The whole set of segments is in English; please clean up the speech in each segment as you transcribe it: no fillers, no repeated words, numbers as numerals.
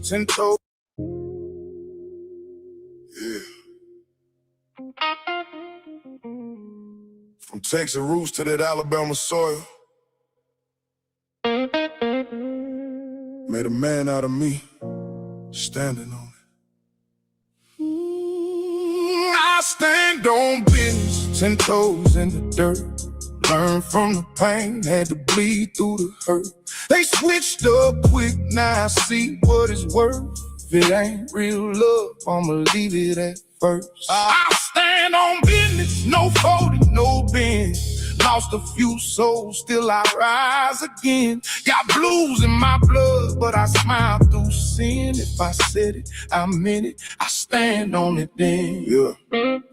10 toes. Yeah. From Texas roots to that Alabama soil. Made a man out of me, standing on it. I stand on business, 10 toes in the dirt. Learn from the pain, had to bleed through the hurt. They switched up quick, now I see what it's worth. If it ain't real love, I'ma leave it at first. I stand on business, no folding, no bend. Lost a few souls, still I rise again. Got blues in my blood, but I smile through sin. If I said it, I meant it, I stand on it then. Yeah.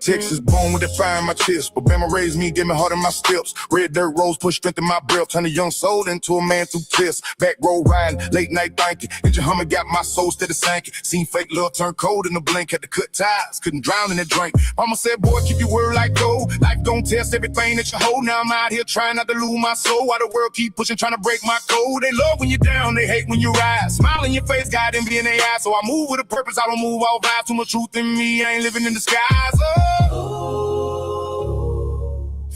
Texas born with the fire in my chest, but Bama raised me, gave me heart in my steps. Red dirt roads push strength in my breath, turn a young soul into a man through tests. Back road riding, late night thinking, engine humming got my soul steady sinking. Seen fake love turn cold in the blink, had to cut ties, couldn't drown in the drink. Mama said, boy, keep your word like gold. Life don't test everything that you hold. Now I'm out here trying not to lose my soul. While the world keep pushing, trying to break my code. They love when you're down, they hate when you rise. Smile in your face, God envy in their eyes. So I move with a purpose, I don't move all vibes. Too much truth in me, I ain't living in the skies.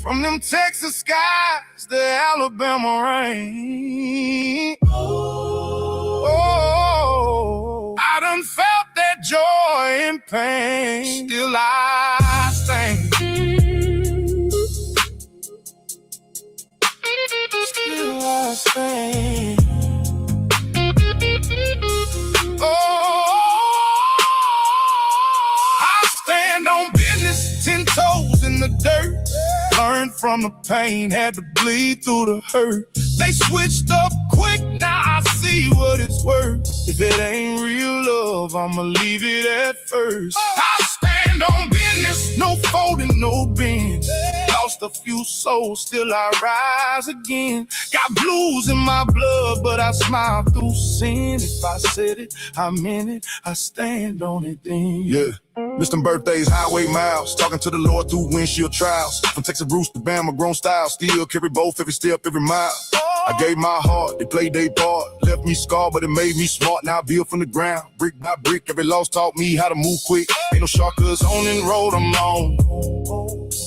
From them Texas skies to Alabama rain. Oh, I done felt that joy and pain. Still I stand. Still I stand. I stand on business, 10 toes in the dirt. Learned from the pain, had to bleed through the hurt. They switched up quick, now I see what it's worth. If it ain't real love, I'ma leave it at first. I stand on business, no folding, no bend. Lost a few souls, still I rise again. Got blues in my blood, but I smile through sin. If I said it, I meant it, I stand on it then. Yeah. Missed them birthdays, highway miles, talking to the Lord through windshield trials. From Texas roots to Bama, grown style, still carry both every step, every mile. I gave my heart, they played their part, left me scarred, but it made me smart. Now I build from the ground, brick by brick. Every loss taught me how to move quick. Ain't no shortcuts on the road I'm on.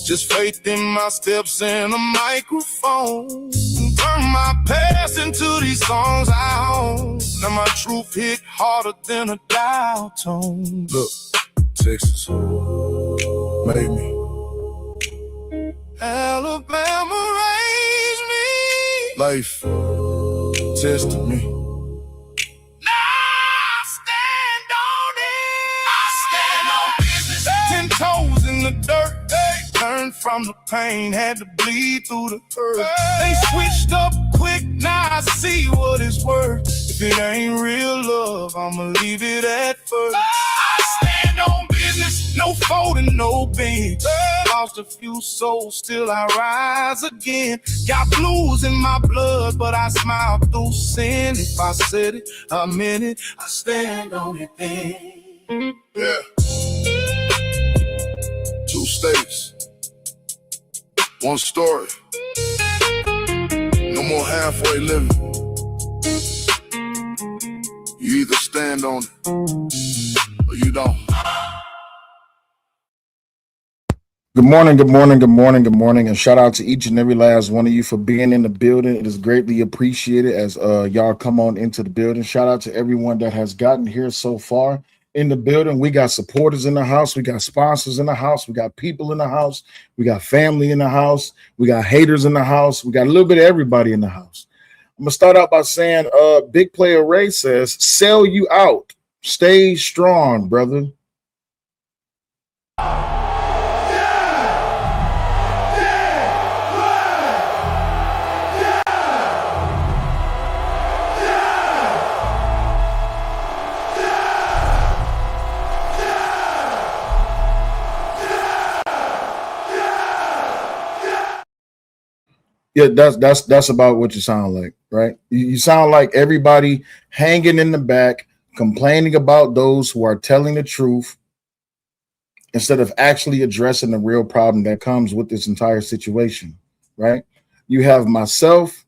Just faith in my steps and a microphone. Turn my past into these songs I own. Now my truth hit harder than a dial tone. Look. Texas made me. Alabama raised me. Life tested me. Now I stand on it. I stand on business. 10 toes in the dirt. Learned from the pain, had to bleed through the hurt. They switched up quick, now I see what it's worth. If it ain't real love, I'ma leave it at first. I stand on business, no folding, no bend. Lost a few souls, still I rise again. Got blues in my blood, but I smile through sin. If I said it, I meant it, I stand on it then. Yeah. 2 states. 1 story. No more halfway living. You either stand on it or you don't. Good morning, good morning, good morning, good morning, and shout out to each and every last one of you for being in the building. It is greatly appreciated as y'all come on into the building. Shout out to everyone that has gotten here so far in the building. We got supporters in the house. We got sponsors in the house. We got people in the house. We got family in the house. We got haters in the house. We got a little bit of everybody in the house. I'm going to start out by saying Big Player Ray says, sell you out. Stay strong, brother. Yeah, that's about what you sound like, right? You sound like everybody hanging in the back, complaining about those who are telling the truth instead of actually addressing the real problem that comes with this entire situation, right? You have myself,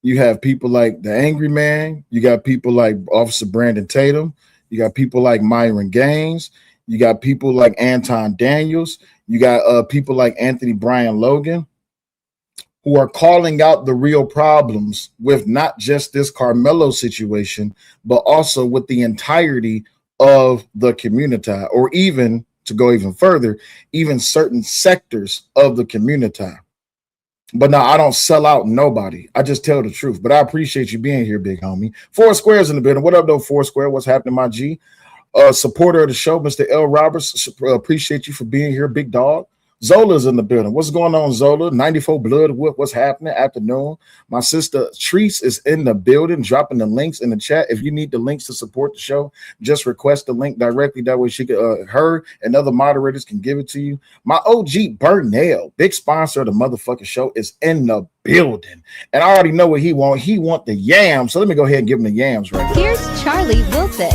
you have people like the Angryman, you got people like Officer Brandon Tatum, You got people like Myron Gaines. You got people like Anton Daniels. You got people like Brian Logan, who are calling out the real problems with not just this Karmelo situation, but also with the entirety of the community, or even to go even further, even certain sectors of the community. But no, I don't sell out nobody. I just tell the truth. But I appreciate you being here, big homie. Four Squares in the building. What up, though, Four Square? What's happening, my G? Supporter of the show, Mr. L. Roberts. Appreciate you for being here, big dog. Zola's in the building. What's going on, Zola? 94 Blood. What's happening? Afternoon. My sister Treese is in the building, dropping the links in the chat. If you need the links to support the show, just request the link directly. That way she could, her and other moderators can give it to you. My OG Burnell, big sponsor of the motherfucking show, is in the building. And I already know what he want. He want the yams. So let me go ahead and give him the yams right now. Here's Charlie Wilson.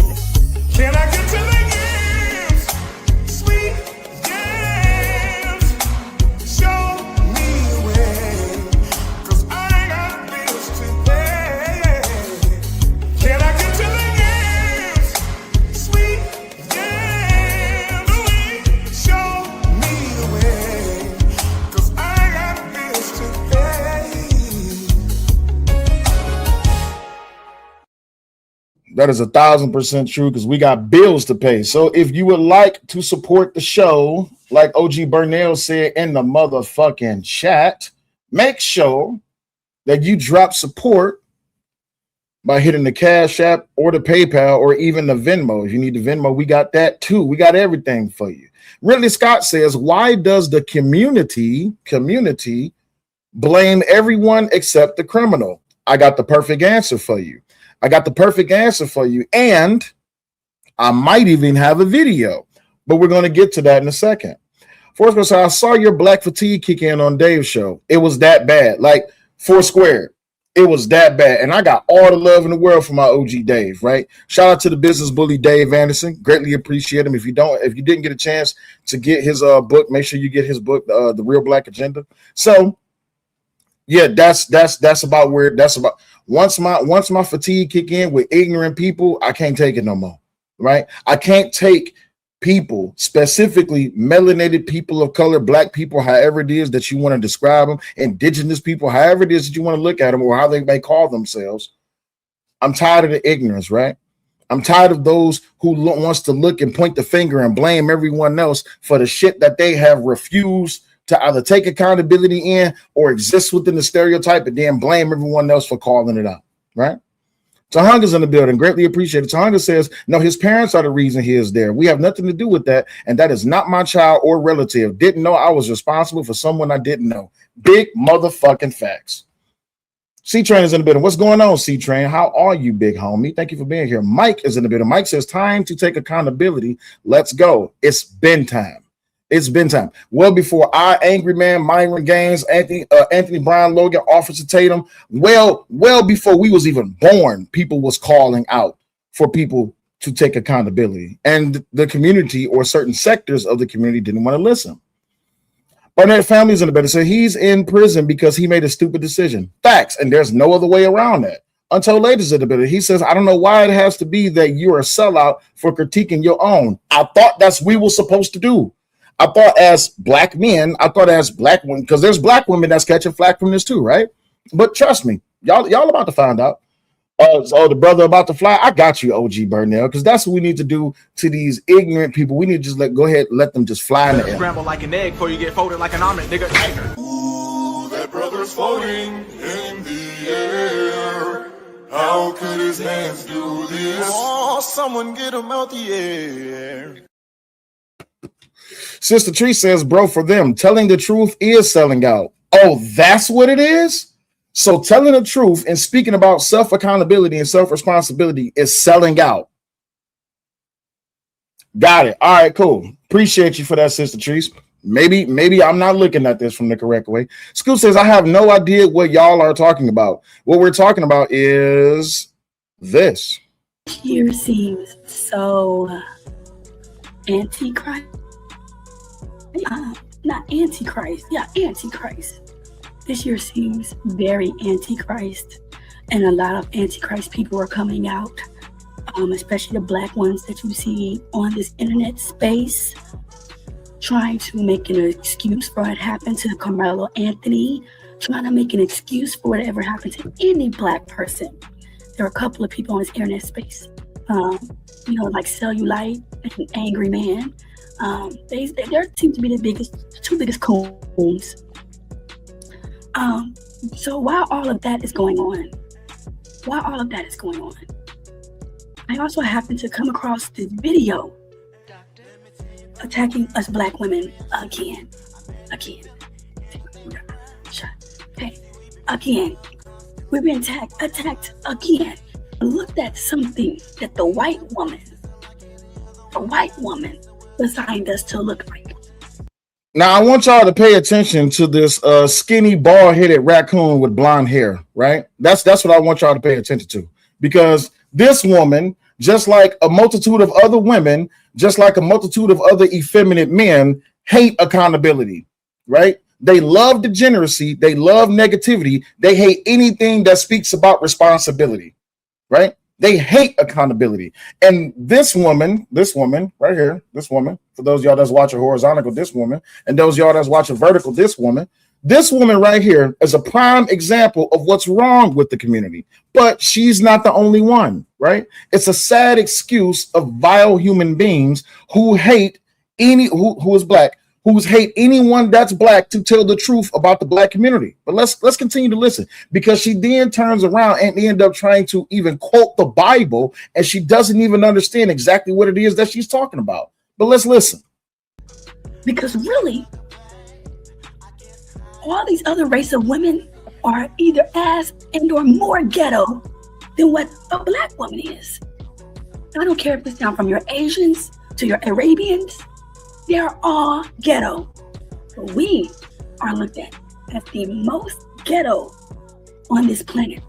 Can I get to the yams? Sweet yams. Show me the way, 'cause I got bills to pay. Can I get to the yams? Sweet yams. Show me the way, 'cause I got bills to pay. That is 1,000% true, because we got bills to pay. So if you would like to support the show, like OG Burnell said in the motherfucking chat, make sure that you drop support by hitting the Cash App or the PayPal or even the Venmo. If you need the Venmo, we got that too. We got everything for you. Ridley Scott says, why does the community blame everyone except the criminal? I got the perfect answer for you. And I might even have a video, but we're going to get to that in a second. Foursquare said, I saw your black fatigue kick in on Dave's show. It was that bad. Like Foursquare, it was that bad. And I got all the love in the world for my OG Dave, right? Shout out to the business bully Dave Anderson. Greatly appreciate him. If you didn't get a chance to get his book, make sure you get his book, The Real Black Agenda. So yeah, that's about where that's about. Once my fatigue kick in with ignorant people, I can't take it no more, right? I can't take people, specifically melanated people of color, black people, however it is that you want to describe them, indigenous people, however it is that you want to look at them, or how they may call themselves. I'm tired of the ignorance, right? I'm tired of those who wants to look and point the finger and blame everyone else for the shit that they have refused to either take accountability in or exist within the stereotype and then blame everyone else for calling it out, right? Tahunga's in the building. Greatly appreciated. Tahunga says, no, his parents are the reason he is there. We have nothing to do with that, and that is not my child or relative. Didn't know I was responsible for someone I didn't know. Big motherfucking facts. C-Train is in the building. What's going on, C-Train? How are you, big homie? Thank you for being here. Mike is in the building. Mike says, time to take accountability. Let's go. It's been time. It's been time. Well before Angryman, Myron Gaines, Anthony Brian Logan, Officer Tatum, well before we was even born, people was calling out for people to take accountability. And the community or certain sectors of the community didn't want to listen. Barnett family's in the better. So he's in prison because he made a stupid decision. Facts. And there's no other way around that. Until later's in the better. He says, I don't know why it has to be that you're a sellout for critiquing your own. I thought that's what we were supposed to do. I thought as black men, as black women, because there's black women that's catching flack from this too, right? But trust me, y'all about to find out. So the brother about to fly, I got you, OG Burnell, because that's what we need to do to these ignorant people. We need to just let them just fly in the air. Scramble like an egg before you get folded like an omelet, nigga. Ooh, that brother's floating in the air. How could his hands do this? Oh, someone get him out the air. Sister Tree says, bro, for them, telling the truth is selling out. Oh, that's what it is? So telling the truth and speaking about self-accountability and self-responsibility is selling out. Got it. All right, cool. Appreciate you for that, Sister Trees. Maybe I'm not looking at this from the correct way. School says, I have no idea what y'all are talking about. What we're talking about is this. Here seems so antichrist. Not antichrist. Yeah, antichrist. This year seems very antichrist, and a lot of antichrist people are coming out. especially the black ones that you see on this internet space, trying to make an excuse for what happened to Karmelo Anthony, trying to make an excuse for whatever happened to any black person. There are a couple of people on this internet space, like Cellulite and Angryman. They seem to be the two biggest coons. So while all of that is going on, I also happened to come across this video attacking us black women again. Okay, again. We've been attacked again. Looked at something that the white woman designed us to look like. Now, I want y'all to pay attention to this skinny, bald-headed raccoon with blonde hair, right? That's what I want y'all to pay attention to. Because this woman, just like a multitude of other women, just like a multitude of other effeminate men, hate accountability, right? They love degeneracy. They love negativity. They hate anything that speaks about responsibility, right? They hate accountability. And this woman right here, for those of y'all that's watching horizontal, this woman, and those of y'all that's watching vertical, this woman right here is a prime example of what's wrong with the community. But she's not the only one, right? It's a sad excuse of vile human beings who hate who is black, who's hate anyone that's black to tell the truth about the black community. But let's continue to listen, because she then turns around and end up trying to even quote the Bible, and she doesn't even understand exactly what it is that she's talking about. But let's listen. Because really, all these other race of women are either as and or more ghetto than what a black woman is. I don't care if it's down from your Asians to your Arabians. They're all ghetto. But we are looked at as the most ghetto on this planet.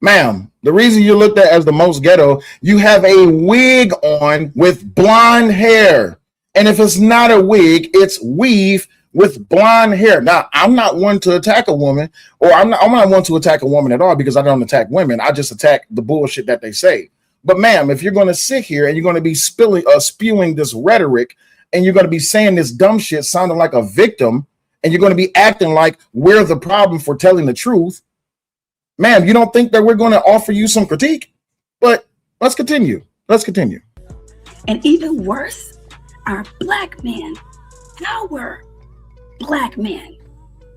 Ma'am, the reason you're looked at as the most ghetto, you have a wig on with blonde hair. And if it's not a wig, it's weave with blonde hair. Now, I'm not one to attack a woman, or I'm not one to attack a woman at all, because I don't attack women. I just attack the bullshit that they say. But ma'am, if you're going to sit here and you're going to be spewing this rhetoric, and you're going to be saying this dumb shit sounding like a victim, and you're going to be acting like we're the problem for telling the truth, ma'am, you don't think that we're going to offer you some critique? But let's continue. And even worse, our black men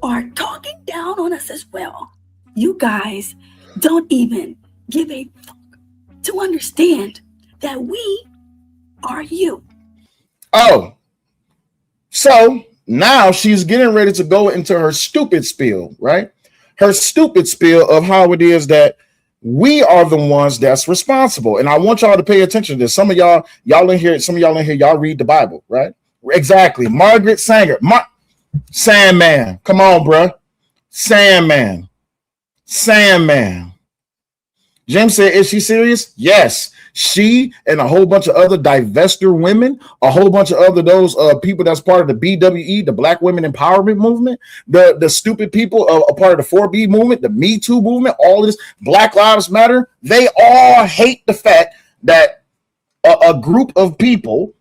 are talking down on us as well. You guys don't even give a fuck to understand that we are you. Oh, so now she's getting ready to go into her stupid spiel, right? Her stupid spiel of how it is that we are the ones that's responsible. And I want y'all to pay attention to this. Some of y'all in here, y'all read the Bible, right? Exactly. Margaret Sanger. Sandman. Come on, bruh. Sandman. Jim said, is she serious? Yes. She and a whole bunch of other divester women, a whole bunch of other those people that's part of the BWE, the Black Women Empowerment Movement, the stupid people a part of the 4B movement, the Me Too movement, all this Black Lives Matter, they all hate the fact that a group of people,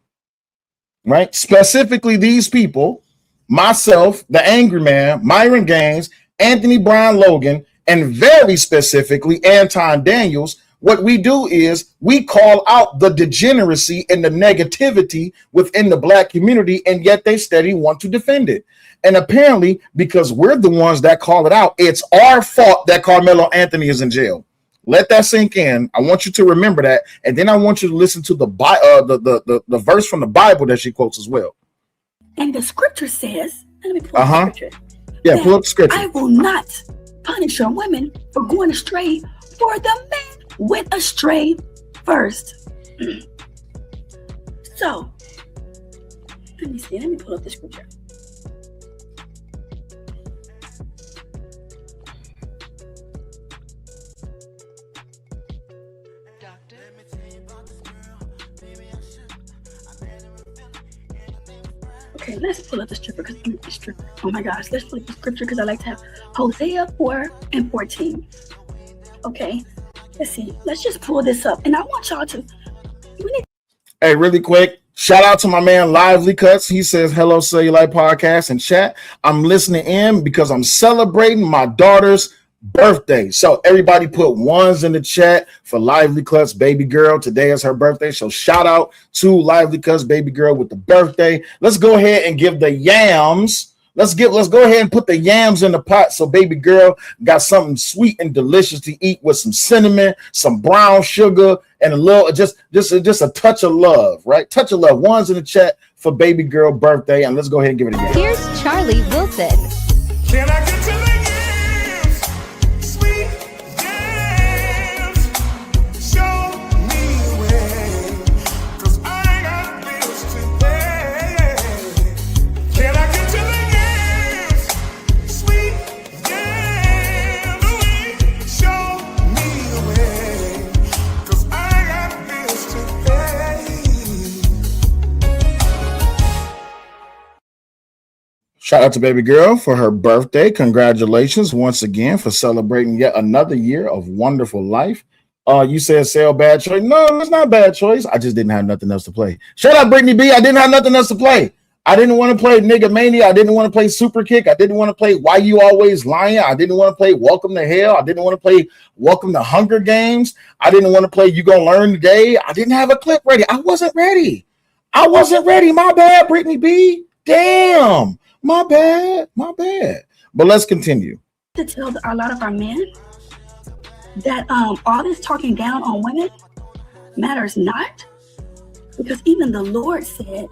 right, specifically these people, myself, the Angryman, Myron Gaines, Anthony Brian Logan, and very specifically Anton Daniels, what we do is we call out the degeneracy and the negativity within the Black community, and yet they steady want to defend it. And apparently, because we're the ones that call it out, it's our fault that Karmelo Anthony is in jail. Let that sink in. I want you to remember that, and then I want you to listen to the verse from the Bible that she quotes as well. And the scripture says, let me pull up the scripture. Yeah, pull up the scripture. I will not punish your women for going astray, for the men went astray first. So, let me pull up the scripture. Okay, let's pull up the scripture because oh my gosh, let's pull up the scripture because I like to have Hosea 4 and 14. Okay, Let's see. Let's just pull this up. And I want y'all to. Hey, really quick. Shout out to my man Lively Cuts. He says, hello, Cellulite Podcast and chat. I'm listening in because I'm celebrating my daughter's birthday. So everybody put ones in the chat for Lively Cuts baby girl. Today is her birthday. So shout out to Lively Cuts baby girl with the birthday. Let's go ahead and give the yams. Let's go ahead and put the yams in the pot so baby girl got something sweet and delicious to eat with some cinnamon, some brown sugar, and a little just a touch of love, right? Touch of love. One's in the chat for baby girl birthday, and let's go ahead and give it a yam. Here's Charlie Wilson. Can I get to the yams? Sweet yams. Show me where, 'cause I got bills to pay. Can I get to the yams? Sweet yams. Show me where, 'cause I got bills to pay. Shout out to baby girl for her birthday. Congratulations once again for celebrating yet another year of wonderful life. You said sell bad choice. No, it's not a bad choice. I just didn't have nothing else to play. Shut up, Brittany B. I didn't have nothing else to play. I didn't want to play Nigga Mania. I didn't want to play Super Kick. I didn't want to play Why You Always Lying. I didn't want to play Welcome to Hell. I didn't want to play Welcome to Hunger Games. I didn't want to play You Gonna Learn Today. I didn't have a clip ready. I wasn't ready. My bad, Brittany B. Damn. My bad. But let's continue. To tell a lot of our men that all this talking down on women matters not, because even the Lord said,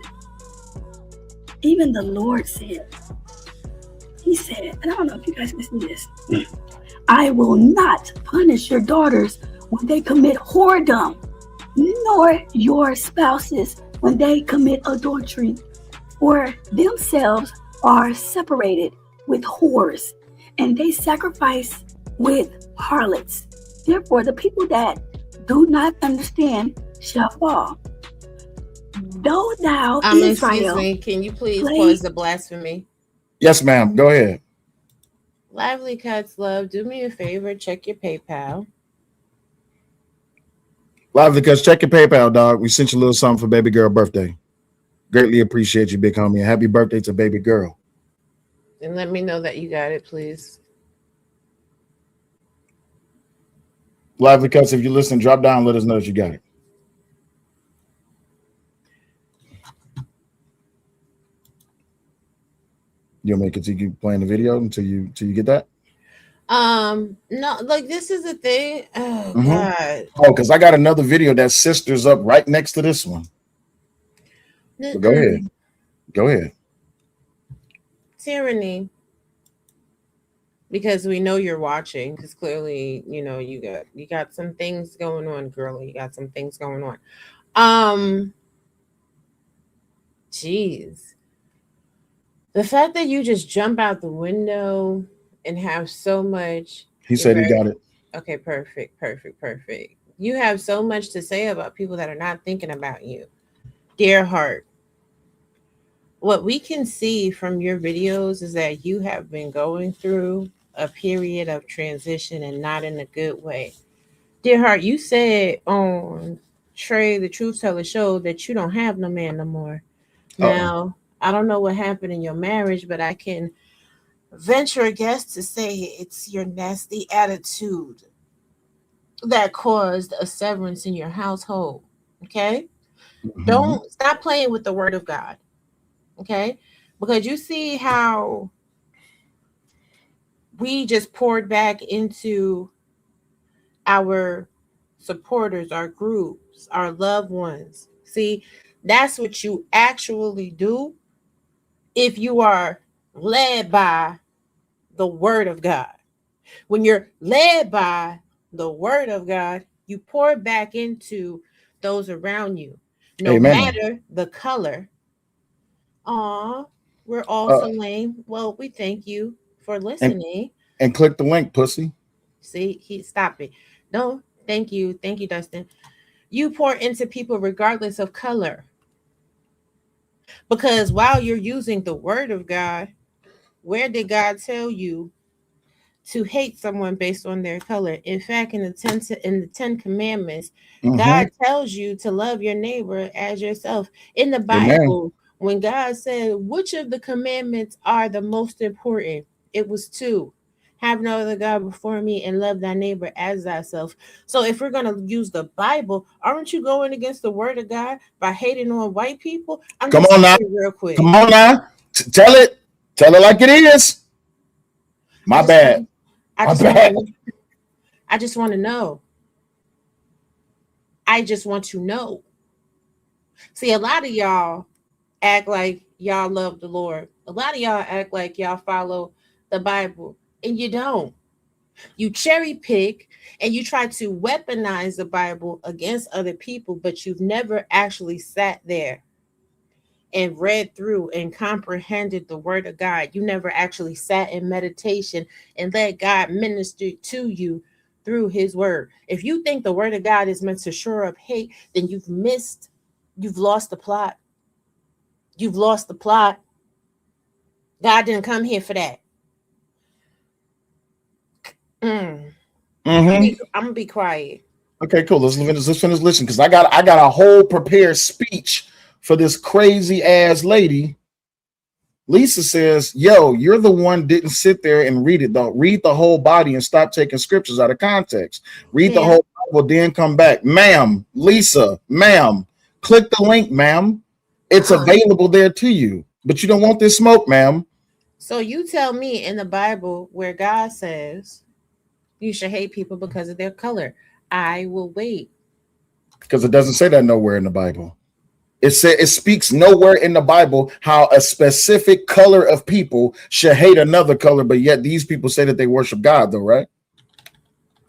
he said, and I don't know if you guys listen to this, I will not punish your daughters when they commit whoredom, nor your spouses when they commit adultery, or themselves are separated with whores, and they sacrifice with harlots. Therefore, the people that do not understand shall fall. Though thou, Excuse Israel, me, can you please play- pause the blasphemy? Yes, ma'am. Go ahead. Lively Cuts Love, do me a favor, check your PayPal. Lively Cuts, check your PayPal, dog. We sent you a little something for baby girl birthday. Greatly appreciate you, big homie. And happy birthday to baby girl. And let me know that you got it, please. Lively Cuts, if you listen, drop down, let us know that you got it. You'll make it till you playing the video until you get that? No, like this is a thing. Oh God. Oh, because I got another video that sisters up right next to this one. So go ahead. Tyranny. Because we know you're watching, because clearly, you know, you got some things going on, girlie. You got some things going on. Jeez. The fact that you just jump out the window and have so much. He said he got it. Okay, perfect. You have so much to say about people that are not thinking about you. Dear heart, what we can see from your videos is that you have been going through a period of transition, and not in a good way. Dear heart, you said on Trey, the Truth Teller show, that you don't have no man no more. Now, I don't know what happened in your marriage, but I can venture a guess to say it's your nasty attitude that caused a severance in your household. Okay? Don't stop playing with the word of God. Okay? Because you see how we just poured back into our supporters, our groups, our loved ones. See, that's what you actually do if you are led by the word of God. When you're led by the word of God, you pour back into those around you, no Amen. matter the color. We're all so lame. Well, we thank you for listening. And click the link, pussy. See, stop it. No, thank you, Dustin. You pour into people regardless of color. Because while you're using the word of God, where did God tell you to hate someone based on their color. In fact, in the 10 Commandments, Mhm. God tells you to love your neighbor as yourself. In the Amen. Bible, when God said, which of the commandments are the most important? It was 2. Have no other God before me and love thy neighbor as thyself. So if we're going to use the Bible, aren't you going against the word of God by hating on white people? I'm Come just on now. saying real quick. Come on now. Tell it like it is. My bad. I My just bad. want to know. I just want to know. See, a lot of y'all act like y'all love the Lord. A lot of y'all act like y'all follow the Bible, and you don't. You cherry pick and you try to weaponize the Bible against other people, but you've never actually sat there and read through and comprehended the word of God. You never actually sat in meditation and let God minister to you through his word. If you think the word of God is meant to shore up hate, then you've lost the plot. You've lost the plot. God didn't come here for that. I'm gonna be quiet. Okay, cool. Let's finish listening because I got a whole prepared speech for this crazy ass lady. Lisa says, "Yo, you're the one didn't sit there and read it. Don't read the whole body and stop taking scriptures out of context. Read the whole Bible, then come back, ma'am. Lisa, ma'am, click the link, ma'am. It's available there to you, but you don't want this smoke, ma'am." So you tell me in the Bible where God says you should hate people because of their color. I will wait. Because it doesn't say that nowhere in the Bible. It speaks nowhere in the Bible how a specific color of people should hate another color, but yet these people say that they worship God, though, right?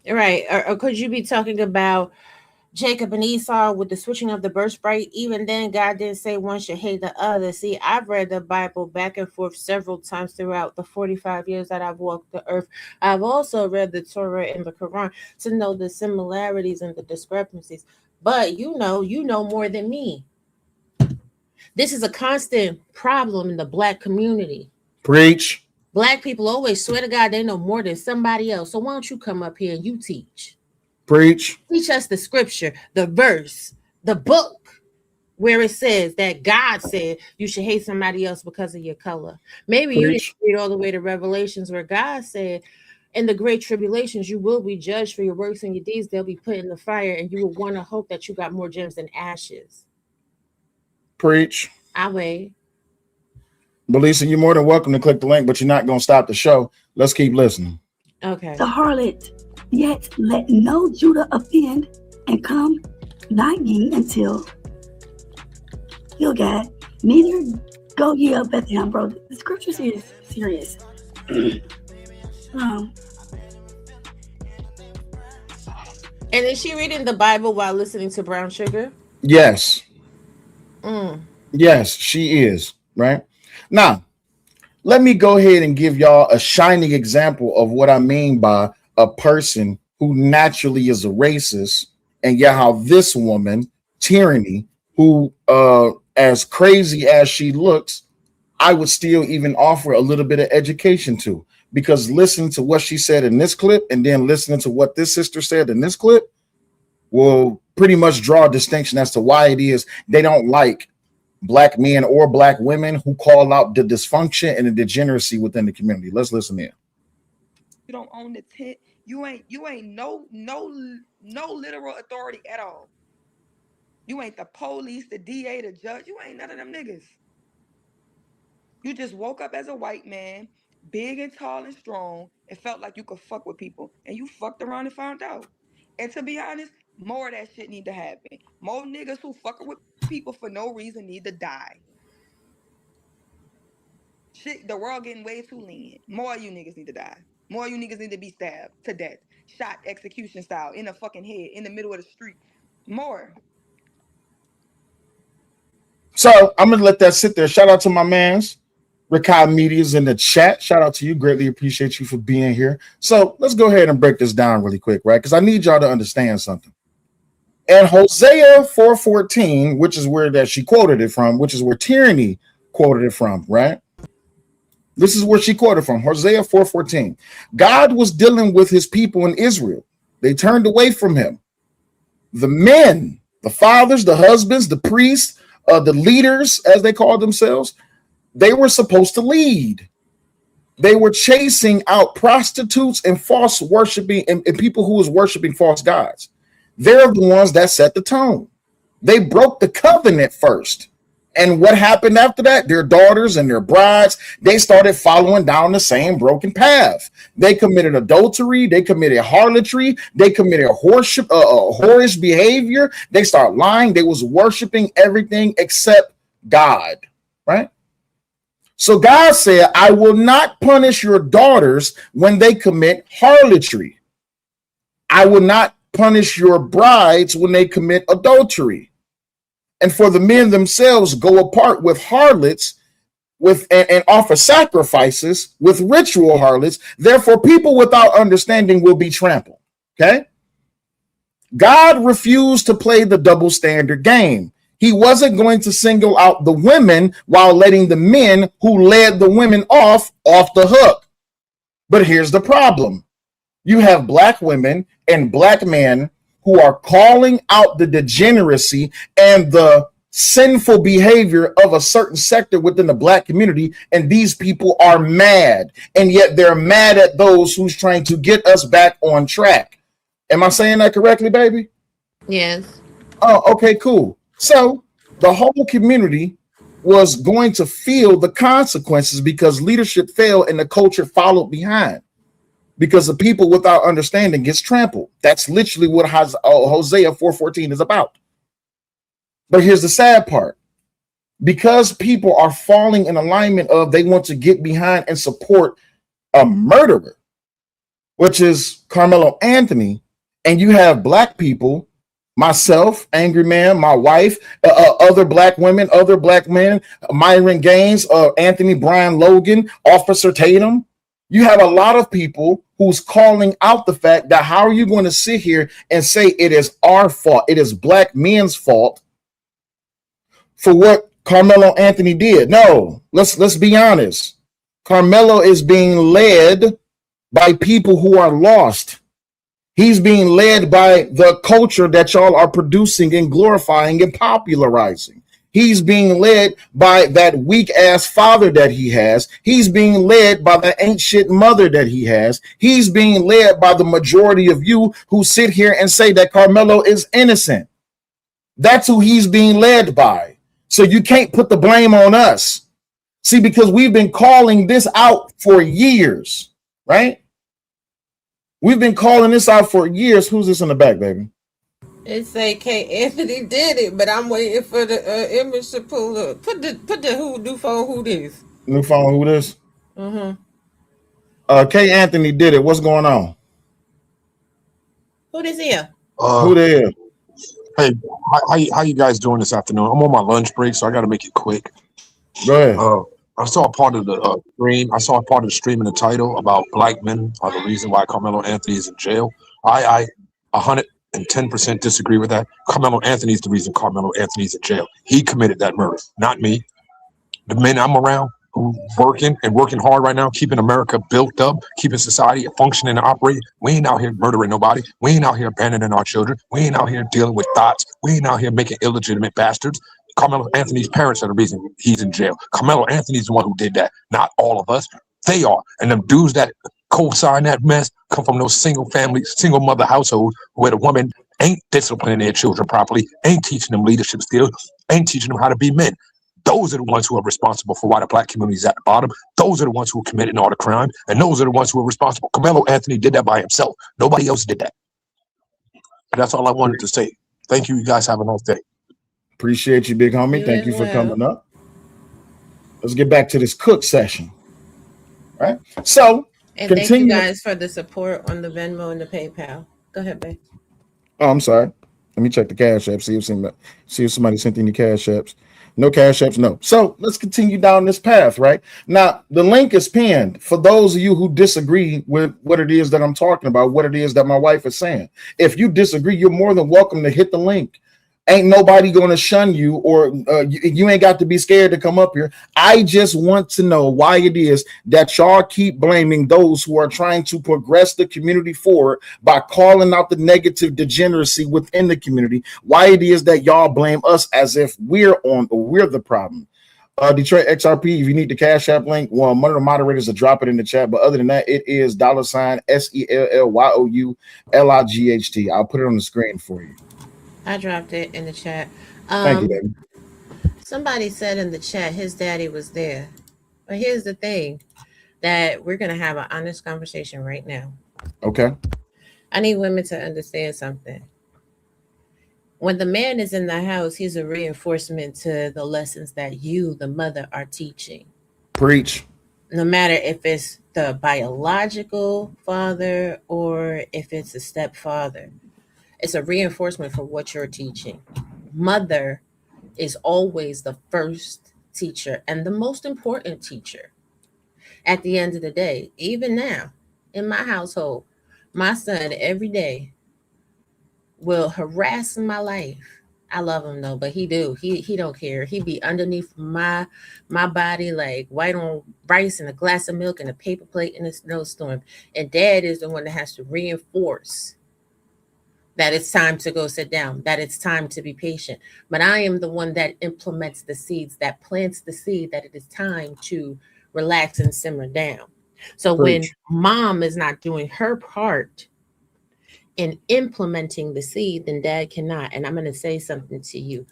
Right. Or could you be talking about Jacob and Esau with the switching of the birthright? Even then, God didn't say one should hate the other. See, I've read the Bible back and forth several times throughout the 45 years that I've walked the earth. I've also read the Torah and the Quran to know the similarities and the discrepancies. But you know more than me. This is a constant problem in the Black community. Preach. Black people always swear to God they know more than somebody else. So why don't you come up here and you teach? Preach. Teach us the scripture, the verse, the book where it says that God said you should hate somebody else because of your color. Maybe you didn't read all the way to Revelations where God said in the great tribulations you will be judged for your works and your deeds. They'll be put in the fire and you will want to hope that you got more gems than ashes. Preach. I wait. But Lisa, you're more than welcome to click the link, but you're not going to stop the show. Let's keep listening. Okay. The harlot, yet let no Judah offend and come not ye until Gilgad, neither go ye up Bethlehem, bro. The scriptures is serious. And is she reading the Bible while listening to Brown Sugar? Yes. Yes, she is. Right now, let me go ahead and give y'all a shining example of what I mean by a person who naturally is a racist, and yet how this woman, Tyranny, who as crazy as she looks, I would still even offer a little bit of education to, because listening to what she said in this clip and then listening to what this sister said in this clip will pretty much draw a distinction as to why it is they don't like Black men or Black women who call out the dysfunction and the degeneracy within the community. Let's listen in. You don't own the tent. You ain't no literal authority at all. You ain't the police, the DA, the judge. You ain't none of them niggas. You just woke up as a white man, big and tall and strong, and felt like you could fuck with people. And you fucked around and found out. And to be honest, more of that shit need to happen. More niggas who fucking with people for no reason need to die. Shit, the world getting way too lenient. More of you niggas need to die. More of you niggas need to be stabbed to death. Shot execution style in the fucking head, in the middle of the street. More. So I'm gonna let that sit there. Shout out to my mans. Rikai Media's in the chat. Shout out to you. Greatly appreciate you for being here. So let's go ahead and break this down really quick, right? Because I need y'all to understand something. And Hosea 4:14, which is where that she quoted it from, which is where Tyranny quoted it from, right? This is where she quoted from, Hosea 4:14. God was dealing with his people in Israel. They turned away from him. The men, the fathers, the husbands, the priests, the leaders, as they called themselves, they were supposed to lead. They were chasing out prostitutes and false worshiping and people who was worshiping false gods. They're the ones that set the tone. They broke the covenant first. And what happened after that? Their daughters and their brides, they started following down the same broken path. They committed adultery. They committed harlotry. They committed whorish behavior. They started lying. They was worshiping everything except God, right? So God said, I will not punish your daughters when they commit harlotry. I will not punish your brides when they commit adultery. And for the men themselves go apart with harlots and offer sacrifices with ritual harlots. Therefore, people without understanding will be trampled. Okay. God refused to play the double standard game. He wasn't going to single out the women while letting the men who led the women off the hook. But here's the problem. You have black women and black men who are calling out the degeneracy and the sinful behavior of a certain sector within the black community, and these people are mad, and yet they're mad at those who's trying to get us back on track. Am I saying that correctly, baby? Yes. Oh, okay, cool. So the whole community was going to feel the consequences because leadership failed and the culture followed behind. Because the people without understanding gets trampled. That's literally what Hosea 4:14 is about. But here's the sad part. Because people are falling in alignment of they want to get behind and support a murderer, which is Karmelo Anthony, and you have black people, myself, Angryman, my wife, other black women, other black men, Myron Gaines, Anthony, Brian Logan, Officer Tatum. You have a lot of people who's calling out the fact that how are you going to sit here and say it is our fault? It is black men's fault for what Karmelo Anthony did. No, let's be honest. Karmelo is being led by people who are lost. He's being led by the culture that y'all are producing and glorifying and popularizing. He's being led by that weak ass father that he has. He's being led by the ain't shit mother that he has. He's being led by the majority of you who sit here and say that Karmelo is innocent. That's who he's being led by. So you can't put the blame on us. See, because we've been calling this out for years, right? We've been calling this out for years. Who's this in the back, baby? It's like Anthony did it, but I'm waiting for the image to pull up. Put the new phone. Who this? New phone. Who this? Mm-hmm. K. Anthony did it. What's going on? Who this here? Who there? Hey, how you guys doing this afternoon? I'm on my lunch break, so I got to make it quick. Go ahead. I saw a part of the stream. I saw a part of the stream in the title about black men are the reason why Karmelo Anthony is in jail. I 110% disagree with that. Karmelo Anthony is the reason Karmelo Anthony's in jail. He committed that murder, not me. The men I'm around who working hard right now, keeping America built up, keeping society functioning and operating. We ain't out here murdering nobody. We ain't out here abandoning our children. We ain't out here dealing with thoughts. We ain't out here making illegitimate bastards. Karmelo Anthony's parents are the reason he's in jail. Karmelo Anthony's the one who did that, not all of us. They are. And them dudes that co-sign that mess come from those single mother households where the woman ain't disciplining their children properly, ain't teaching them leadership skills, ain't teaching them how to be men. Those are the ones who are responsible for why the black community is at the bottom. Those are the ones who are committing all the crime, and those are the ones who are responsible. Karmelo Anthony did that by himself. Nobody else did that. But that's all I wanted to say. Thank you. You guys have a nice day. Appreciate you, big homie. Thank you for coming up. Let's get back to this cook session. Right? So, and thank you guys for the support on the Venmo and the PayPal. Go ahead, babe. Oh, I'm sorry. Let me check the Cash App, see if somebody sent any Cash Apps. No Cash Apps, no. So let's continue down this path, right? Now, the link is pinned for those of you who disagree with what it is that I'm talking about, what it is that my wife is saying. If you disagree, you're more than welcome to hit the link. Ain't nobody going to shun you, or you ain't got to be scared to come up here. I just want to know why it is that y'all keep blaming those who are trying to progress the community forward by calling out the negative degeneracy within the community. Why it is that y'all blame us as if we're the problem. Detroit XRP, if you need the Cash App link, well, one of the moderators will drop it in the chat. But other than that, it is $SELLYOULIGHT. I'll put it on the screen for you. I dropped it in the chat. Thank you, baby. Somebody said in the chat his daddy was there. But here's the thing, that we're going to have an honest conversation right now. Okay. I need women to understand something. When the man is in the house, he's a reinforcement to the lessons that you, the mother, are teaching. Preach. No matter if it's the biological father or if it's a stepfather, it's a reinforcement for what you're teaching. Mother is always the first teacher and the most important teacher. At the end of the day, even now, in my household, my son every day will harass my life. I love him though, but he don't care. He be underneath my body like white on rice and a glass of milk and a paper plate in a snowstorm. And dad is the one that has to reinforce that it's time to go sit down, that it's time to be patient. But I am the one that implements the seeds, that plants the seed that it is time to relax and simmer down. So when mom is not doing her part in implementing the seed, then dad cannot. And I'm going to say something to you,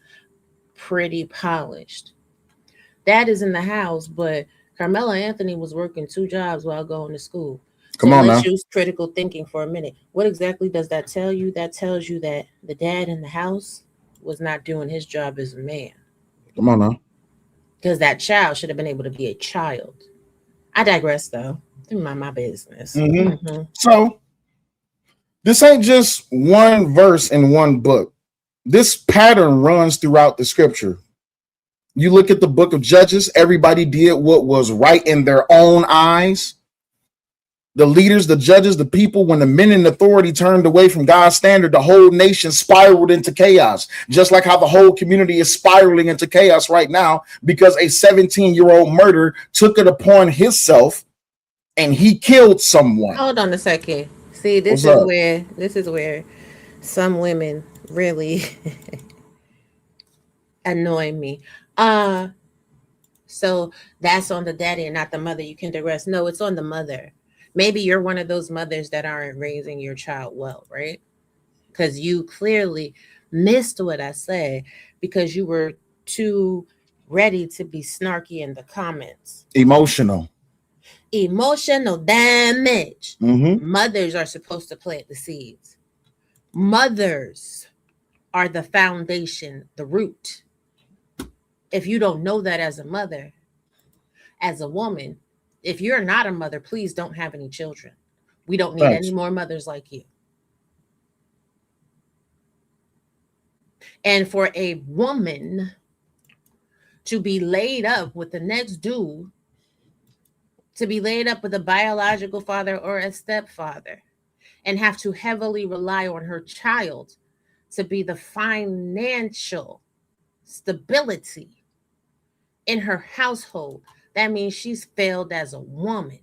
pretty polished. Dad is in the house, but Karmelo Anthony was working 2 jobs while going to school. Come on let's now. use critical thinking for a minute. What exactly does that tell you? That tells you that the dad in the house was not doing his job as a man. Come on now. Because that child should have been able to be a child. I digress, though. Mind my business. So this ain't just one verse in one book. This pattern runs throughout the scripture. You look at the book of Judges, everybody did what was right in their own eyes. The leaders, the judges, the people, when the men in authority turned away from God's standard, the whole nation spiraled into chaos, just like how the whole community is spiraling into chaos right now because a 17-year-old murderer took it upon himself and he killed someone. Hold on a second. See, this is where some women really annoy me. So that's on the daddy and not the mother. You can digress. No, it's on the mother. Maybe you're one of those mothers that aren't raising your child well, right? Because you clearly missed what I said because you were too ready to be snarky in the comments. Emotional damage. Mothers are supposed to plant the seeds. Mothers are the foundation, the root. If you don't know that as a mother, as a woman, if you're not a mother, please don't have any children. We don't need any more mothers like you. And for a woman to be laid up with the next dude, to be laid up with a biological father or a stepfather, and have to heavily rely on her child to be the financial stability in her household, that means she's failed as a woman.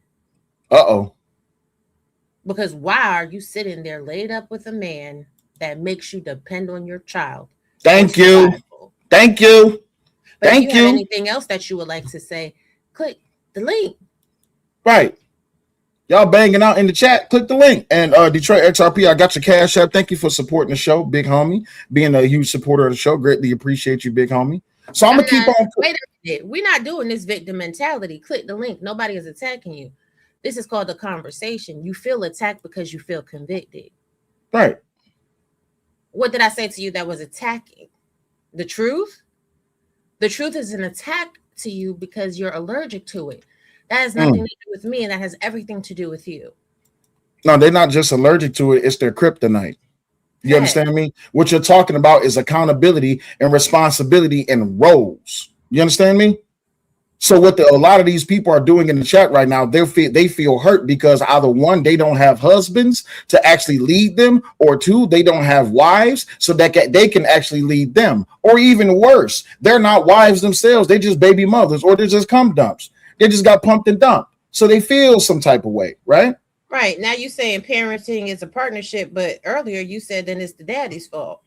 Because why are you sitting there laid up with a man that makes you depend on your child? Thank you. But if you have anything else that you would like to say, click the link. Right. Y'all banging out in the chat. Click the link. And Detroit XRP, I got your Cash App. Thank you for supporting the show, big homie. Being a huge supporter of the show. Greatly appreciate you, big homie. So I'm going to keep on. Wait a minute. We're not doing this victim mentality. Click the link. Nobody is attacking you. This is called a conversation. You feel attacked because you feel convicted. Right. What did I say to you that was attacking? The truth? The truth is an attack to you because you're allergic to it. That has nothing to do with me, and that has everything to do with you. No, they're not just allergic to it. It's their kryptonite. You understand me? What you're talking about is accountability and responsibility and roles. You understand me? So what a lot of these people are doing in the chat right now, they feel hurt because either one, they don't have husbands to actually lead them, or two, they don't have wives so that they can actually lead them, or even worse, they're not wives themselves. They're just baby mothers, or they're just cum dumps. They just got pumped and dumped, so they feel some type of way, right? Right. Now you saying parenting is a partnership, but earlier you said then it's the daddy's fault.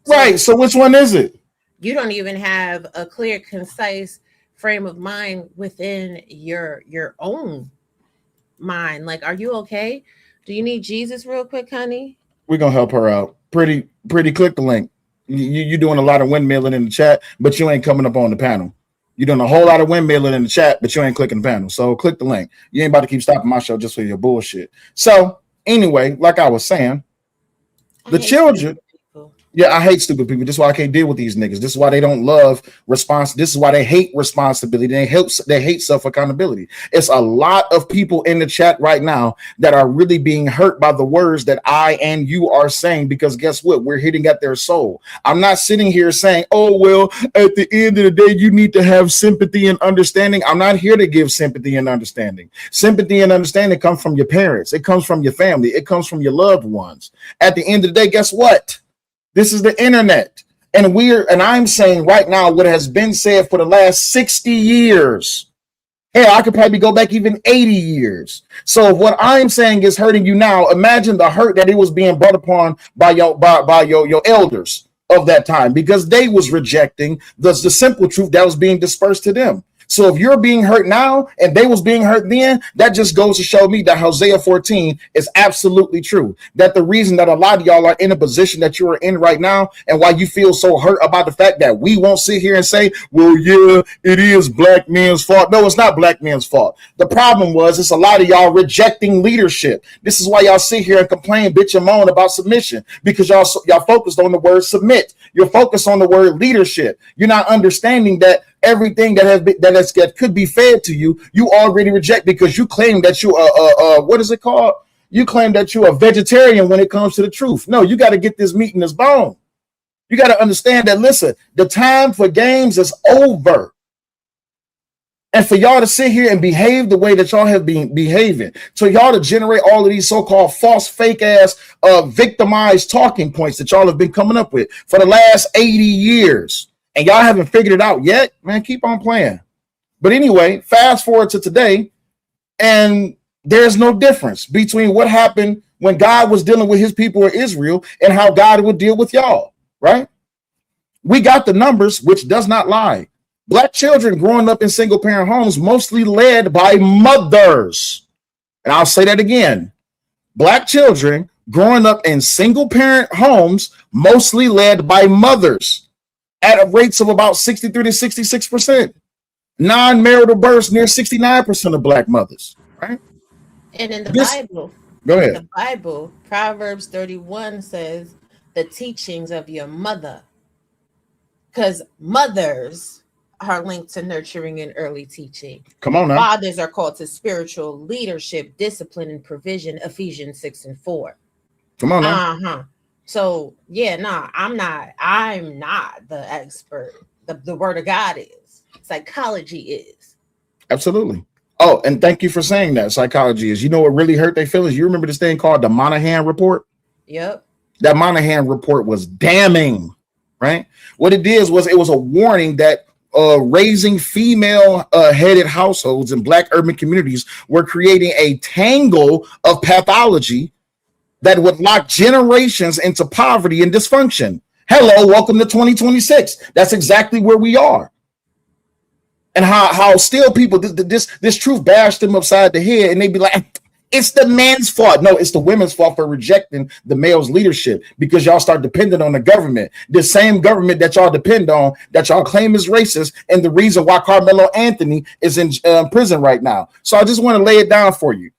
So right. So which one is it? You don't even have a clear, concise frame of mind within your own mind. Like, are you okay? Do you need Jesus real quick, honey? We're gonna help her out. Pretty, click the link. You're doing a lot of windmilling in the chat, but you ain't coming up on the panel. You're doing a whole lot of windmilling in the chat, but you ain't clicking the panel. So click the link. You ain't about to keep stopping my show just for your bullshit. So anyway, like I was saying, the children. Yeah, I hate stupid people. This is why I can't deal with these niggas. This is why they don't love response. This is why they hate responsibility. They hate self-accountability. It's a lot of people in the chat right now that are really being hurt by the words that I and you are saying, because guess what? We're hitting at their soul. I'm not sitting here saying, oh, well, at the end of the day, you need to have sympathy and understanding. I'm not here to give sympathy and understanding. Sympathy and understanding comes from your parents. It comes from your family. It comes from your loved ones. At the end of the day, guess what? This is the internet, and I'm saying right now what has been said for the last 60 years. Hell, I could probably go back even 80 years. So if what I'm saying is hurting you now, imagine the hurt that it was being brought upon by your elders of that time, because they was rejecting the simple truth that was being dispersed to them. So if you're being hurt now and they was being hurt then, that just goes to show me that Hosea 14 is absolutely true. That the reason that a lot of y'all are in a position that you are in right now, and why you feel so hurt about the fact that we won't sit here and say, well, yeah, it is black men's fault. No, it's not black men's fault. The problem was it's a lot of y'all rejecting leadership. This is why y'all sit here and complain, bitch, and moan about submission, because y'all focused on the word submit. You're focused on the word leadership. You're not understanding that everything that could be fed to you, you already reject, because you claim that you what is it called? You claim that you're a vegetarian when it comes to the truth. No, you got to get this meat in this bone. You got to understand that, listen, the time for games is over. And for y'all to sit here and behave the way that y'all have been behaving, so y'all to generate all of these so-called false, fake ass, victimized talking points that y'all have been coming up with for the last 80 years. And y'all haven't figured it out yet, man, keep on playing. But anyway, fast forward to today, and there's no difference between what happened when God was dealing with his people in Israel and how God would deal with y'all, right? We got the numbers, which does not lie. Black children growing up in single-parent homes, mostly led by mothers. And I'll say that again. Black children growing up in single-parent homes, mostly led by mothers, at rates of about 63 to 66%. Non-marital births near 69% of black mothers, right? And in the Bible, go ahead. In the Bible, Proverbs 31 says the teachings of your mother, because mothers are linked to nurturing and early teaching. Come on now. Fathers are called to spiritual leadership, discipline, and provision, Ephesians 6:4. Come on now. So yeah, I'm not the expert. The word of God is. Psychology is. Absolutely. Oh, and thank you for saying that. Psychology is. You know what really hurt their feelings? You remember this thing called the Monahan Report? Yep. That Monahan Report was damning, right? What it did was it was a warning that raising female headed households in black urban communities were creating a tangle of pathology that would lock generations into poverty and dysfunction. Hello, welcome to 2026. That's exactly where we are. And how still people, this truth bashed them upside the head, and they'd be like, it's the men's fault. No, it's the women's fault for rejecting the male's leadership, because y'all start depending on the government, the same government that y'all depend on, that y'all claim is racist, and the reason why Karmelo Anthony is in prison right now. So I just want to lay it down for you.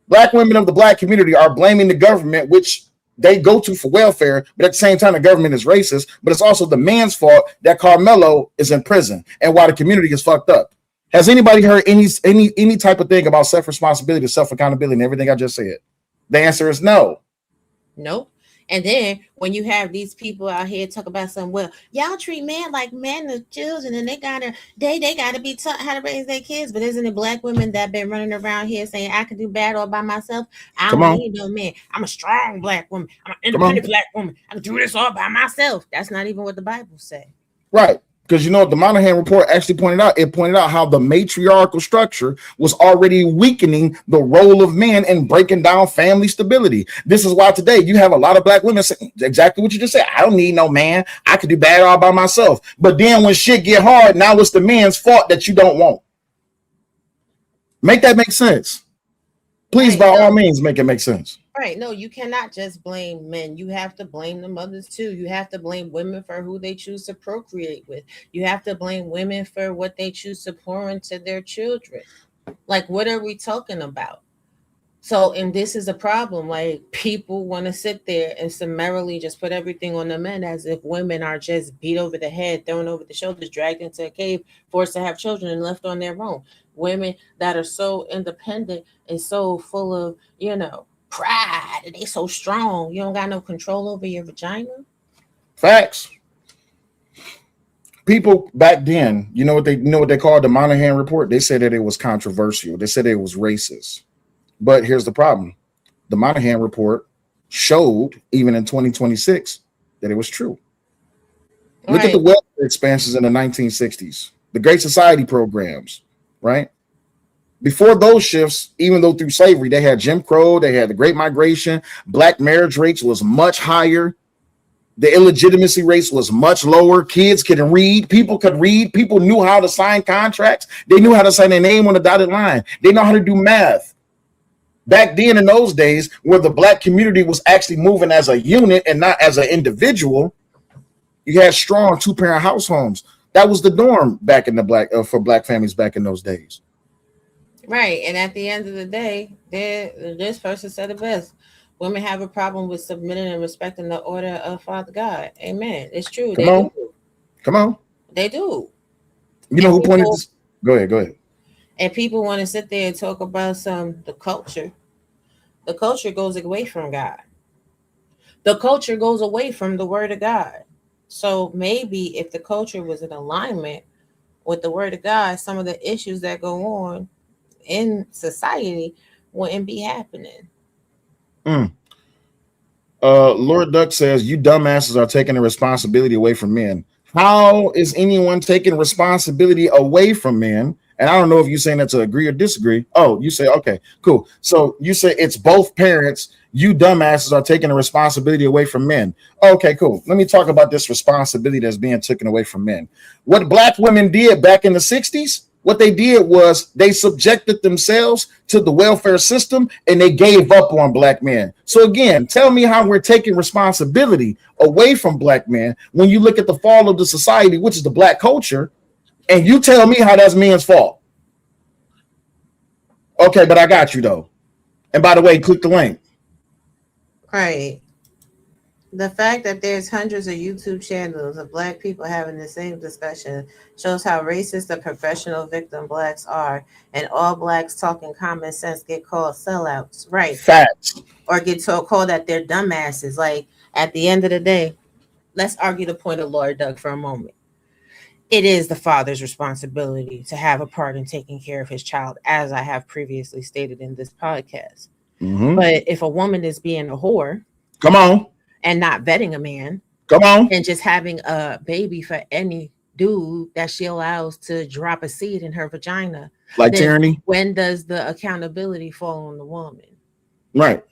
Black women of the black community are blaming the government, which they go to for welfare, but at the same time, the government is racist. But it's also the man's fault that Karmelo is in prison and why the community is fucked up. Has anybody heard any type of thing about self-responsibility, self-accountability, and everything I just said? The answer is no. Nope. And then when you have these people out here talk about some, well, y'all treat men like men are children, and they gotta be taught how to raise their kids. But isn't it black women that been running around here saying I can do bad all by myself? I Come don't on. need no man. I'm a strong black woman. I'm an Come on. independent black woman. I can do this all by myself. That's not even what the Bible say. Right. Because you know what the Monahan report actually pointed out? It pointed out how the matriarchal structure was already weakening the role of men and breaking down family stability. This is why today you have a lot of black women saying exactly what you just said. I don't need no man. I could do bad all by myself. But then when shit get hard, now it's the man's fault that you don't want. Make that make sense. Please, by all means, make it make sense. Right. No, you cannot just blame men. You have to blame the mothers too. You have to blame women for who they choose to procreate with. You have to blame women for what they choose to pour into their children. Like, what are we talking about? So, and this is a problem. Like, people want to sit there and summarily just put everything on the men as if women are just beat over the head, thrown over the shoulders, dragged into a cave, forced to have children and left on their own. Women that are so independent and so full of, pride, and they so strong. You don't got no control over your vagina. Facts. People back then, you know what they called the Monahan report? They said that it was controversial. They said it was racist. But here's the problem. The Monahan report showed, even in 2026, that it was true. Right. Look at the welfare expansions in the 1960s, the Great Society programs, right? Before those shifts, even though through slavery, they had Jim Crow, they had the Great Migration, black marriage rates was much higher. The illegitimacy rates was much lower. Kids could read. People could read. People knew how to sign contracts. They knew how to sign their name on the dotted line. They know how to do math. Back then in those days, where the black community was actually moving as a unit and not as an individual, you had strong two-parent house homes. That was the norm back in the for black families back in those days. Right. And at the end of the day, this person said it best. Women have a problem with submitting and respecting the order of Father God. Amen. It's true. Come on. They do. You know who pointed this? Go ahead. And people want to sit there and talk about the culture. The culture goes away from God. The culture goes away from the word of God. So maybe if the culture was in alignment with the word of God, some of the issues that go on in society wouldn't be happening. Lord Duck says, you dumbasses are taking the responsibility away from men. How is anyone taking responsibility away from men? And I don't know if you're saying that to agree or disagree. Oh, you say, okay, cool. So you say it's both parents. You dumbasses are taking the responsibility away from men. Okay, cool. Let me talk about this responsibility that's being taken away from men. What black women did back in the 60s, what they did was they subjected themselves to the welfare system and they gave up on black men. So again, tell me how we're taking responsibility away from black men when you look at the fall of the society, which is the black culture, and you tell me how that's men's fault. Okay, but I got you though. And by the way, click the link. Right. The fact that there's hundreds of YouTube channels of black people having the same discussion shows how racist the professional victim blacks are, and all blacks talking common sense get called sellouts. Right. Facts. Or get called that they're dumbasses. Like, at the end of the day, let's argue the point of Lord Doug for a moment. It is the father's responsibility to have a part in taking care of his child, as I have previously stated in this podcast. Mm-hmm. But if a woman is being a whore, come on, and not vetting a man, come on, and just having a baby for any dude that she allows to drop a seed in her vagina, like tyranny, when does the accountability fall on the woman? Right.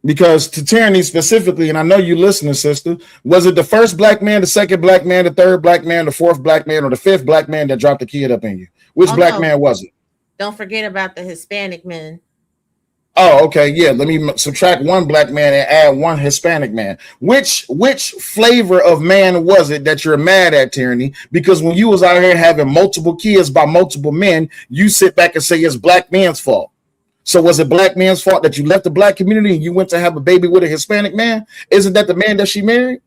Because to tyranny specifically, and I know you listening, sister, was it the first black man, the second black man, the third black man, the fourth black man, or the fifth black man that dropped the kid up in you? Which black man was it? Don't forget about the Hispanic men. Oh, okay. Yeah. Let me subtract one black man and add one Hispanic man. Which flavor of man was it that you're mad at, tyranny? Because when you was out here having multiple kids by multiple men, you sit back and say it's black man's fault. So was it black man's fault that you left the black community and you went to have a baby with a Hispanic man? Isn't that the man that she married?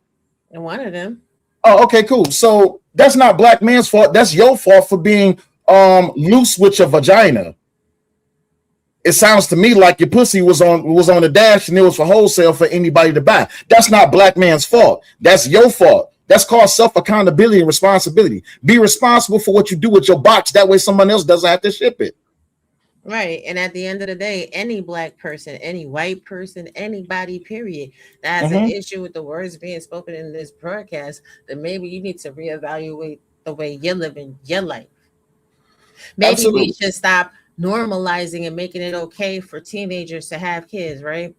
And one of them. Oh, okay, cool. So that's not black man's fault. That's your fault for being loose with your vagina. it sounds to me like your pussy was on the dash and it was for wholesale for anybody to buy. That's not black man's fault. That's your fault. That's called self-accountability and responsibility. Be responsible for what you do with your box. That way someone else doesn't have to ship it. Right. And at the end of the day, any black person, any white person, anybody, period, that has an issue with the words being spoken in this broadcast, then maybe you need to reevaluate the way you're living your life. Maybe Absolutely. we should stop normalizing and making it okay for teenagers to have kids, right?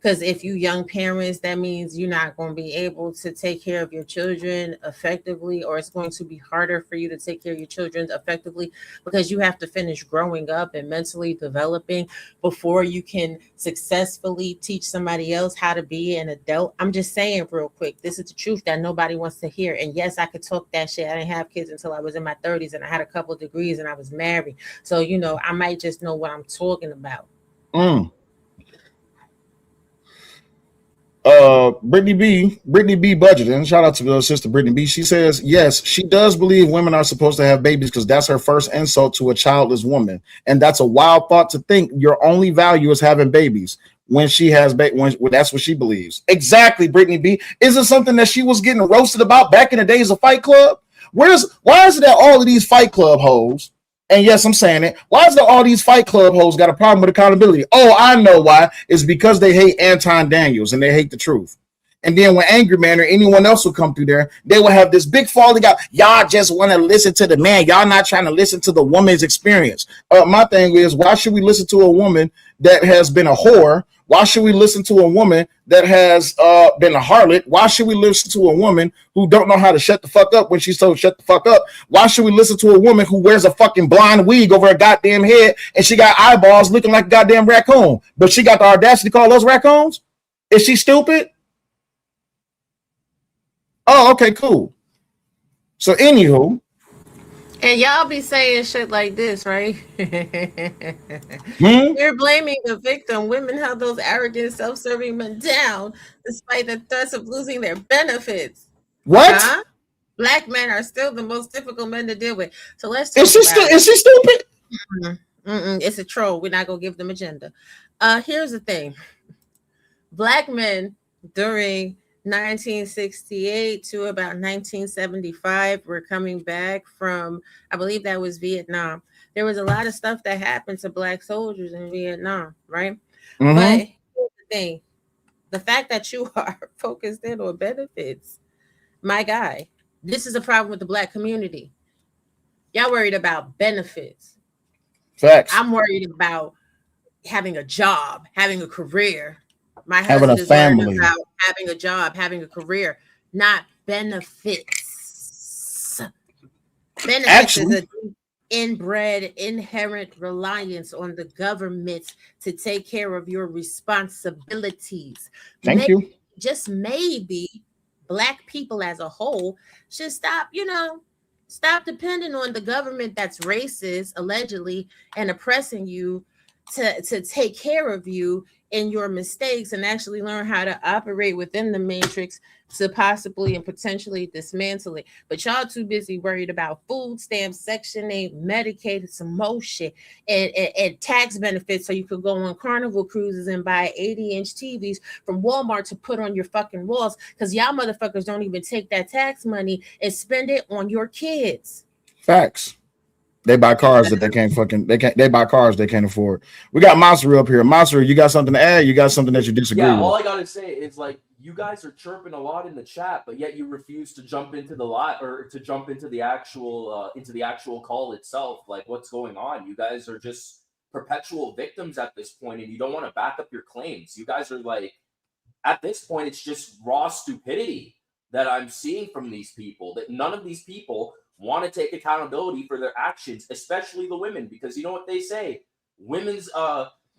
Because if you young parents, that means you're not going to be able to take care of your children effectively, or it's going to be harder for you to take care of your children effectively because you have to finish growing up and mentally developing before you can successfully teach somebody else how to be an adult. I'm just saying real quick, this is the truth that nobody wants to hear. And yes, I could talk that shit. I didn't have kids until I was in my 30s and I had a couple of degrees and I was married. So, you know, I might just know what I'm talking about. Brittany B budgeting. Shout out to sister Brittany B. She says, yes, she does believe women are supposed to have babies because that's her first insult to a childless woman. And that's a wild thought to think your only value is having babies when she has when that's what she believes. Exactly, Brittany B. Is it something that she was getting roasted about back in the days of Fight Club? Why is it that all of these Fight Club hoes, and yes, I'm saying it, why is that all these Fight Club hoes got a problem with accountability? Oh, I know why. It's because they hate Anton Daniels and they hate the truth. And then when Angryman or anyone else will come through there, they will have this big falling out. Y'all just want to listen to the man. Y'all not trying to listen to the woman's experience. My thing is, why should we listen to a woman that has been a whore? Why should we listen to a woman that has been a harlot? Why should we listen to a woman who don't know how to shut the fuck up when she's told shut the fuck up? Why should we listen to a woman who wears a fucking blonde wig over her goddamn head and she got eyeballs looking like a goddamn raccoon, but she got the audacity to call those raccoons? Is she stupid? Oh, okay, cool. So anywho. And y'all be saying shit like this, right? You're blaming the victim. Women held those arrogant, self-serving men down despite the threats of losing their benefits. What? Huh? Black men are still the most difficult men to deal with. So let's talk about is she stupid? It's a troll. We're not going to give them agenda. Here's the thing. Black men during 1968 to about 1975 were coming back from, I believe that was Vietnam. There was a lot of stuff that happened to black soldiers in Vietnam, right? But here's the thing, the fact that you are focused in on benefits, my guy, this is a problem with the black community. Y'all worried about benefits. Facts. I'm worried about having a job, having a career. My having husband a family, is about having a job, having a career, not benefits. Benefits is an inbred, inherent reliance on the government to take care of your responsibilities. Thank you. Just maybe black people as a whole should stop depending on the government that's racist, allegedly, and oppressing you to take care of you in your mistakes and actually learn how to operate within the matrix to possibly and potentially dismantle it. But y'all too busy worried about food stamps, Section 8, Medicaid, some more shit, and tax benefits so you could go on Carnival cruises and buy 80-inch TVs from Walmart to put on your fucking walls because y'all motherfuckers don't even take that tax money and spend it on your kids. Facts. They buy cars that they buy cars they can't afford. We got Monster up here. Monster, you got something to add? You got something that you disagree with? All I gotta say is like you guys are chirping a lot in the chat, but yet you refuse to jump into the lot or to jump into the actual call itself. Like, what's going on? You guys are just perpetual victims at this point, and you don't want to back up your claims. You guys are like, at this point, it's just raw stupidity that I'm seeing from these people. That none of these people want to take accountability for their actions, especially the women, because you know what they say, women's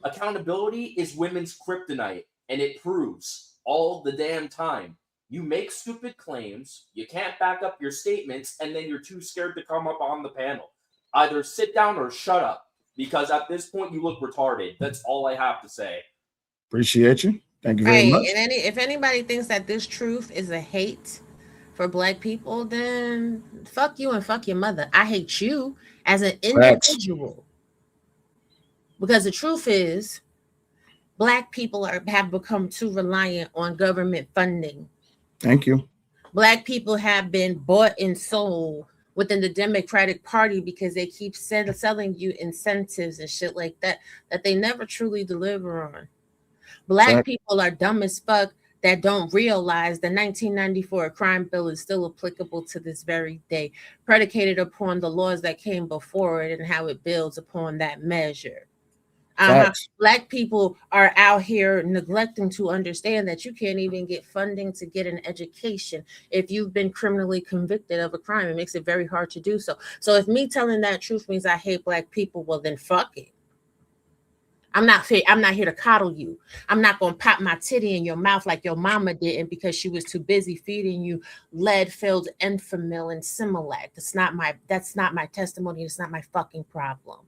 accountability is women's kryptonite, and it proves all the damn time. You make stupid claims, you can't back up your statements, and then you're too scared to come up on the panel. Either sit down or shut up, because at this point you look retarded. That's all I have to say. Appreciate you. Thank you very much. And if anybody thinks that this truth is a hate for black people, then fuck you and fuck your mother. I hate you as an individual. Because the truth is, Black people have become too reliant on government funding. Thank you. Black people have been bought and sold within the Democratic Party because they keep selling you incentives and shit like that they never truly deliver on. Black people are dumb as fuck that don't realize the 1994 crime bill is still applicable to this very day, predicated upon the laws that came before it and how it builds upon that measure. Black people are out here neglecting to understand that you can't even get funding to get an education if you've been criminally convicted of a crime. It makes it very hard to do so. So if me telling that truth means I hate Black people, well then fuck it. I'm not here to coddle you. I'm not going to pop my titty in your mouth like your mama didn't because she was too busy feeding you lead-filled Enfamil and Similac. That's not my testimony. It's not my fucking problem.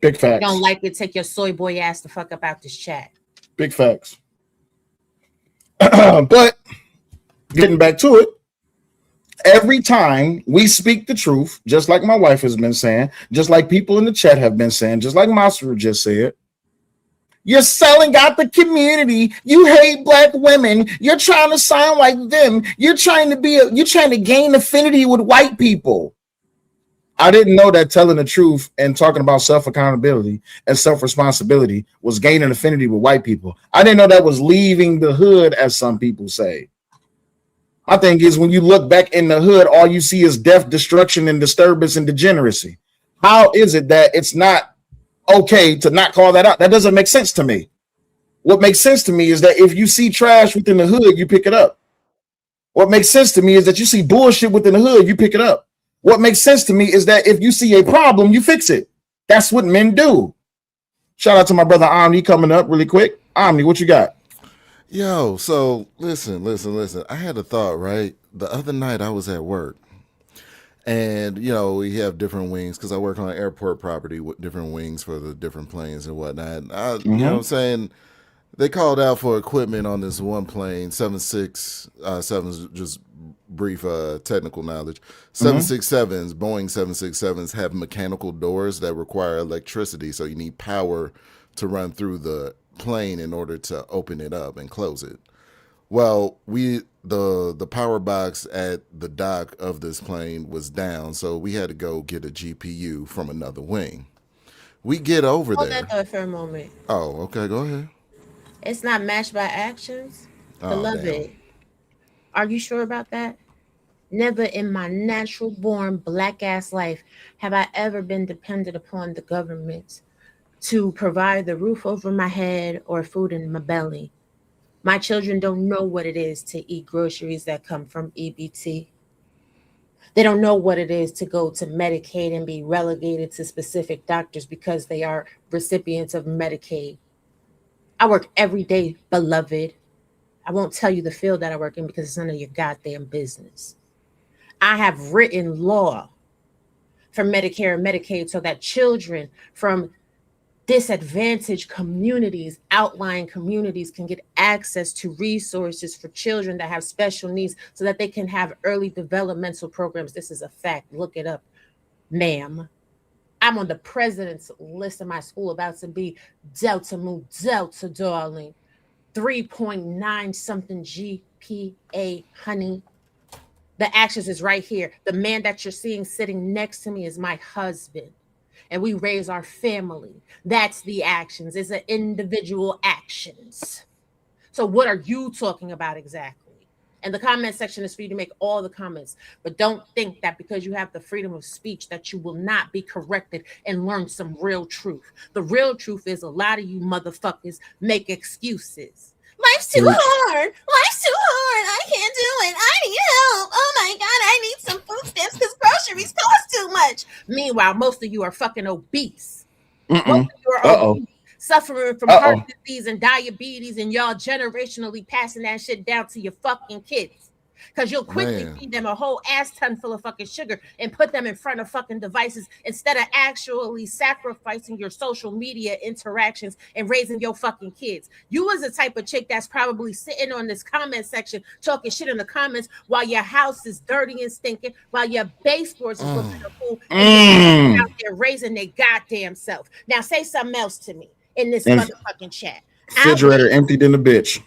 Big facts. If you don't like it, take your soy boy ass the fuck up out this chat. Big facts. But getting back to it, every time we speak the truth, just like my wife has been saying, just like people in the chat have been saying, just like Master just said, you're selling out the community. You hate Black women. You're trying to sound like them. You're trying to gain affinity with white people. I didn't know that telling the truth and talking about self-accountability and self-responsibility was gaining affinity with white people. I didn't know that was leaving the hood, as some people say. My thing is, when you look back in the hood, all you see is death, destruction, and disturbance and degeneracy. How is it that it's not okay to not call that out? That doesn't make sense to me. What makes sense to me is that if you see trash within the hood, you pick it up. What makes sense to me is that you see bullshit within the hood, you pick it up. What makes sense to me is that if you see a problem, you fix it. That's what men do. Shout out to my brother Omni coming up really quick. Omni, what you got? Yo, so listen. I had a thought, right? The other night I was at work. And, we have different wings because I work on an airport property with different wings for the different planes and whatnot. You know what I'm saying? They called out for equipment on this one plane, 767s, just brief technical knowledge. 767s, Boeing 767s have mechanical doors that require electricity. So you need power to run through the plane in order to open it up and close it. Well, the power box at the dock of this plane was down, so we had to go get a GPU from another wing. We get over there. Hold that for a moment. Oh, okay, go ahead. It's not matched by actions. Beloved, are you sure about that? Never in my natural born Black ass life have I ever been dependent upon the government to provide the roof over my head or food in my belly. My children don't know what it is to eat groceries that come from EBT. They don't know what it is to go to Medicaid and be relegated to specific doctors because they are recipients of Medicaid. I work every day, beloved. I won't tell you the field that I work in because it's none of your goddamn business. I have written law for Medicare and Medicaid so that children from disadvantaged communities, outlying communities, can get access to resources for children that have special needs so that they can have early developmental programs. This is a fact. Look it up, ma'am. I'm on the president's list of my school, about to be Delta Mu Delta, darling. 3.9 something GPA, honey. The actions is right here. The man that you're seeing sitting next to me is my husband. And we raise our family. That's the actions. It's an individual actions. So what are you talking about exactly? And the comment section is for you to make all the comments. But don't think that because you have the freedom of speech that you will not be corrected and learn some real truth. The real truth is a lot of you motherfuckers make excuses. Life's too hard. Life's too hard. I can't do it. I need help. Oh my God, I need some food stamps because groceries cost too much. Meanwhile, most of you are fucking obese. Most of you are obese, suffering from heart disease and diabetes, and y'all generationally passing that shit down to your fucking kids. because you'll quickly Man. feed them a whole ass ton full of fucking sugar and put them in front of fucking devices instead of actually sacrificing your social media interactions and raising your fucking kids. You was the type of chick that's probably sitting on this comment section talking shit in the comments while your house is dirty and stinking, while your baseboards is looking a fool, and you're out there raising their goddamn self. Now say something else to me in this And motherfucking chat. refrigerator emptied in the bitch.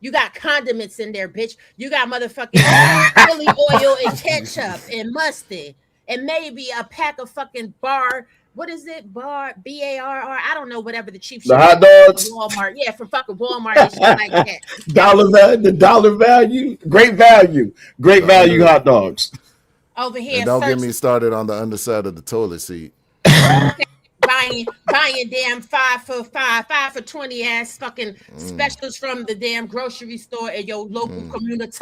You got condiments in there, bitch. You got motherfucking chili oil and ketchup and mustard and maybe a pack of fucking what is it? BARR. I don't know, whatever the cheap shit. The hot dogs. Walmart. Yeah, from fucking Walmart and shit like that. The dollar value. Great value. Great value hot dogs. Over here. And don't get me started on the underside of the toilet seat. Buying damn 5 for 20 ass fucking specials from the damn grocery store in your local community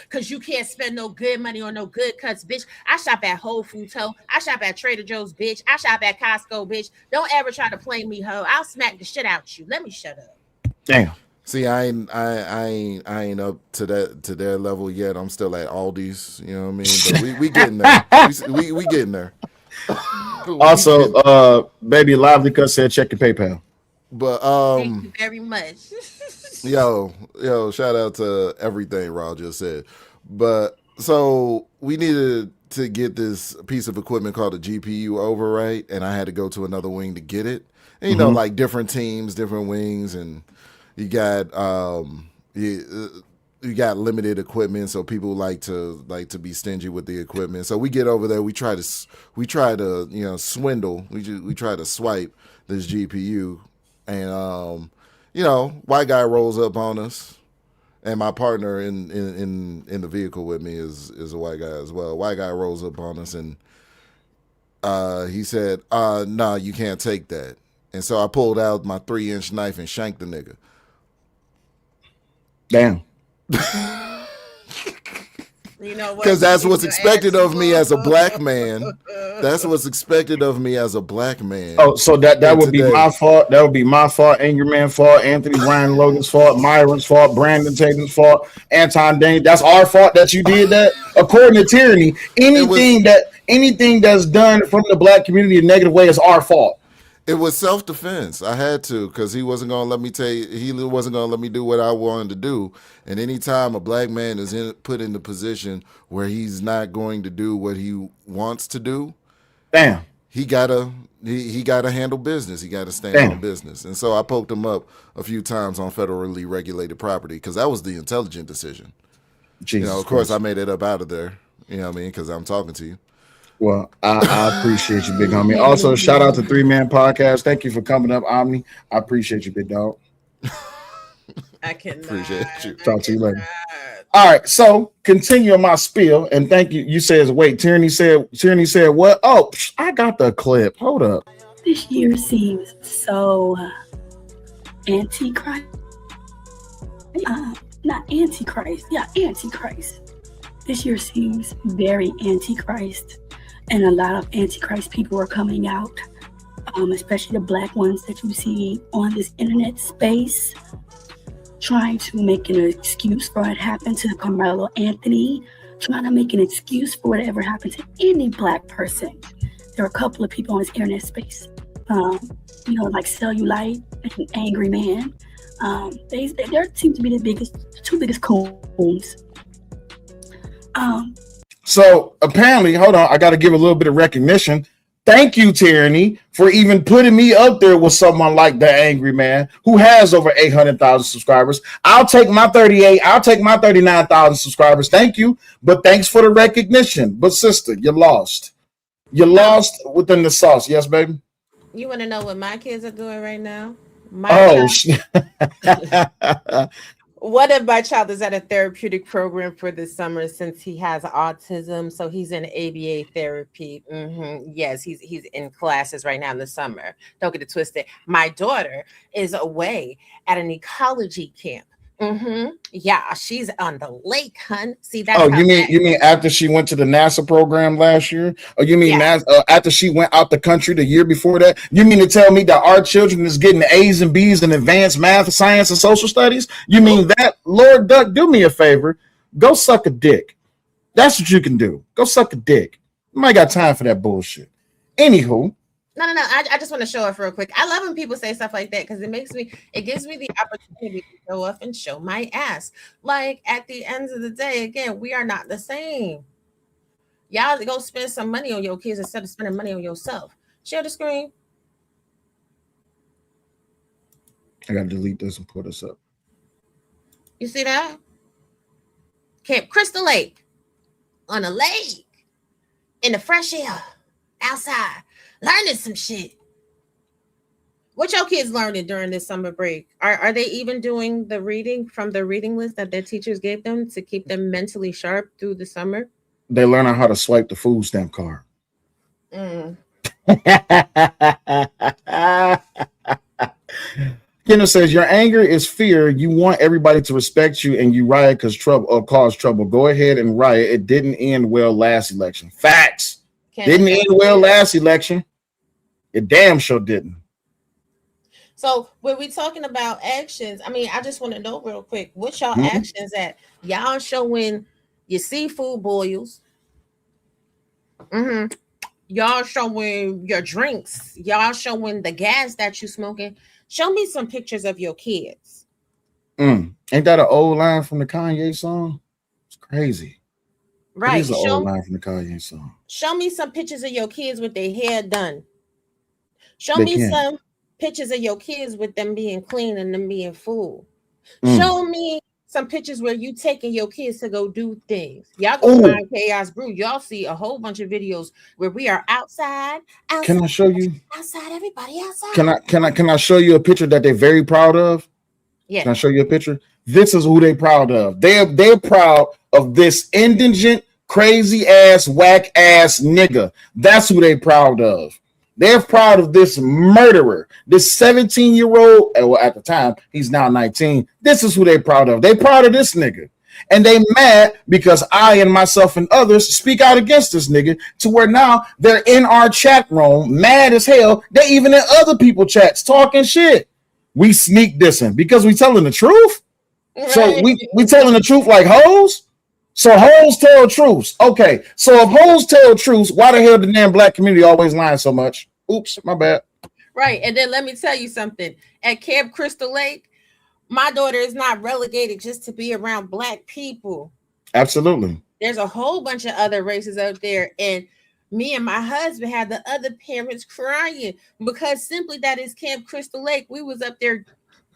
because you can't spend no good money on no good cuts, bitch. I shop at Whole Foods, ho. I shop at Trader Joe's, bitch. I shop at Costco, bitch. Don't ever try to play me, ho. I'll smack the shit out you. Let me shut up. Damn. See, I ain't up to their level yet. I'm still at Aldi's, you know what I mean? But we getting there. we getting there. Also, baby Lively Cut said check your PayPal. But thank you very much. yo, shout out to everything Raw just said. But so we needed to get this piece of equipment called a GPU overwrite, and I had to go to another wing to get it. And, you know, like different teams, different wings, and you got you got limited equipment, so people like to be stingy with the equipment. So we get over there, we try to you know, swindle. We try to swipe this GPU, and you know, white guy rolls up on us, and my partner in the vehicle with me is a white guy as well. White guy rolls up on us, and he said, "Nah, you can't take that." And so I pulled out my 3-inch knife and shanked the nigga. Damn. You know what? Because that's what's expected of me as a black man. That's what's expected of me as a black man. Oh, so that would be my fault. That would be my fault. Angryman fault. Anthony Brian Logan's fault. Myron's fault. Brandon Tatum's fault. Anton Daniels. That's our fault that you did that. According to Tyranny, anything that's done from the black community in a negative way is our fault. It was self-defense. I had to, because he wasn't going to let me he wasn't going to let me do what I wanted to do. And anytime a black man is put in the position where he's not going to do what he wants to do, damn, he gotta handle business. He gotta stand on business. And so I poked him up a few times on federally regulated property, because that was the intelligent decision. Jesus, you know, of course, I made it up out of there. You know what I mean? Because I'm talking to you. Well, I appreciate you, big homie. Also, shout out to 3 Man Podcast. Thank you for coming up, Omni. I appreciate you, big dog. I can appreciate you. Talk to you later. All right, so continue my spiel, and thank you. You said, wait, Tyranny said what? Oh, I got the clip. Hold up. This year seems so antichrist. Not antichrist. Yeah, antichrist. This year seems very antichrist. And a lot of antichrist people are coming out, especially the black ones that you see on this internet space, trying to make an excuse for what happened to Karmelo Anthony, trying to make an excuse for whatever happened to any black person. There are a couple of people on this internet space, you know, like Cellulite and Angryman. They seem to be the two biggest coons. So apparently, hold on, I got to give a little bit of recognition. Thank you, Tyranny, for even putting me up there with someone like the Angry Man who has over 800,000 subscribers. I'll take my 39,000 subscribers. Thank you, but thanks for the recognition. But sister, you lost. You lost within the sauce. Yes, baby. You want to know what my kids are doing right now? One of my child is at a therapeutic program for this summer since he has autism. So he's in ABA therapy. Yes, he's in classes right now in the summer. Don't get it twisted. My daughter is away at an ecology camp. Yeah, she's on the lake, hun. See that? Oh, you mean after she went to the NASA program last year? Or you mean after she went out the country the year before that? You mean to tell me that our children is getting A's and B's in advanced math, science, and social studies? You mean that? Lord Duck, do me a favor. Go suck a dick. That's what you can do. Go suck a dick. You might got time for that bullshit. Anywho. No. I just want to show off real quick. I love when people say stuff like that because it gives me the opportunity to show off and show my ass. Like at the end of the day, again, we are not the same. Y'all go spend some money on your kids instead of spending money on yourself. Share the screen. I gotta delete this and put this up. You see that? Camp Crystal Lake. On a lake. In the fresh air. Outside. Learning some shit. What your kids learning during this summer break? Are they even doing the reading from the reading list that their teachers gave them to keep them mentally sharp through the summer? They learn how to swipe the food stamp card. Kenna says your anger is fear. You want everybody to respect you, and you riot because trouble or cause trouble. Go ahead and riot. It didn't end well last election. Facts. Didn't end well last election. It damn sure didn't. So when we talking about actions, I mean, I just want to know real quick, what's y'all actions at? Y'all showing your seafood boils. Y'all showing your drinks. Y'all showing the gas that you smoking. Show me some pictures of your kids. Ain't that an old line from the Kanye song? It's crazy. Right. It is an old line from the Kanye song. Show me some pictures of your kids with their hair done. Show me some pictures of your kids with them being clean and them being full. Show me some pictures where you taking your kids to go do things. Y'all go find Chaos Brew. Y'all see a whole bunch of videos where we are outside. Can I show you? Outside, everybody outside. Can I show you a picture that they're very proud of? Yeah. Can I show you a picture? This is who they proud of. They're proud of this indigent, crazy ass, whack ass nigga. That's who they proud of. They're proud of this murderer, this 17-year-old. Well, at the time, he's now 19. This is who they're proud of. They proud of this nigga. And they mad because I and myself and others speak out against this nigga to where now they're in our chat room, mad as hell. They even in other people's chats talking shit. We sneak dissing because we telling the truth. Right. So we telling the truth like hoes. So hoes tell truths. Okay, so if hoes tell truths, why the hell the damn black community always lying so much? Oops, my bad. Right, and then let me tell you something. At Camp Crystal Lake, my daughter is not relegated just to be around black people. Absolutely. There's a whole bunch of other races out there, and me and my husband had the other parents crying because simply that is Camp Crystal Lake. We was up there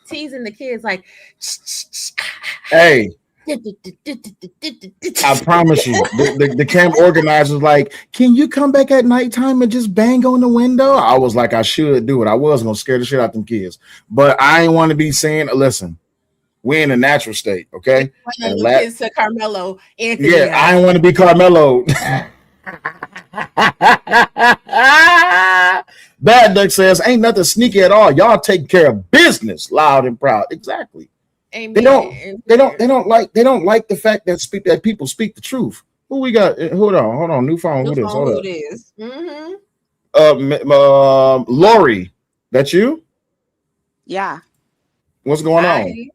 teasing the kids like, hey. I promise you, the camp organizers like, can you come back at nighttime and just bang on the window? I was like, I should do it. I was gonna scare the shit out of them kids, but I ain't want to be saying, listen, we're in a natural state, okay? Kids to Karmelo Anthony. Yeah, I ain't want to be Karmelo. Bad Duck says, ain't nothing sneaky at all. Y'all take care of business, loud and proud. Exactly. Amen. They don't like the fact that people speak the truth. Who we got? Hold on. New phone. Who this? Lori, that's you? Yeah. What's going on?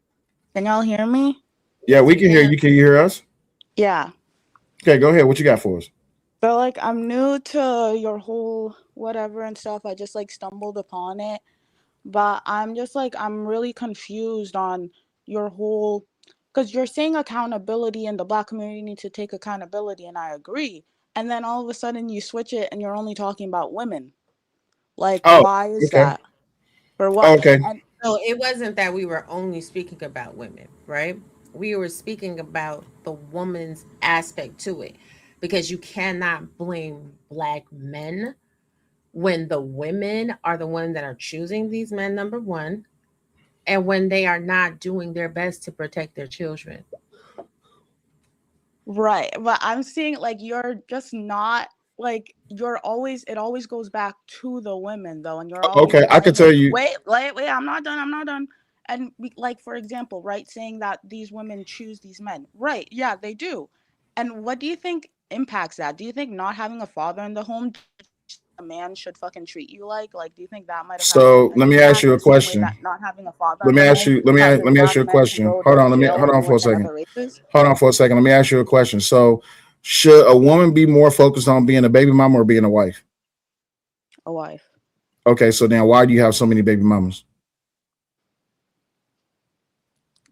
Can y'all hear me? Yeah, we can hear you. Can you hear us? Yeah. Okay, go ahead. What you got for us? So like I'm new to your whole whatever and stuff. I just like stumbled upon it. But I'm just like I'm really confused on your whole, because you're saying accountability and the black community needs to take accountability, and I agree. And then all of a sudden you switch it and you're only talking about women. Like, why is that? For what? Okay. So it wasn't that we were only speaking about women, right? We were speaking about the woman's aspect to it, because you cannot blame black men when the women are the ones that are choosing these men, number one, and when they are not doing their best to protect their children. Right. But I'm seeing like you're just not like it always goes back to the women though. And you're always okay. I can tell you. Wait, I'm not done. And like, for example, right, saying that these women choose these men. Right. Yeah, they do. And what do you think impacts that? Do you think not having a father in the home a man should fucking treat you like? Like, do you think that might have had So let an me ask impact you a the same way question. that not having a father Let in me the ask home you. Let me causes ask you a black men to question. go Hold to on. jail Hold and on do for a it to second. other races? Hold on for a second. Let me ask you a question. So, should a woman be more focused on being a baby mama or being a wife? A wife. Okay, so then why do you have so many baby mamas?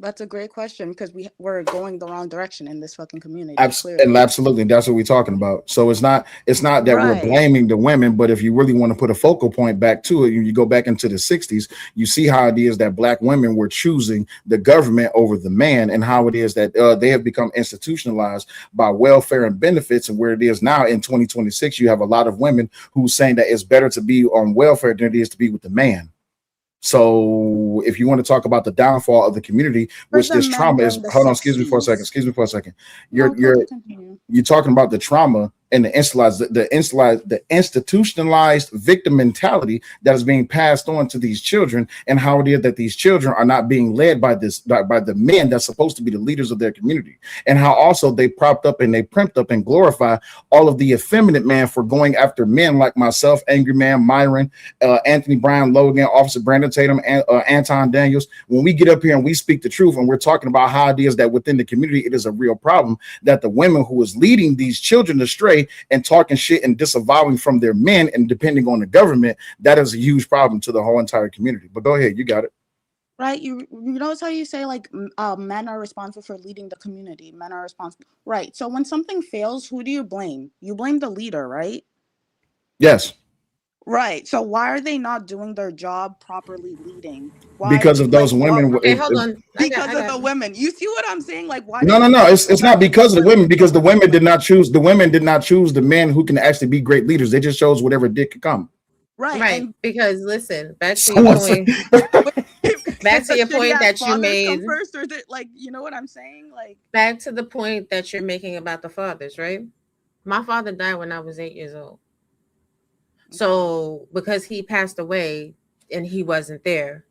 That's a great question because we're going the wrong direction in this fucking community. Clearly, Absolutely, that's what we're talking about. So it's not that we're right. blaming the women, but if you really want to put a focal point back to it, you go back into the 60s, you see how it is that black women were choosing the government over the man, and how it is that they have become institutionalized by welfare and benefits, and where it is now in 2026, you have a lot of women who's saying that it's better to be on welfare than it is to be with the man. So if you want to talk about the downfall of the community, For which the this men trauma is, during the hold on, excuse me for a second. 60s. Excuse me for a second. No, You're continue. you're talking about the trauma and the institutionalized victim mentality that is being passed on to these children, and how it is that these children are not being led by the men that's supposed to be the leaders of their community, and how also they propped up and they primped up and glorify all of the effeminate man for going after men like myself, Angryman, Myron, Anthony, Brian Logan, Officer Brandon Tatum, and Anton Daniels. When we get up here and we speak the truth and we're talking about how it is that within the community it is a real problem that the women who is leading these children astray and talking shit and disavowing from their men and depending on the government, that is a huge problem to the whole entire community. But go ahead, you got it. Right, you notice how you say like men are responsible for leading the community. Men are responsible, right? So when something fails, who do you blame? You blame the leader, right? Yes, Right. So why are they not doing their job properly leading? Why, because of like, those what? women. Okay, hold on. Because I of got the you. women. You see what I'm saying? Like, why No, does no, it no. feel It's not that way because of the when women, it's because the always women did them? not choose. The women did not choose the men who can actually be great leaders. They just chose whatever dick could come. Right. Right, And because listen, back to your Someone say, point, back did to the your shitty point ass that you fathers made, come first, or did, like, you know what I'm saying? Like, back to the point that you're making about the fathers, right? My father died when I was 8 years old. okay. So because he passed away and he wasn't there,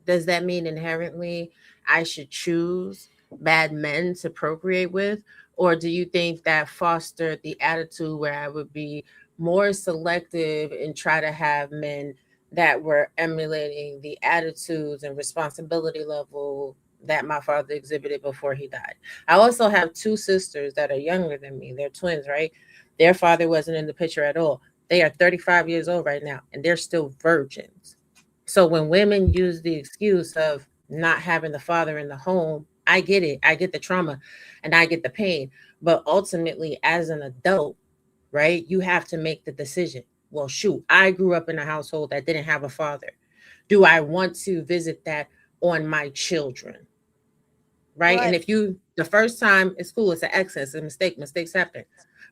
does that mean inherently I should choose bad men to procreate with? Or do you think that fostered the attitude where I would be more selective and try to have men that were emulating the attitudes and responsibility level that my father exhibited before he died? I also have two sisters that are younger than me. They're twins, right? Their father wasn't in the picture at all. They are 35 years old right now and they're still virgins. So when women use the excuse of not having the father in the home, I get it. I get the trauma and I get the pain. But ultimately, as an adult, right, you have to make the decision. Well, shoot, I grew up in a household that didn't have a father. Do I want to visit that on my children? Right. And Right. if you, the first time it's cool, it's an excess, a mistake, mistakes happen.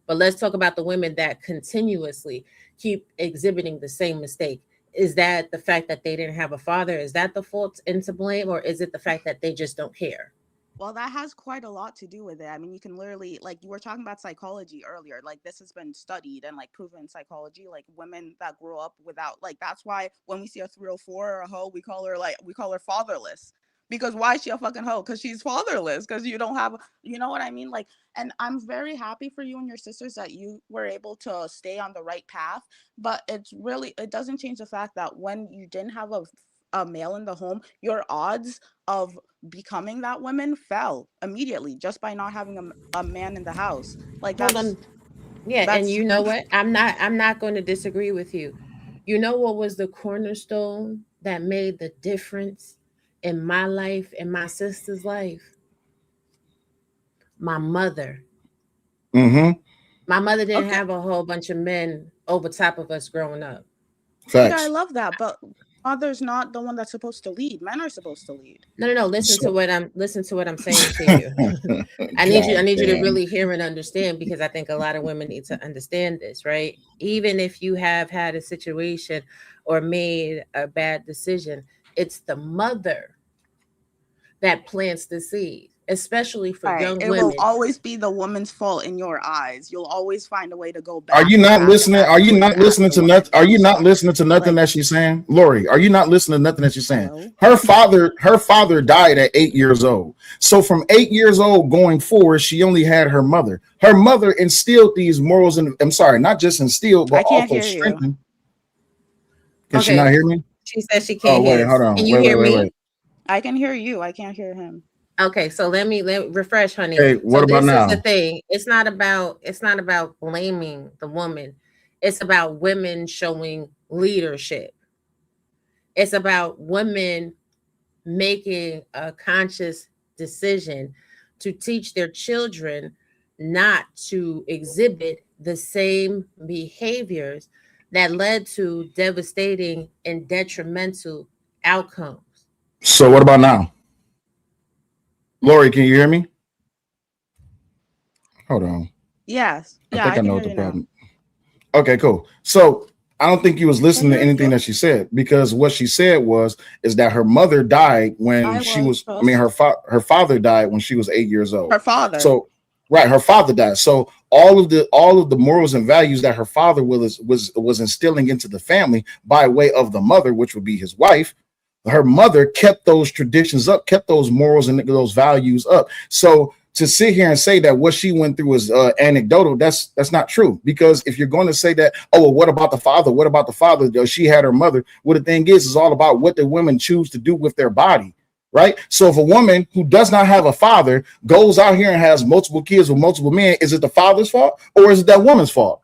But let's talk about the women that continuously keep exhibiting the same mistake. Is that the fact that they didn't have a father? Is that the fault and to blame? Or is it the fact that they just don't care? Well, that has quite a lot to do with it. I mean, you can literally, like, you were talking about psychology earlier. Like, this has been studied and, like, proven in psychology. Like, women that grow up without, like, that's why when we see a 304 or a hoe, we call her fatherless. Because why is she a fucking hoe? Because she's fatherless. Because you don't have, you know what I mean? Like, and I'm very happy for you and your sisters that you were able to stay on the right path. But it's really, it doesn't change the fact that when you didn't have a male in the home, your odds of becoming that woman fell immediately just by not having a man in the house. Like, Hold on. Yeah, and that's you know what? I'm not going to disagree with you. You know what was the cornerstone that made the difference in my life and my sister's life? My mother. mm-hmm. My mother didn't okay. have a whole bunch of men over top of us growing up. Okay, I Facts. love that, but mother's not the one that's supposed to lead. Men are supposed to lead. No, no, no. So, Listen to what I'm saying to you. I God need you to damn. really hear and understand, because I think a lot of women need to understand this, right? Even if you have had a situation or made a bad decision, it's the mother that plants the seed, especially for Right. young It will women. always be the woman's fault in your eyes. You'll always find a way to go Are back you and not back and listening? back Are and you blame not it at listening the to nothing? woman. Are you not listening to nothing Like, that she's saying? Lori, are you not listening to nothing that she's saying? hello? Her father died at 8 years old. So from 8 years old going forward, she only had her mother. Her mother instilled these morals, and I'm sorry, not just instilled, but I can't also hear you. strengthened. Can she not hear me? She says she Oh, can't wait, hear. hold on. Can you hear me? I can hear you. I can't hear him. Okay, so let me refresh, honey. Hey, what so about this now? is the thing. It's not about blaming the woman. It's about women showing leadership. It's about women making a conscious decision to teach their children not to exhibit the same behaviors that led to devastating and detrimental outcomes. So what about now? Lori, can you hear me? Hold on. Yes. I Yeah, think I can know hear what the you now. problem. Okay, cool. So I don't think you was listening to anything that she said, because what she said is that her mother died when her father died when she was 8 years old. Her father. So right, her father died. So all of the morals and values that her father was instilling into the family by way of the mother, which would be his wife, her mother kept those traditions up, kept those morals and those values up. So to sit here and say that what she went through is anecdotal, that's not true. Because if you're going to say that, oh, well, what about the father? What about the father? She had her mother. Well, the thing is all about what the women choose to do with their body, right? So if a woman who does not have a father goes out here and has multiple kids with multiple men, is it the father's fault or is it that woman's fault?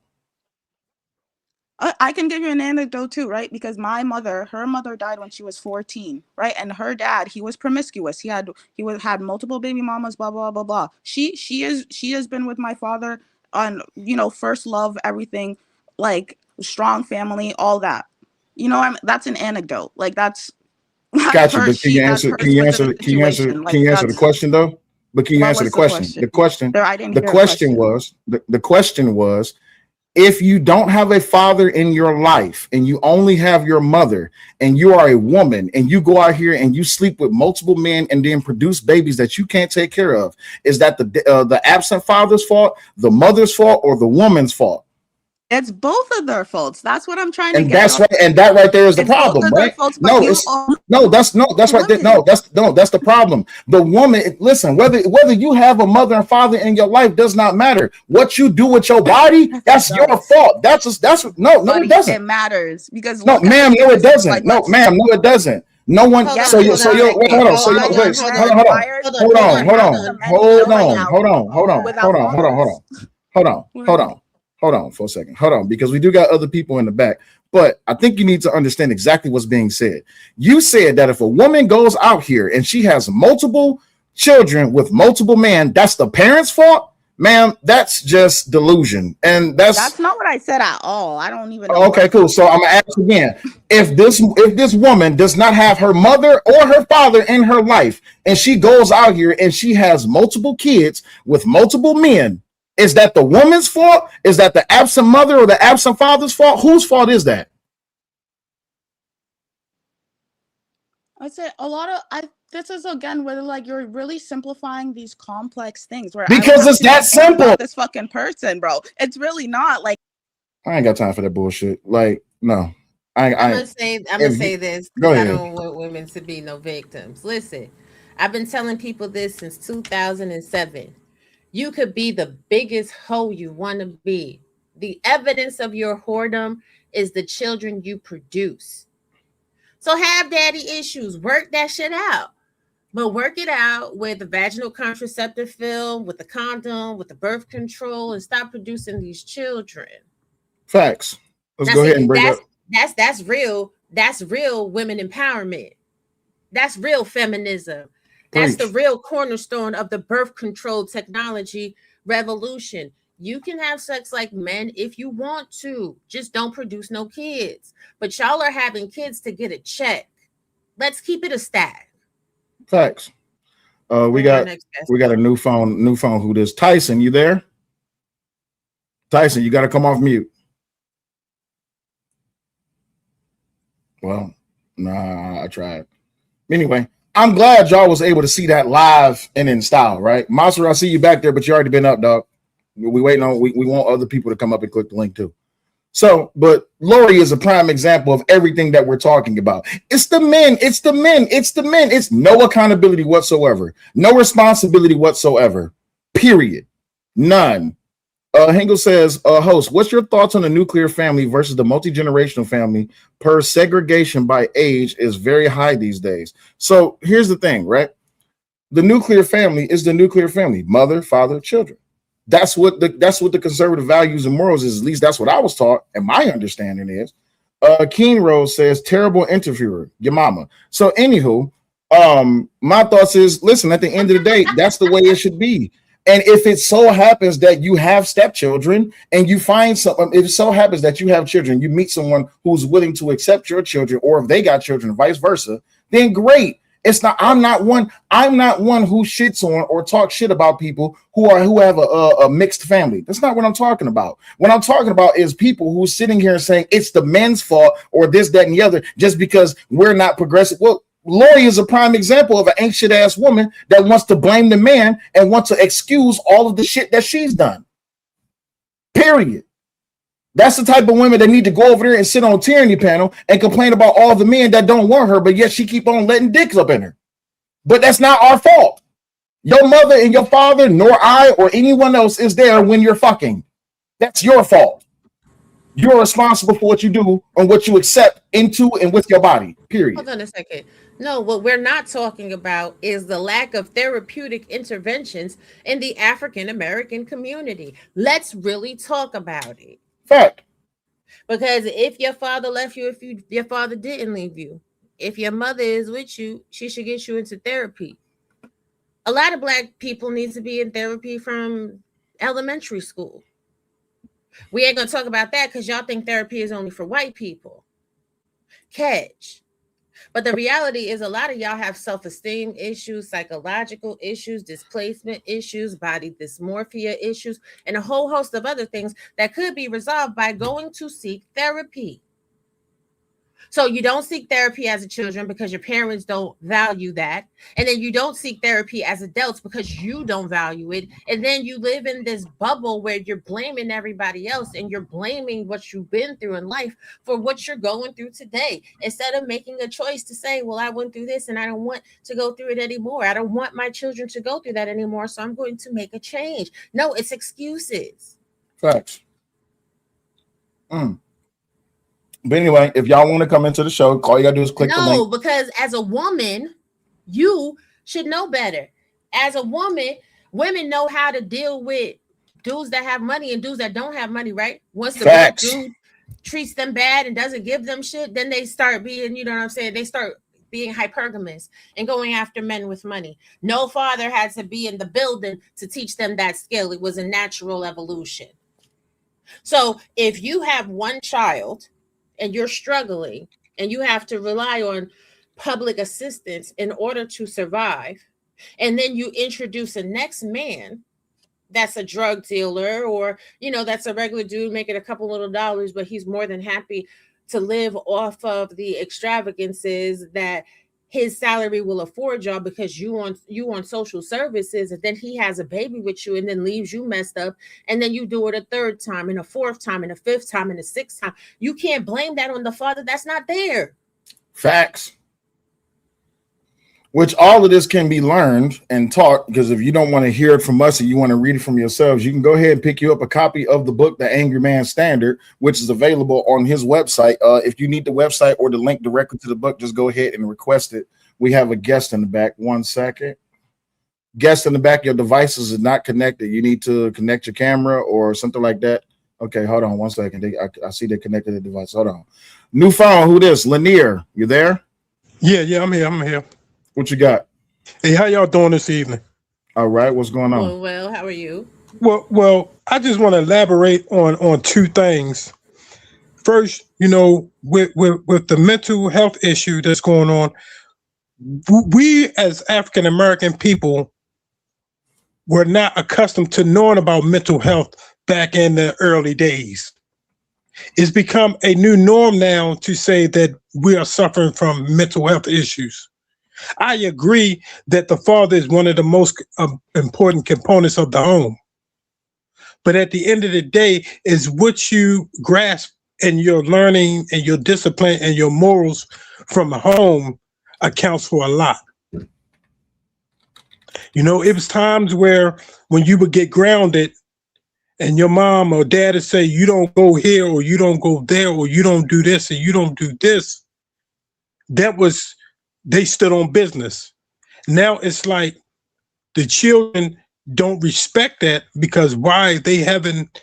I can give you an anecdote too, right? Because her mother died when she was 14, right? And her dad, he was promiscuous. He had multiple baby mamas, blah blah blah blah. She has been with my father on, first love, everything, like strong family, all that. That's an anecdote. Like that's Gotcha. But can you answer the question though? But can you answer the question? The question was, if you don't have a father in your life and you only have your mother and you are a woman and you go out here and you sleep with multiple men and then produce babies that you can't take care of, is that the absent father's fault, the mother's fault, or the woman's fault? It's both of their faults. That's what I'm trying to and get. That's right, and that right there is the problem, right? That's the problem. The woman, listen, whether you have a mother and father in your life does not matter. What you do with your body, that's your fault. It doesn't. It matters because no, ma'am, no, it doesn't. No, ma'am, no, it doesn't. No one. Hold on. Hold on for a second. Hold on, because we do got other people in the back. But I think you need to understand exactly what's being said. You said that if a woman goes out here and she has multiple children with multiple men, that's the parents' fault. Ma'am, that's just delusion. And that's not what I said at all. I don't even know. Okay, cool. So I'm gonna ask again. If this woman does not have her mother or her father in her life, and she goes out here and she has multiple kids with multiple men, is that the woman's fault? Is that the absent mother or the absent father's fault? Whose fault is that? I say this is again where like you're really simplifying these complex things. Because it's that simple. This fucking person, bro. It's really not. Like, I ain't got time for that bullshit. Like, no. I'm gonna say this because I don't want women to be no victims. Listen, I've been telling people this since 2007. You could be the biggest hoe you want to be. The evidence of your whoredom is the children you produce. So have daddy issues. Work that shit out. But work it out with the vaginal contraceptive film, with the condom, with the birth control, and stop producing these children. Facts. Let's go ahead and bring up. That's real. That's real women empowerment. That's real feminism. That's the real cornerstone of the birth control technology revolution. You can have sex like men if you want to. Just don't produce no kids. But y'all are having kids to get a check. Let's keep it a stack. Facts. We got a new phone. Who this? Tyson, you there? Tyson, you got to come off mute. Well, nah, I tried. Anyway, I'm glad y'all was able to see that live and in style, right? Monster, I see you back there, but you already been up, dog. We waiting on. We want other people to come up and click the link too. So, but Lori is a prime example of everything that we're talking about. It's the men. It's no accountability whatsoever. No responsibility whatsoever. Period. None. Hengel says, host, what's your thoughts on the nuclear family versus the multi-generational family? Per segregation by age is very high these days. So here's the thing, right? The nuclear family is the nuclear family, mother, father, children. That's what the conservative values and morals is. At least that's what I was taught, and my understanding is. Keen Rose says, terrible interviewer, your mama. So anywho, my thoughts is, listen, at the end of the day, that's the way it should be. And if it so happens that you have stepchildren and you find something, if it so happens that you have children, you meet someone who's willing to accept your children, or if they got children, vice versa, then great. It's not. I'm not one who shits on or talks shit about people who have a mixed family. That's not what I'm talking about. What I'm talking about is people who are sitting here and saying it's the men's fault or this, that, and the other just because we're not progressive. Well, Lori is a prime example of an ancient ass woman that wants to blame the man and wants to excuse all of the shit that she's done. Period. That's the type of women that need to go over there and sit on a tyranny panel and complain about all the men that don't want her, but yet she keep on letting dicks up in her. But that's not our fault. Your mother and your father, nor I or anyone else is there when you're fucking. That's your fault. You're responsible for what you do and what you accept into and with your body, period. Hold on a second. No, what we're not talking about is the lack of therapeutic interventions in the African American community. Let's really talk about it. Fact. Because if your father left you, your father didn't leave you, if your mother is with you, she should get you into therapy. A lot of Black people need to be in therapy from elementary school. We ain't gonna talk about that because y'all think therapy is only for white people. Catch. But the reality is a lot of y'all have self-esteem issues, psychological issues, displacement issues, body dysmorphia issues, and a whole host of other things that could be resolved by going to seek therapy. So you don't seek therapy as a children because your parents don't value that. And then you don't seek therapy as adults because you don't value it. And then you live in this bubble where you're blaming everybody else and you're blaming what you've been through in life for what you're going through today. Instead of making a choice to say, well, I went through this and I don't want to go through it anymore. I don't want my children to go through that anymore. So I'm going to make a change. No, it's excuses. Facts. But anyway, if y'all want to come into the show, all you gotta do is click the link. No, because as a woman, you should know better. As a woman, women know how to deal with dudes that have money and dudes that don't have money, right? Once the Black dude treats them bad and doesn't give them shit, then they start being, you know what I'm saying? They start being hypergamous and going after men with money. No father had to be in the building to teach them that skill. It was a natural evolution. So if you have one child and you're struggling and you have to rely on public assistance in order to survive, and then you introduce a next man that's a drug dealer or, you know, that's a regular dude making a couple little dollars, but he's more than happy to live off of the extravagances that his salary will afford y'all because you on social services, and then he has a baby with you and then leaves you messed up, and then you do it a third time and a fourth time and a fifth time and a sixth time. You can't blame that on the father. That's not there. Facts. Which all of this can be learned and taught, because if you don't want to hear it from us and you want to read it from yourselves, you can go ahead and pick you up a copy of the book, The Angryman Standard, which is available on his website. If you need the website or the link directly to the book, just go ahead and request it. We have a guest in the back. 1 second. Guest in the back, your devices is not connected. You need to connect your camera or something like that. Okay, hold on 1 second. I see they connected the device. Hold on. New phone, who this? Lanier, you there? Yeah, I'm here. What you got? Hey, how y'all doing this evening? All right, what's going on? Well, how are you? Well, I just want to elaborate on two things. First, you know, with the mental health issue that's going on, we as African American people were not accustomed to knowing about mental health back in the early days. It's become a new norm now to say that we are suffering from mental health issues. I agree that the father is one of the most important components of the home. But at the end of the day, is what you grasp and your learning and your discipline and your morals from home accounts for a lot. You know, it was times where when you would get grounded and your mom or dad would say, you don't go here or you don't go there or you don't do this and you don't do this. They stood on business. Now it's like the children don't respect that because why? They haven't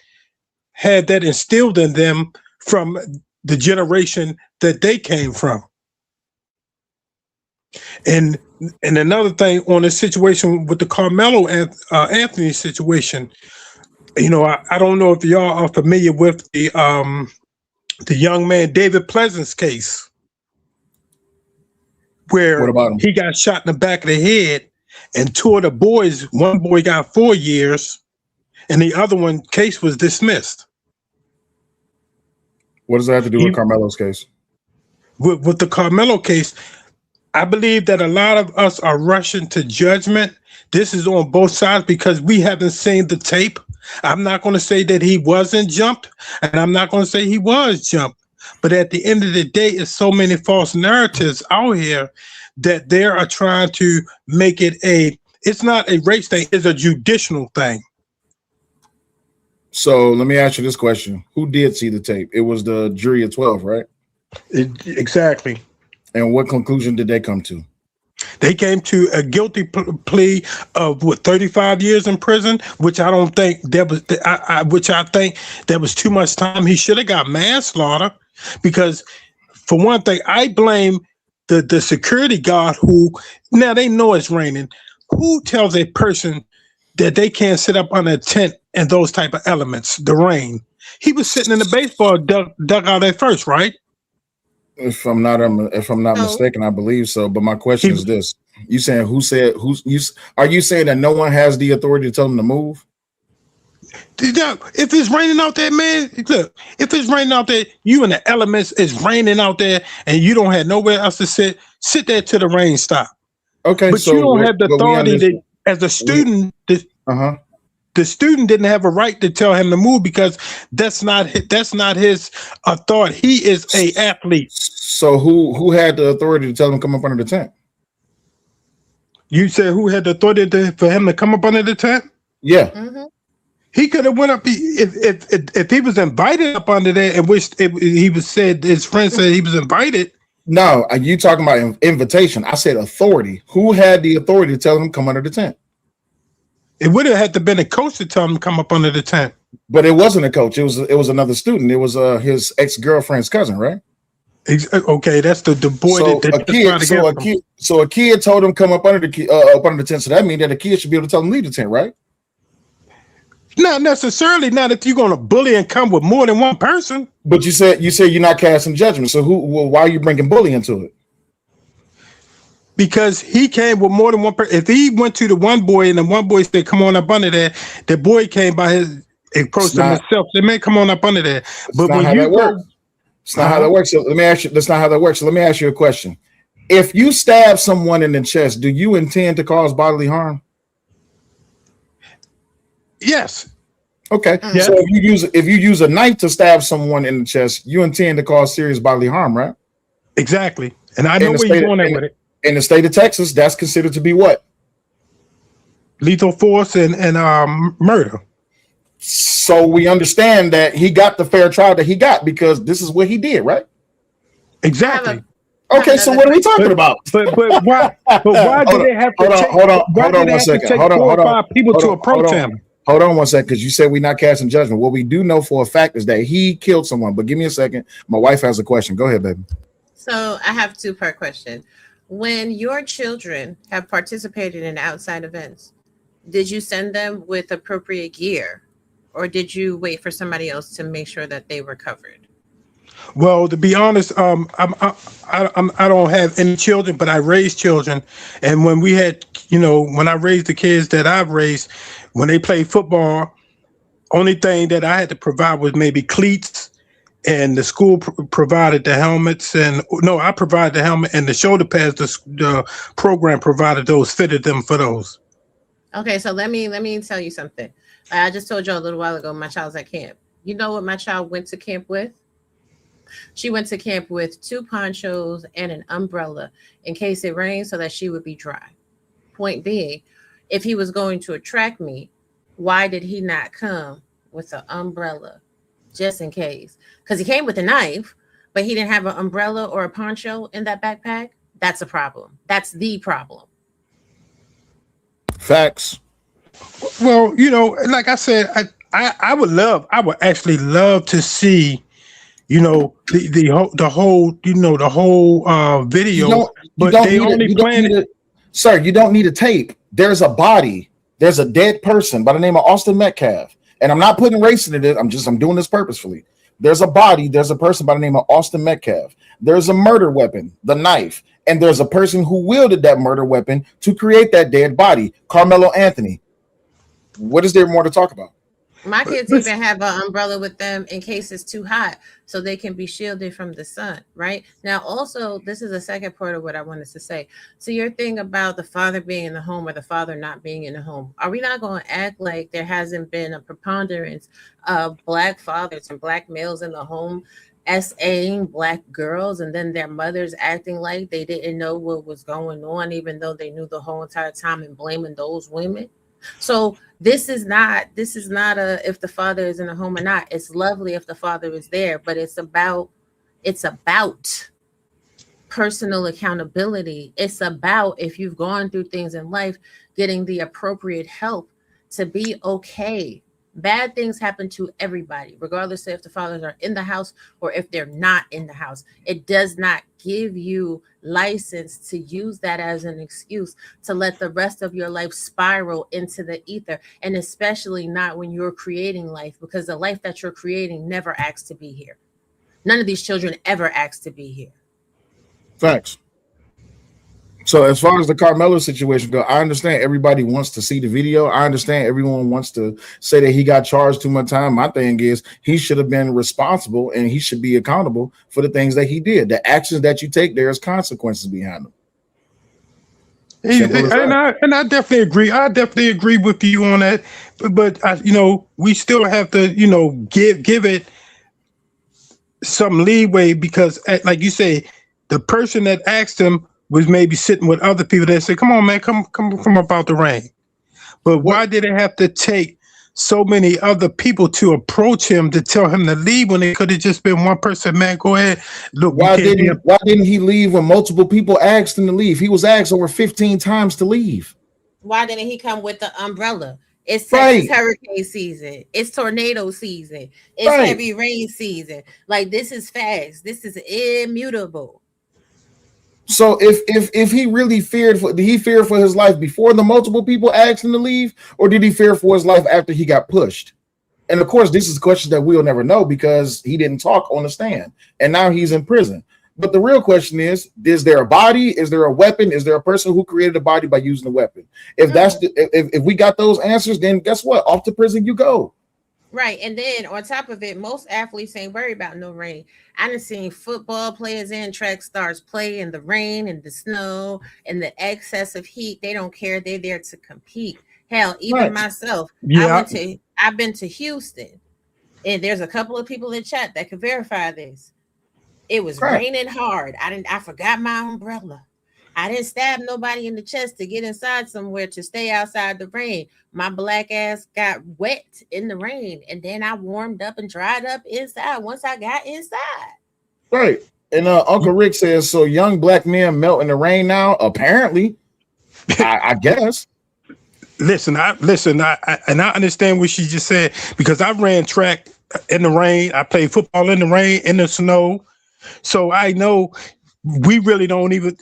had that instilled in them from the generation that they came from. And another thing on the situation with the Karmelo Anthony situation, I don't know if y'all are familiar with the young man David Pleasant's case, where What about him? he got shot in the back of the head, and two of the boys, one boy got 4 years, and the other one case was dismissed. What does that have to do with Carmelo's case? With the Karmelo case, I believe that a lot of us are rushing to judgment. This is on both sides because we haven't seen the tape. I'm not going to say that he wasn't jumped, and I'm not going to say he was jumped. But at the end of the day, it's so many false narratives out here that they are trying to make it it's not a race thing, it's a judicial thing. So let me ask you this question. Who did see the tape? It was the jury of 12, right? Exactly. And what conclusion did they come to? They came to a guilty plea of 35 years in prison, which I don't think that was. Which I think that was too much time. He should have got manslaughter, because, for one thing, I blame the security guard who, now they know it's raining. Who tells a person that they can't sit up on a tent and those type of elements, the rain? He was sitting in the baseball dugout at first, right? If I'm not mistaken, I believe so. But my question is this: you saying are you saying that no one has the authority to tell them to move? If it's raining out there, man, look, if it's raining out there, you in the elements, it's raining out there, and you don't have nowhere else to sit there till the rain stop. Okay, but so you don't have the authority as a student. The student didn't have a right to tell him to move because that's not his authority. He is a athlete. So who had the authority to tell him to come up under the tent? You said who had the authority for him to come up under the tent? Yeah. Mm-hmm. He could have went up if he was invited up under there, and he was said his friend said he was invited. No, you talking about invitation? I said authority. Who had the authority to tell him to come under the tent? It would have had to been a coach to tell him to come up under the tent. But it wasn't a coach. It was another student. It was his ex-girlfriend's cousin, right? Okay, that's the boy So a kid told him come up under the tent. So that means that a kid should be able to tell him leave the tent, right? Not necessarily. Not if you're going to bully and come with more than one person. But you said you're not casting judgment. So why are you bringing bully into it? Because he came with more than one person. If he went to the one boy and the one boy said, "Come on up under there," the boy came by approached himself. They may come on up under there. But when you go, it's not how that works. So let me ask you. That's not how that works. So let me ask you a question. If you stab someone in the chest, do you intend to cause bodily harm? Yes. Okay. Yes. So if you use a knife to stab someone in the chest, you intend to cause serious bodily harm, right? Exactly. And I know where you're going at with it. In the state of Texas, that's considered to be what? Lethal force and murder. So we understand that he got the fair trial that he got because this is what he did, right? Exactly. Okay, so what are we talking about? But why? But why do they have to take? Hold on 1 second. Hold on. People to approach him. Hold on 1 second, because you said we're not casting judgment. What we do know for a fact is that he killed someone. But give me a second. My wife has a question. Go ahead, baby. So I have a 2-part question. When your children have participated in outside events, did you send them with appropriate gear, or did you wait for somebody else to make sure that they were covered? Well, to be honest, I don't have any children, but I raised children, and when we had, when I raised the kids that I've raised, when they played football, only thing that I had to provide was maybe cleats. And the school provided the helmets, and I provided the helmet and the shoulder pads. The program provided those, fitted them for those. Okay, so let me tell you something. I just told you a little while ago, my child's at camp. You know what my child went to camp with? She went to camp with 2 ponchos and an umbrella in case it rained, so that she would be dry. Point being, if he was going to attract me, why did he not come with an umbrella, just in case. Because he came with a knife, but he didn't have an umbrella or a poncho in that backpack. That's a problem. That's the problem. Facts. Well, like I said, I would actually love to see, the whole video, but they only playing it. Sir, you don't need a tape. There's a body. There's a dead person by the name of Austin Metcalf. And I'm not putting race in it. I'm doing this purposefully. There's a body. There's a person by the name of Austin Metcalf. There's a murder weapon, the knife. And there's a person who wielded that murder weapon to create that dead body, Karmelo Anthony. What is there more to talk about? My kids even have an umbrella with them in case it's too hot, so they can be shielded from the sun, right? Now, also, this is the second part of what I wanted to say. So your thing about the father being in the home or the father not being in the home, are we not going to act like there hasn't been a preponderance of Black fathers and Black males in the home SAing Black girls, and then their mothers acting like they didn't know what was going on, even though they knew the whole entire time, and blaming those women? So this is not a if the father is in the home or not. It's lovely if the father is there, but it's about personal accountability. It's about, if you've gone through things in life, getting the appropriate help to be okay. Bad things happen to everybody, regardless of if the fathers are in the house or if they're not in the house. It does not give you license to use that as an excuse to let the rest of your life spiral into the ether, and especially not when you're creating life, because the life that you're creating never asked to be here. None of these children ever asked to be here. Facts. So as far as the Karmelo situation goes, I understand everybody wants to see the video. I understand everyone wants to say that he got charged too much time. My thing is he should have been responsible and he should be accountable for the things that he did. The actions that you take, there's consequences behind them. And I definitely agree. I definitely agree with you on that. But we still have to, give it some leeway, because, like you say, the person that asked him was maybe sitting with other people that said, "Come on, man, come up out the rain." But why did it have to take so many other people to approach him to tell him to leave when it could have just been one person? Man, go ahead. Look, why didn't he leave when multiple people asked him to leave? He was asked over 15 times to leave. Why didn't he come with the umbrella? It's Texas hurricane season. It's tornado season. It's heavy rain season. Like, this is fast. This is immutable. So if he really did he fear for his life before the multiple people asked him to leave, or did he fear for his life after he got pushed? And of course, this is a question that we'll never know because he didn't talk on the stand, and now he's in prison. But the real question is there a body? Is there a weapon? Is there a person who created a body by using a weapon? If if we got those answers, then guess what? Off to prison you go. Right. And then on top of it, most athletes ain't worried about no rain. I done seen football players and track stars play in the rain and the snow and the excess of heat. They don't care. They're there to compete. Hell, even myself, I've been to Houston, and there's a couple of people in chat that can verify this. It was raining hard. I forgot my umbrella. I didn't stab nobody in the chest to get inside somewhere to stay outside the rain. My Black ass got wet in the rain, and then I warmed up and dried up inside once I got inside. Right. And Uncle Rick says, so young Black men melt in the rain now? Apparently. I guess. Listen, I understand what she just said, because I ran track in the rain. I played football in the rain, in the snow. So I know we really don't even,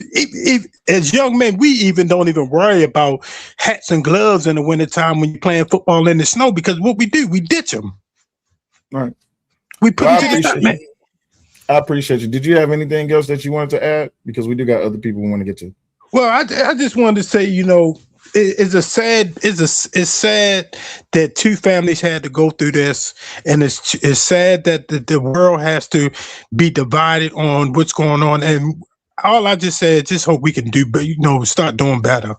as young men, we even don't even worry about hats and gloves in the wintertime when you're playing football in the snow, because what we do, we ditch them. All right. We put them to the side, man. I appreciate you. Did you have anything else that you wanted to add? Because we do got other people we want to get to. Well, I just wanted to say, it's sad that two families had to go through this, and it's sad that the world has to be divided on what's going on. And all I just said, just hope we can do, start doing better.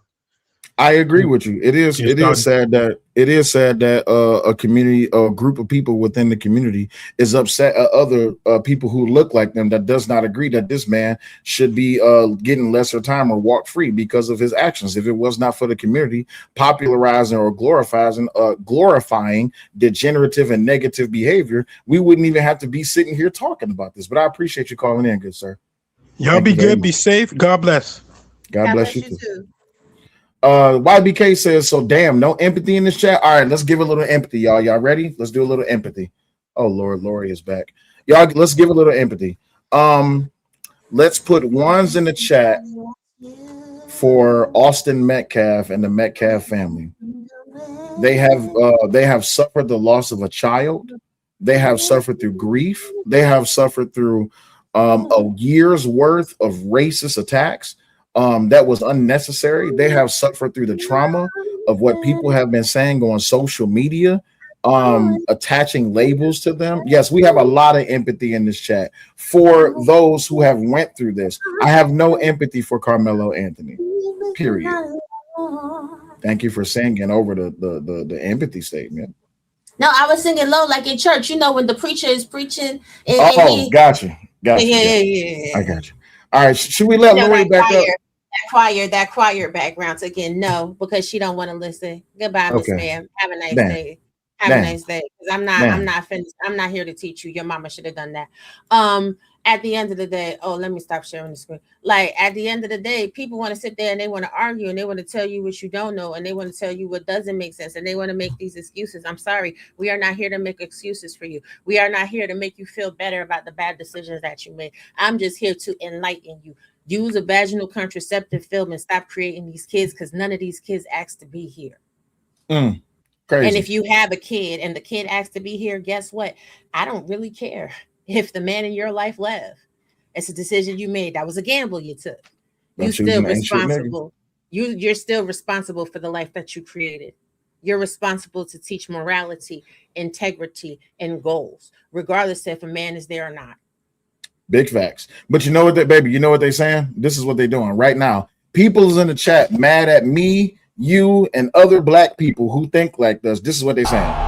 I agree with you. It is sad that a community, a group of people within the community is upset at other people who look like them that does not agree that this man should be getting lesser time or walk free because of his actions. If it was not for the community popularizing or glorifying degenerative and negative behavior, we wouldn't even have to be sitting here talking about this. But I appreciate you calling in, good sir. Y'all be good, be safe. God bless. God bless you too. YBK says, so damn, no empathy in this chat. All right, let's give a little empathy, y'all. Y'all ready? Let's do a little empathy. Oh Lord, Lori is back. Y'all, let's give a little empathy. Let's put ones in the chat for Austin Metcalf and the Metcalf family. They have suffered the loss of a child. They have suffered through grief. They have suffered through a year's worth of racist attacks. That was unnecessary. They have suffered through the trauma of what people have been saying on social media, attaching labels to them. Yes, we have a lot of empathy in this chat for those who have went through this. I have no empathy for Karmelo Anthony, period. Thank you for singing over the empathy statement. No, I was singing low like in church, when the preacher is preaching. Gotcha. Yeah. I got you. All right, should we let Lori back up? That choir background again. No, because she don't want to listen. Goodbye, Miss Ma'am. Have a nice day. Have a nice day. Because I'm not finished. I'm not here to teach you. Your mama should have done that. At the end of the day, let me stop sharing the screen. Like at the end of the day, people want to sit there and they want to argue and they want to tell you what you don't know and they want to tell you what doesn't make sense and they want to make these excuses. I'm sorry. We are not here to make excuses for you. We are not here to make you feel better about the bad decisions that you made. I'm just here to enlighten you. Use a vaginal contraceptive film and stop creating these kids because none of these kids asked to be here. Crazy. And if you have a kid and the kid asked to be here, guess what? I don't really care if the man in your life left. It's a decision you made. That was a gamble you took. You're still responsible. You're still responsible for the life that you created. You're responsible to teach morality, integrity, and goals, regardless if a man is there or not. Big facts. But you know what, baby? You know what they're saying? This is what they're doing right now. People's in the chat mad at me, you, and other black people who think like this. This is what they're saying.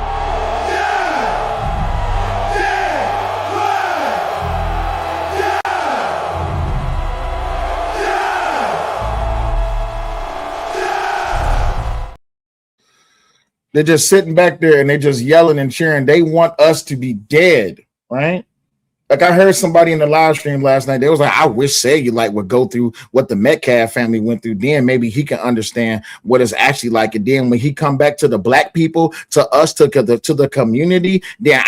They're just sitting back there and they're just yelling and cheering. They want us to be dead, right? Like I heard somebody in the live stream last night, they was like, I wish Cellulite would go through what the Metcalf family went through. Then maybe he can understand what it's actually like. And then when he come back to the black people, to us, to the community, then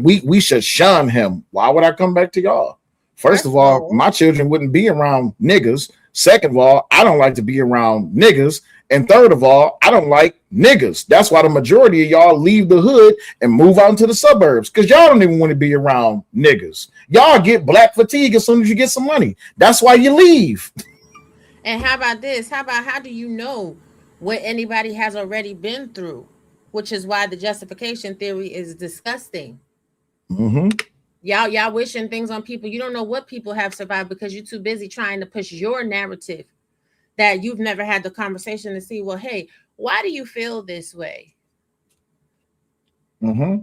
we should shun him. Why would I come back to y'all? First of all, my children wouldn't be around niggas. Second of all, I don't like to be around niggas. And third of all, I don't like niggas. That's why the majority of y'all leave the hood and move out into the suburbs because y'all don't even want to be around niggas. Y'all get black fatigue as soon as you get some money. That's why you leave. And how about this? How do you know what anybody has already been through? Which is why the justification theory is disgusting. Mm-hmm. Y'all wishing things on people. You don't know what people have survived because you're too busy trying to push your narrative that you've never had the conversation to see, well, hey, why do you feel this way? Mm-hmm.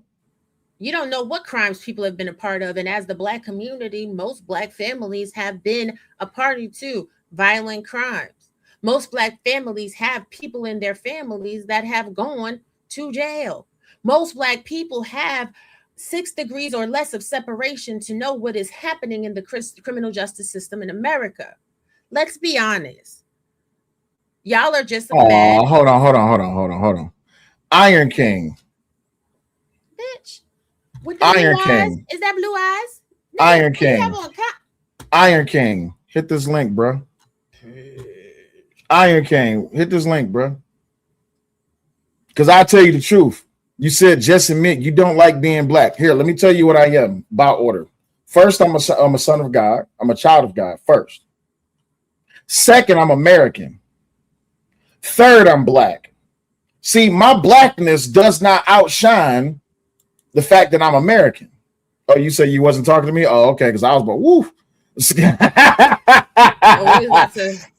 You don't know what crimes people have been a part of. And as the black community, most black families have been a party to violent crimes. Most black families have people in their families that have gone to jail. Most black people have 6 degrees or less of separation to know what is happening in the criminal justice system in America. Let's be honest. Y'all are just mad. Hold on. Iron King. Bitch. With the Iron blue King. Eyes? Is that blue eyes? Nigga, Iron King. Iron King. Hit this link, bro. Iron King. Hit this link, bro. Because I'll tell you the truth. You said just admit you don't like being black. Here, let me tell you what I am by order. First, I'm a son of God. I'm a child of God first. Second, I'm American. Third, I'm black. See, my blackness does not outshine the fact that I'm American. Oh, you say you wasn't talking to me? Oh, okay, because I was like, woo.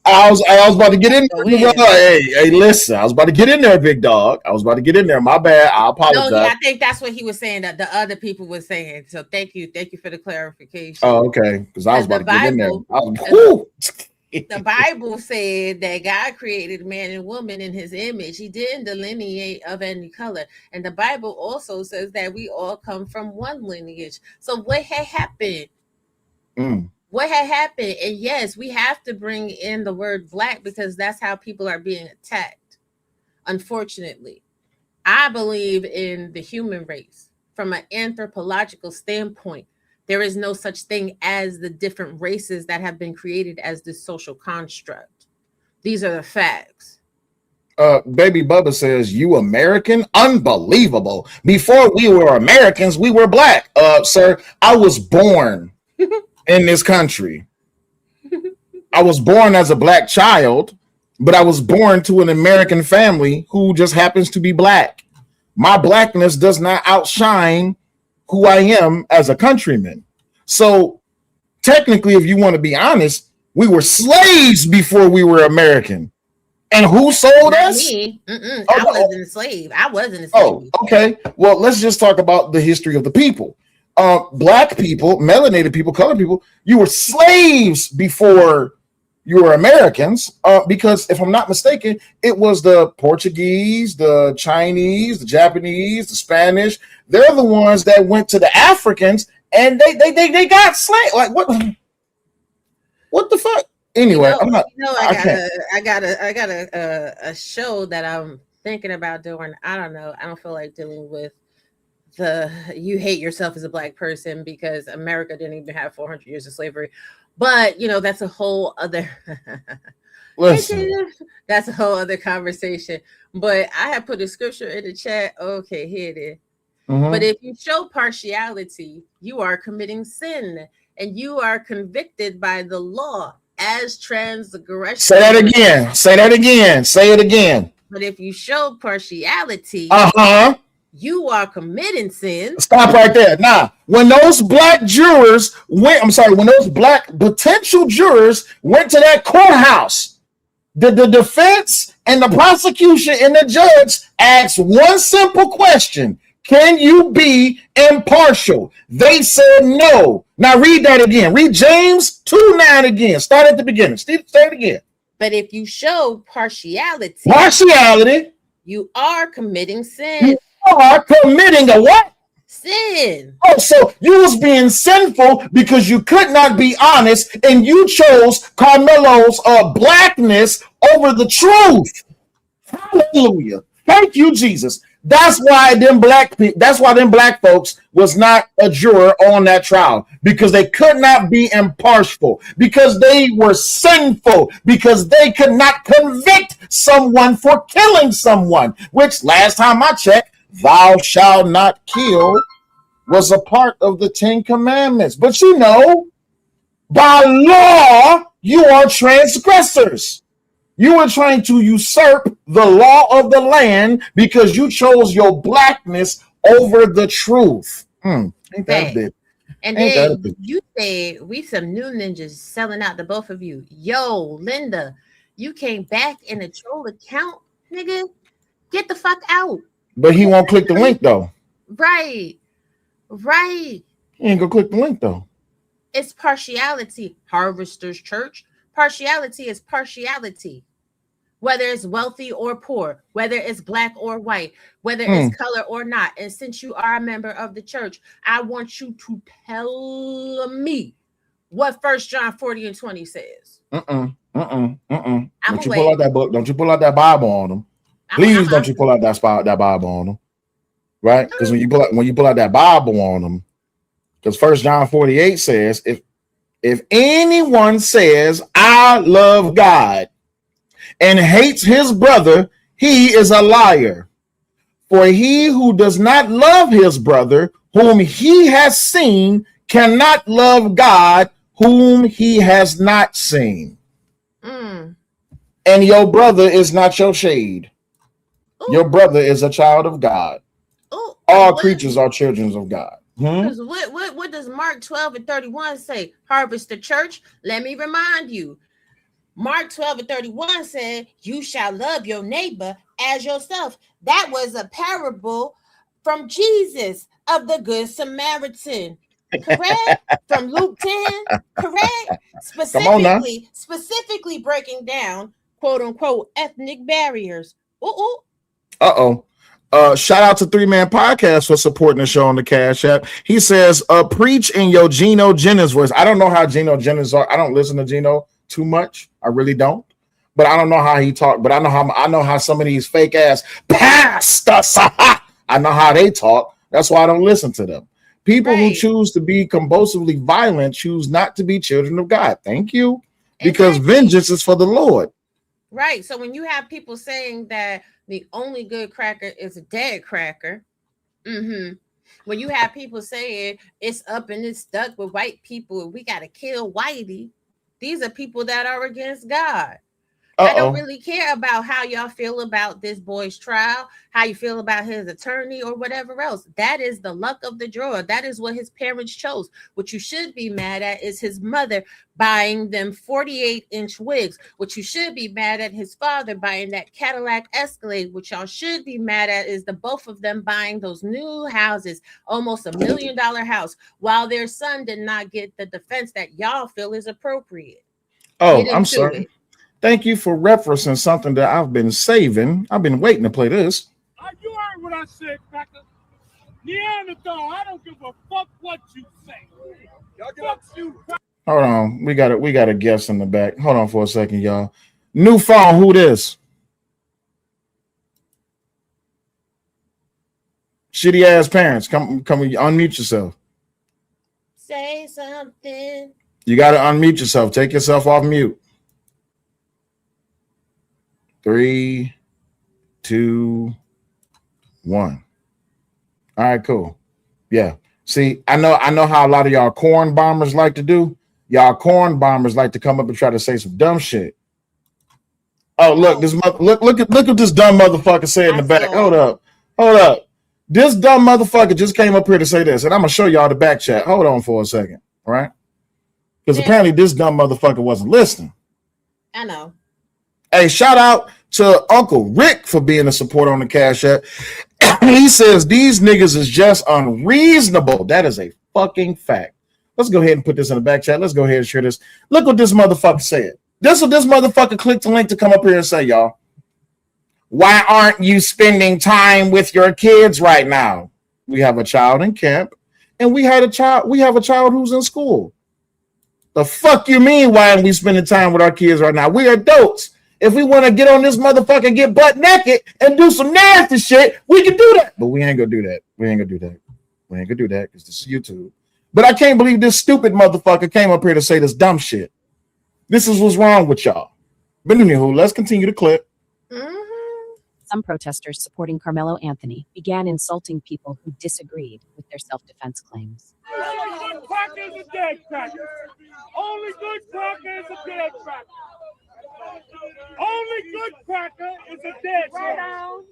I was about to get in there. Hey, listen, I was about to get in there, big dog. I was about to get in there. My bad. I apologize. No, I think that's what he was saying that the other people were saying. So thank you for the clarification. Oh, okay. Because I was about to get in there. The Bible said that God created man and woman in his image. He didn't delineate of any color. And the Bible also says that we all come from one lineage. So what had happened? What had happened? And yes, we have to bring in the word black because that's how people are being attacked. Unfortunately, I believe in the human race from an anthropological standpoint. There is no such thing as the different races that have been created as this social construct. These are the facts. Baby Bubba says, you American? Unbelievable. Before we were Americans, we were black. Sir, I was born in this country. I was born as a black child, but I was born to an American family who just happens to be black. My blackness does not outshine who I am as a countryman. So technically, if you want to be honest, we were slaves before we were American. And who sold us? Me. I wasn't a slave. I wasn't a slave. Oh, okay. Well, let's just talk about the history of the people. Black people, melanated people, colored people, you were slaves before you were Americans, because if I'm not mistaken, it was the Portuguese, the Chinese, the Japanese, the Spanish. They're the ones that went to the Africans and they got slaves. Like what the fuck? Anyway, I got a show that I'm thinking about doing. I don't know. I don't feel like dealing with you hate yourself as a black person because America didn't even have 400 years of slavery. But that's a whole other that's a whole other conversation. But I have put a scripture in the chat. Okay, here it is. But if you show partiality, you are committing sin and you are convicted by the law as transgression. Say that again. Say that again. Say it again. But if you show partiality, you are committing sin. Stop right there. Now, when those black jurors when those black potential jurors went to that courthouse, the defense and the prosecution and the judge asked one simple question: can you be impartial? They said no. Now read that again. Read James 2:9 again. Start at the beginning. Say it again. But if you show partiality, you are committing sin. You are committing a what? Sin. Oh, so you was being sinful because you could not be honest, and you chose Karmelo's blackness over the truth. Hallelujah. Thank you, Jesus. That's why them black folks was not a juror on that trial, because they could not be impartial, because they were sinful, because they could not convict someone for killing someone, which last time I checked, thou shalt not kill was a part of the 10 Commandments. But by law, you are transgressors. You were trying to usurp the law of the land because you chose your blackness over the truth. Ain't that a bit? And then you say we some new ninjas selling out to both of you. Yo, Linda, you came back in a troll account, nigga. Get the fuck out. But he won't click the link though. Right. He ain't gonna click the link though. It's partiality. Harvester's Church. Partiality is partiality. Whether it's wealthy or poor, whether it's black or white, whether it's color or not. And since you are a member of the church, I want you to tell me what 1 John 40:20 says. Don't you pull out that book? Don't you pull out that Bible on them? Please don't you pull out that Bible on them, right? Because when you pull out that Bible on them, because 1 John 48 says, if anyone says I love God and hates his brother, he is a liar. For he who does not love his brother whom he has seen cannot love God whom he has not seen. And your brother is not your shade. Your brother is a child of God. All creatures are children of God. Because what does Mark 12:31 say? Harvest the church. Let me remind you. Mark 12:31 said, "You shall love your neighbor as yourself." That was a parable from Jesus of the Good Samaritan. Correct? From Luke 10. Correct? Specifically breaking down quote unquote ethnic barriers. Shout out to 3-Man Podcast for supporting the show on the Cash App. He says, preach in your Geno Jennings voice. I don't know how Geno Jennings are. I don't listen to Geno too much. I really don't. But I don't know how he talk. But I know how some of these fake ass pastors, I know how they talk. That's why I don't listen to them. People who choose to be compulsively violent choose not to be children of God. Thank you. Because vengeance is for the Lord. Right. So when you have people saying that the only good cracker is a dead cracker, when you have people saying it's up and it's stuck with white people and we got to kill whitey, these are people that are against God. I don't really care about how y'all feel about this boy's trial, how you feel about his attorney or whatever else. That is the luck of the draw. That is what his parents chose. What you should be mad at is his mother buying them 48-inch wigs. What you should be mad at his father buying that Cadillac Escalade. What y'all should be mad at is the both of them buying those new houses, almost $1 million house, while their son did not get the defense that y'all feel is appropriate. I'm sorry. Thank you for referencing something that I've been saving. I've been waiting to play this. You heard what I said, Cracker. Neanderthal, I don't give a fuck what you say. Fuck you. Hold on. We got a guest in the back. Hold on for a second, y'all. New phone, who this? Shitty ass parents. Come unmute yourself. Say something. You gotta unmute yourself. Take yourself off mute. 3, 2, 1. All right, cool. Yeah. See, I know how a lot of y'all corn bombers like to do. Y'all corn bombers like to come up and try to say some dumb shit. Oh, look, look at this dumb motherfucker say in the back. Hold up. This dumb motherfucker just came up here to say this, and I'm gonna show y'all the back chat. Hold on for a second, all right? Because apparently this dumb motherfucker wasn't listening. I know. Hey, shout out to Uncle Rick for being a supporter on the Cash App. He says these niggas is just unreasonable. That is a fucking fact. Let's go ahead and put this in the back chat. Let's go ahead and share this. Look what this motherfucker said. This what this motherfucker clicked the link to come up here and say, y'all. Why aren't you spending time with your kids right now? We have a child in camp, and we have a child who's in school. The fuck you mean, why aren't we spending time with our kids right now? We're adults. If we want to get on this motherfucker and get butt naked and do some nasty shit, we can do that. But we ain't gonna do that. We ain't gonna do that because this is YouTube. But I can't believe this stupid motherfucker came up here to say this dumb shit. This is what's wrong with y'all. But anywho, let's continue the clip. Some protesters supporting Karmelo Anthony began insulting people who disagreed with their self-defense claims. Only good cracker is a dead cracker. Only good cracker is a dead cracker. Only good cracker is a dead cracker.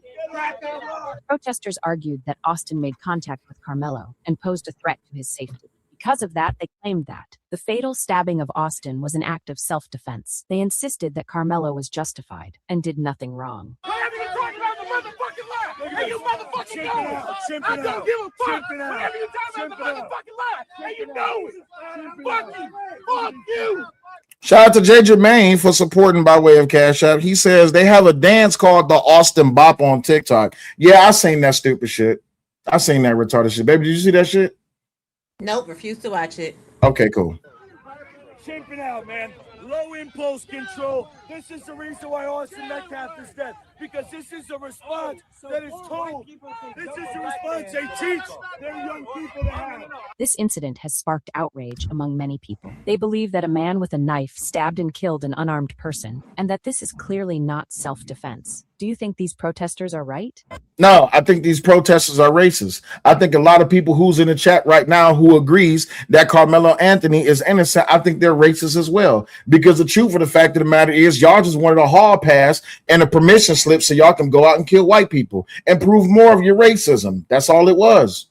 Protesters argued that Austin made contact with Karmelo and posed a threat to his safety. Because of that, they claimed that the fatal stabbing of Austin was an act of self-defense. They insisted that Karmelo was justified and did nothing wrong. Whatever you talk about the motherfucking lie, and you motherfucking know it. I don't give a fuck. Whatever you talk about the motherfucking lie, and you know it. Fuck you. Fuck you. Shout out to J. Jermaine for supporting by way of Cash App. He says they have a dance called the Austin Bop on TikTok. Yeah, I seen that stupid shit. I seen that retarded shit. Baby, did you see that shit? Nope, refuse to watch it. Okay, cool. Chimping out, man. Low impulse control. This is the reason why Austin Metcalf is dead. Because this is a response that is told. This is a response they teach their young people to have. This incident has sparked outrage among many people. They believe that a man with a knife stabbed and killed an unarmed person, and that this is clearly not self-defense. Do you think these protesters are right? No, I think these protesters are racist. I think a lot of people who's in the chat right now who agrees that Karmelo Anthony is innocent, I think they're racist as well. Because the truth of the fact of the matter is y'all just wanted a hall pass and a permission slip so y'all can go out and kill white people and prove more of your racism. That's all it was.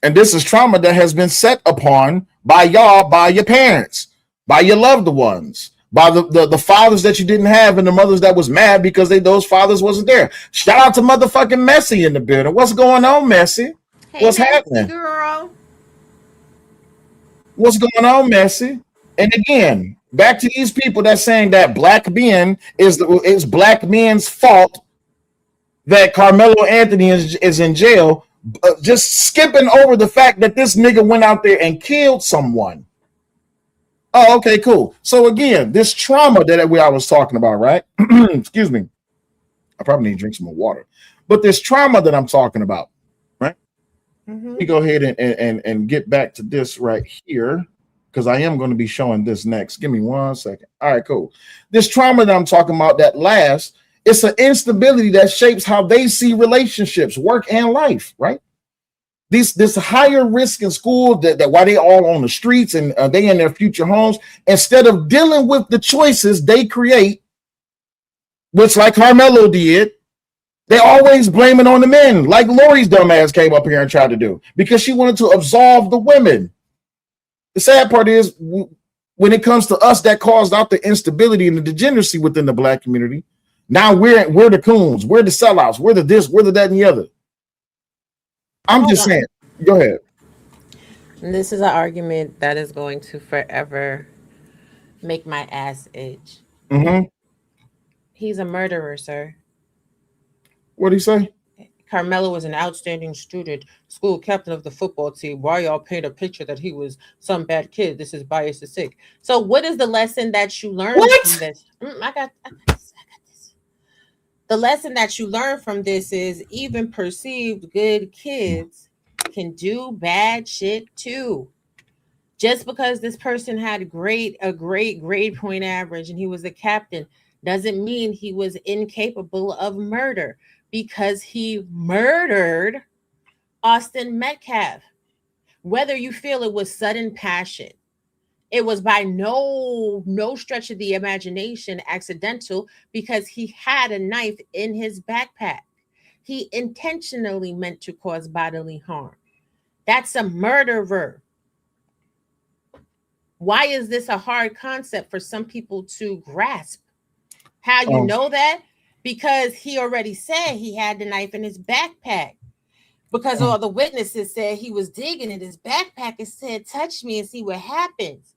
And this is trauma that has been set upon by y'all, by your parents, by your loved ones, by the fathers that you didn't have and the mothers that was mad because those fathers wasn't there. Shout out to motherfucking Messi in the building. What's going on, Messi? Hey, What's Messi happening? girl. What's going on, Messi? And again, back to these people that saying that black men is black men's fault that Karmelo Anthony is in jail, just skipping over the fact that this nigga went out there and killed someone. Oh, okay, cool. So again, this trauma that I was talking about, right? Excuse me. I probably need to drink some more water. But this trauma that I'm talking about, right? Mm-hmm. Let me go ahead and get back to this right here, because I am going to be showing this next. Give me 1 second. All right, cool. This trauma that I'm talking about that lasts, it's an instability that shapes how they see relationships, work, and life, right? This higher risk in school that why they all on the streets and they in their future homes, instead of dealing with the choices they create, which like Karmelo did, they always blame it on the men, like Lori's dumbass came up here and tried to do, because she wanted to absolve the women. The sad part is, when it comes to us that caused out the instability and the degeneracy within the black community, now we're the coons, we're the sellouts, we're the this, we're the that, and the other. I'm just saying. Go ahead. This is an argument that is going to forever make my ass itch. Mm-hmm. He's a murderer, sir. What'd he say? Karmelo was an outstanding student, school captain of the football team. Why y'all paint a picture that he was some bad kid? This is bias is sick. So what is the lesson that you learned from this? I got this. The lesson that you learn from this is even perceived good kids can do bad shit too. Just because this person had a great grade point average and he was a captain doesn't mean he was incapable of murder, because he murdered Austin Metcalf. Whether you feel it was sudden passion, it was by no stretch of the imagination accidental, because he had a knife in his backpack. He intentionally meant to cause bodily harm. That's a murderer. Why is this a hard concept for some people to grasp? How you know that? Because he already said he had the knife in his backpack. Because all the witnesses said he was digging in his backpack and said, touch me and see what happens.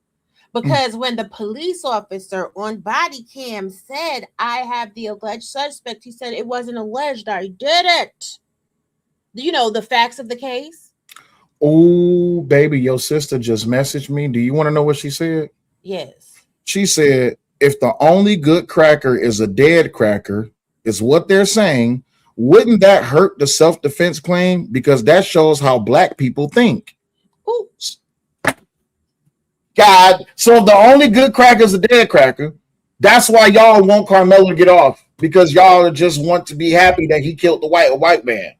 Because when the police officer on body cam said, I have the alleged suspect, he said, it wasn't alleged, I did it. Do you know the facts of the case? Oh, baby, your sister just messaged me. Do you want to know what she said? Yes. She said, if the only good cracker is a dead cracker, is what they're saying, wouldn't that hurt the self-defense claim? Because that shows how black people think. Ooh. God, so if the only good cracker is a dead cracker, that's why y'all want Karmelo to get off, because y'all just want to be happy that he killed the white man.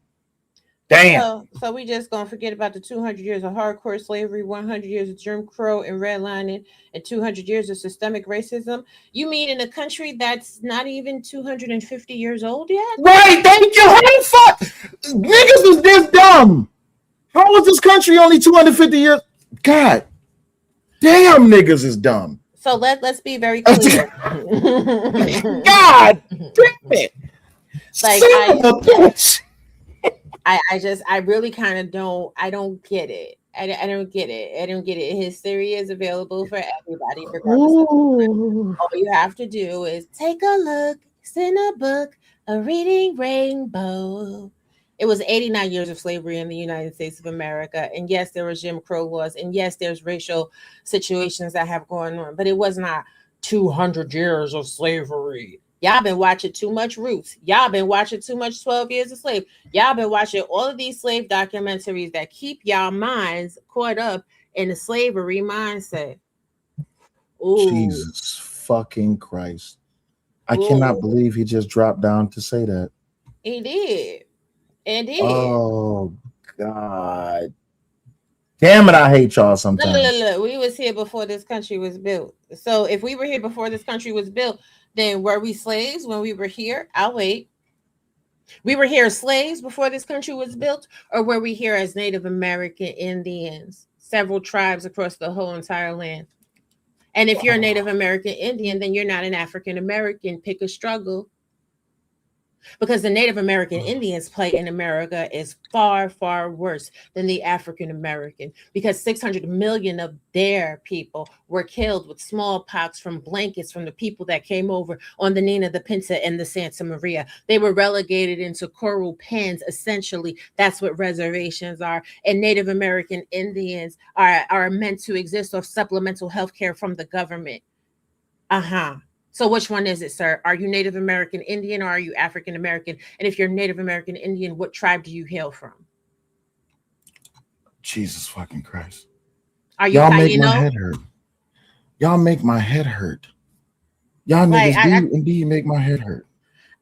Damn. So we just gonna forget about the 200 years of hardcore slavery, 100 years of Jim Crow and redlining, and 200 years of systemic racism? You mean in a country that's not even 250 years old yet? Right, thank you. How the fuck? Niggas is this dumb. How is this country only 250 years? God. Damn, niggas is dumb. So let's be very clear. God damn it. Like I really kind of don't get it. I don't get it. I don't get it. His theory is available for everybody, regardless of all you have to do is take a look. It's in a book, a reading rainbow. It was 89 years of slavery in the United States of America. And yes, there was Jim Crow laws. And yes, there's racial situations that have gone on. But it was not 200 years of slavery. Y'all been watching too much Roots. Y'all been watching too much 12 Years a Slave. Y'all been watching all of these slave documentaries that keep y'all minds caught up in the slavery mindset. Ooh. Jesus fucking Christ. I cannot believe he just dropped down to say that. He did. And did. Oh, God. Damn it, I hate y'all sometimes. Look. We was here before this country was built. So if we were here before this country was built, then were we slaves when we were here? I'll wait. We were here as slaves before this country was built, or were we here as Native American Indians, several tribes across the whole entire land? And if you're a Native American Indian, then you're not an African American. Pick a struggle. Because the Native American Indians' plight in America is far, far worse than the African American, because 600 million of their people were killed with smallpox from blankets from the people that came over on the Nina, the Pinta, and the Santa Maria. They were relegated into coral pens, essentially. That's what reservations are. And Native American Indians are meant to exist off supplemental health care from the government. So which one is it, sir? Are you Native American Indian or are you African American? And if you're Native American Indian, what tribe do you hail from? Jesus fucking Christ. Are you Y'all make my head hurt. Y'all make my head hurt. Y'all niggas do indeed make my head hurt.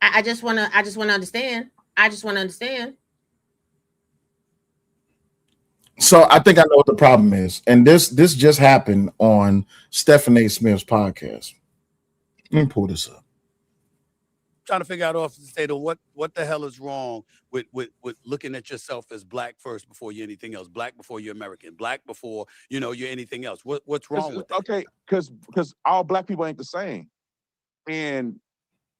I just wanna understand. I just want to understand. So I think I know what the problem is. And this just happened on Stephen A. Smith's podcast. Let me pull this up. Trying to figure out off the state of what the hell is wrong with looking at yourself as black first before you're anything else, black before you're American, black before you're anything else. What's wrong with that? Okay, because all black people ain't the same, and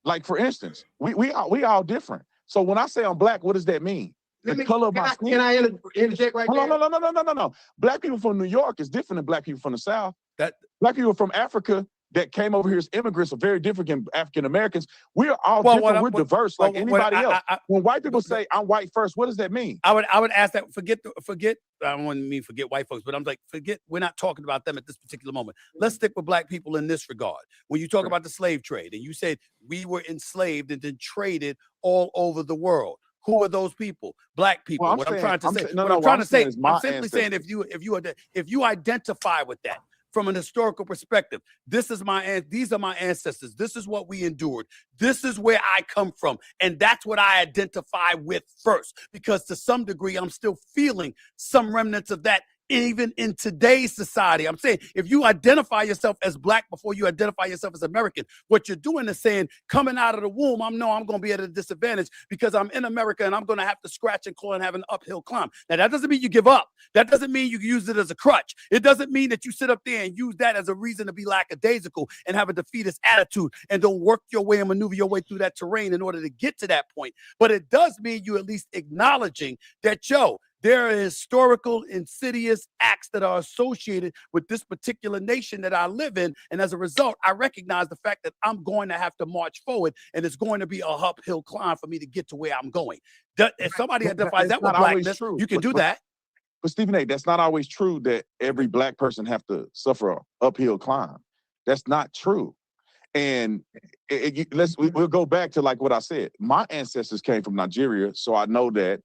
like for instance, we all different. So when I say I'm black, what does that mean? The color of my skin. Can I interject right there? No. Black people from New York is different than black people from the South. Black people from Africa that came over here as immigrants are very different than African Americans. We're all different. We're diverse like anybody else. When white people say I'm white first, what does that mean? I would ask that. Forget. I don't want to mean forget white folks, but I'm like, forget. We're not talking about them at this particular moment. Let's stick with black people in this regard. When you talk about the slave trade, and you said we were enslaved and then traded all over the world. Who are those people? Black people. Well, I'm simply saying if you identify with that from an historical perspective, these are my ancestors. This is what we endured. This is where I come from. And that's what I identify with first, because to some degree, I'm still feeling some remnants of that even in today's society. I'm saying if you identify yourself as black before you identify yourself as American, what you're doing is saying, coming out of the womb, I'm going to be at a disadvantage because I'm in America and I'm going to have to scratch and claw and have an uphill climb. Now, that doesn't mean you give up. That doesn't mean you use it as a crutch. It doesn't mean that you sit up there and use that as a reason to be lackadaisical and have a defeatist attitude and don't work your way and maneuver your way through that terrain in order to get to that point. But it does mean you at least acknowledging that, there are historical, insidious acts that are associated with this particular nation that I live in. And as a result, I recognize the fact that I'm going to have to march forward and it's going to be a uphill climb for me to get to where I'm going. If somebody identifies that with blackness, you can do that. But Stephen A., that's not always true that every black person have to suffer an uphill climb. That's not true. And we'll go back to like what I said. My ancestors came from Nigeria, so I know that,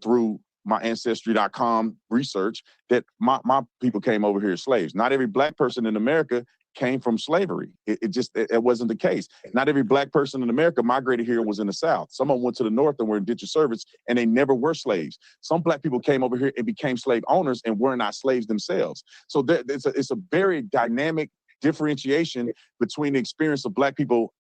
through my ancestry.com research that my people came over here as slaves. Not every black person in America came from slavery. It wasn't the case. Not every black person in America migrated here and was in the South. Some of them went to the North and were indentured servants and they never were slaves. Some black people came over here and became slave owners and were not slaves themselves. So it's a very dynamic differentiation between the experience of black people